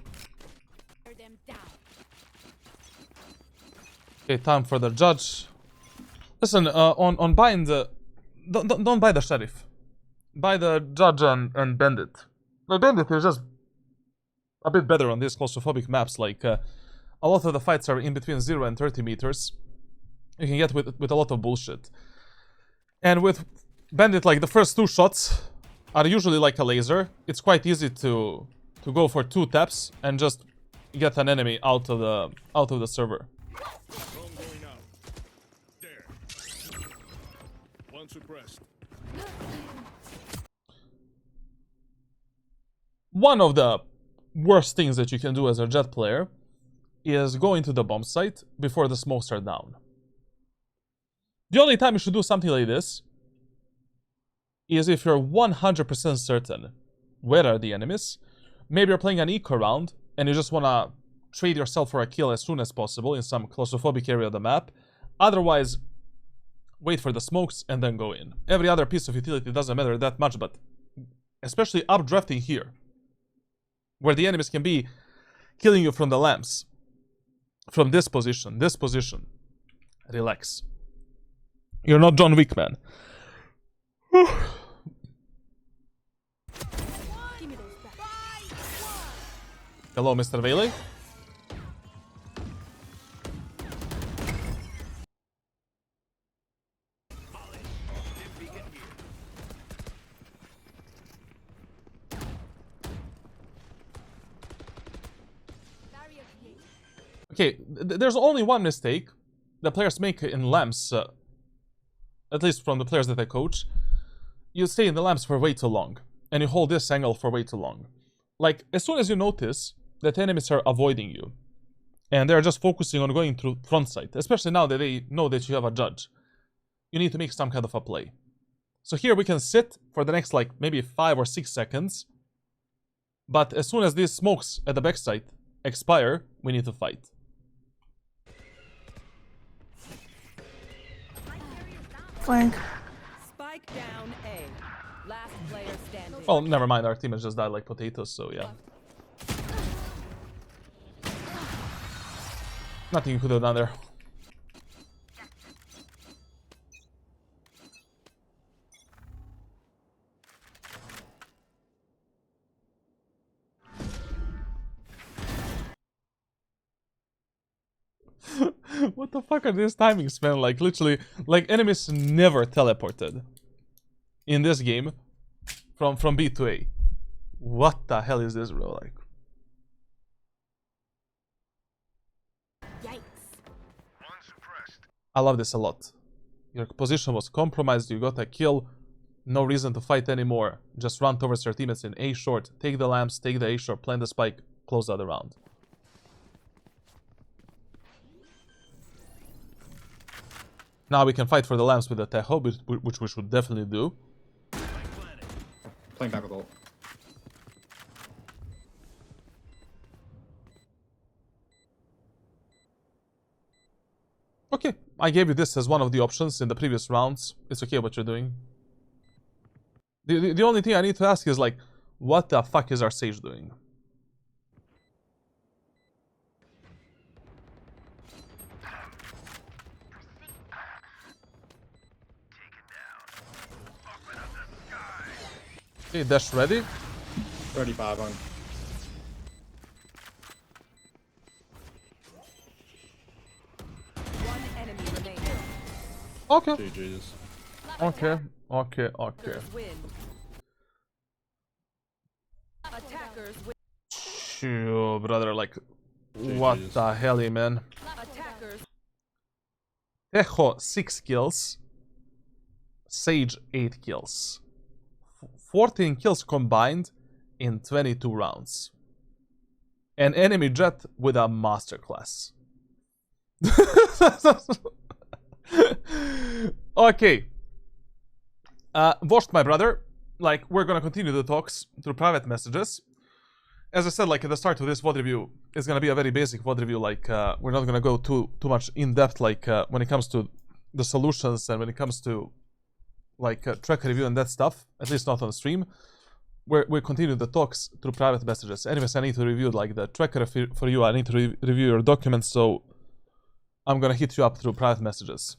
Okay, time for the judge. Listen, on buying the... Don't buy the sheriff. Buy the judge and bandit. The bandit is just a bit better on these claustrophobic maps. Like, a lot of the fights are in between 0 and 30 meters. You can get with a lot of bullshit. And with bandit, like, the first 2 shots are usually like a laser. It's quite easy to go for 2 taps and just get an enemy out of the server. One of the worst things that you can do as a Jett player is go into the bomb site before the smokes are down. The only time you should do something like this is if you're 100% certain where are the enemies. Maybe you're playing an eco round and you just want to trade yourself for a kill as soon as possible in some claustrophobic area of the map. Otherwise, wait for the smokes and then go in. Every other piece of utility doesn't matter that much, but especially updrafting here, where the enemies can be killing you from the lamps. From this position. Relax. You're not John Wick, man. Hello, Mr. Bailey. Okay, there's only one mistake the players make in lamps, at least from the players that I coach. You stay in the lamps for way too long, and you hold this angle for way too long. Like, as soon as you notice that enemies are avoiding you, and they're just focusing on going through front sight, especially now that they know that you have a judge, you need to make some kind of a play. So here we can sit for the next, like, maybe 5 or 6 seconds, but as soon as these smokes at the backside expire, we need to fight. Flank. Spike down A. Last player standing. Oh, never mind. Our team has just died like potatoes, so yeah. Nothing you could have done there. What the fuck are these timings, man? Like, literally, like, enemies never teleported in this game from B to A. What the hell is this, bro? Like, I love this a lot. Your position was compromised, you got a kill, no reason to fight anymore. Just run towards your teammates in A short, take the lamps, take the A short, plant the spike, close out the round. Now we can fight for the lamps with the Teho, which we should definitely do. Playing back with ult. Okay, I gave you this as one of the options in the previous rounds. It's okay what you're doing. The only thing I need to ask is, like, what the fuck is our Sage doing? Okay, dash ready. 35 on. Okay. GG's. Okay. Okay. Attackers win. Attackers win. Phew, brother, like, what GG's. the hell, man? Attackers. Echo 6 kills. Sage 8 kills. 14 kills combined in 22 rounds. An enemy Jett with a masterclass. Okay. Watched my brother. Like, we're gonna continue the talks through private messages. As I said, like, at the start of this VOD review, it's gonna be a very basic VOD review. Like, we're not gonna go too much in depth, like, when it comes to the solutions and when it comes to, like, tracker review and that stuff. At least not on the stream. We continue the talks through private messages. Anyways, I need to review, like, the tracker for you. I need to review your documents, so I'm gonna hit you up through private messages.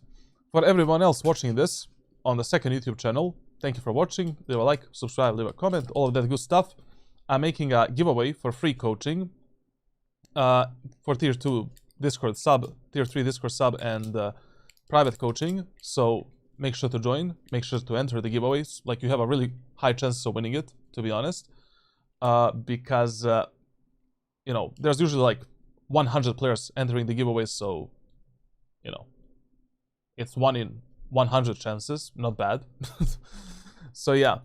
For everyone else watching this on the second YouTube channel, thank you for watching. Leave a like, subscribe, leave a comment, all of that good stuff. I'm making a giveaway for free coaching for tier 2 Discord sub, tier 3 Discord sub, and private coaching. So make sure to join, make sure to enter the giveaways. Like, you have a really high chance of winning it, to be honest, because you know, there's usually like 100 players entering the giveaways, so you know, it's 1 in 100 chances, not bad. So yeah,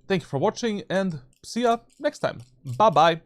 thank you for watching and see ya next time. Bye bye.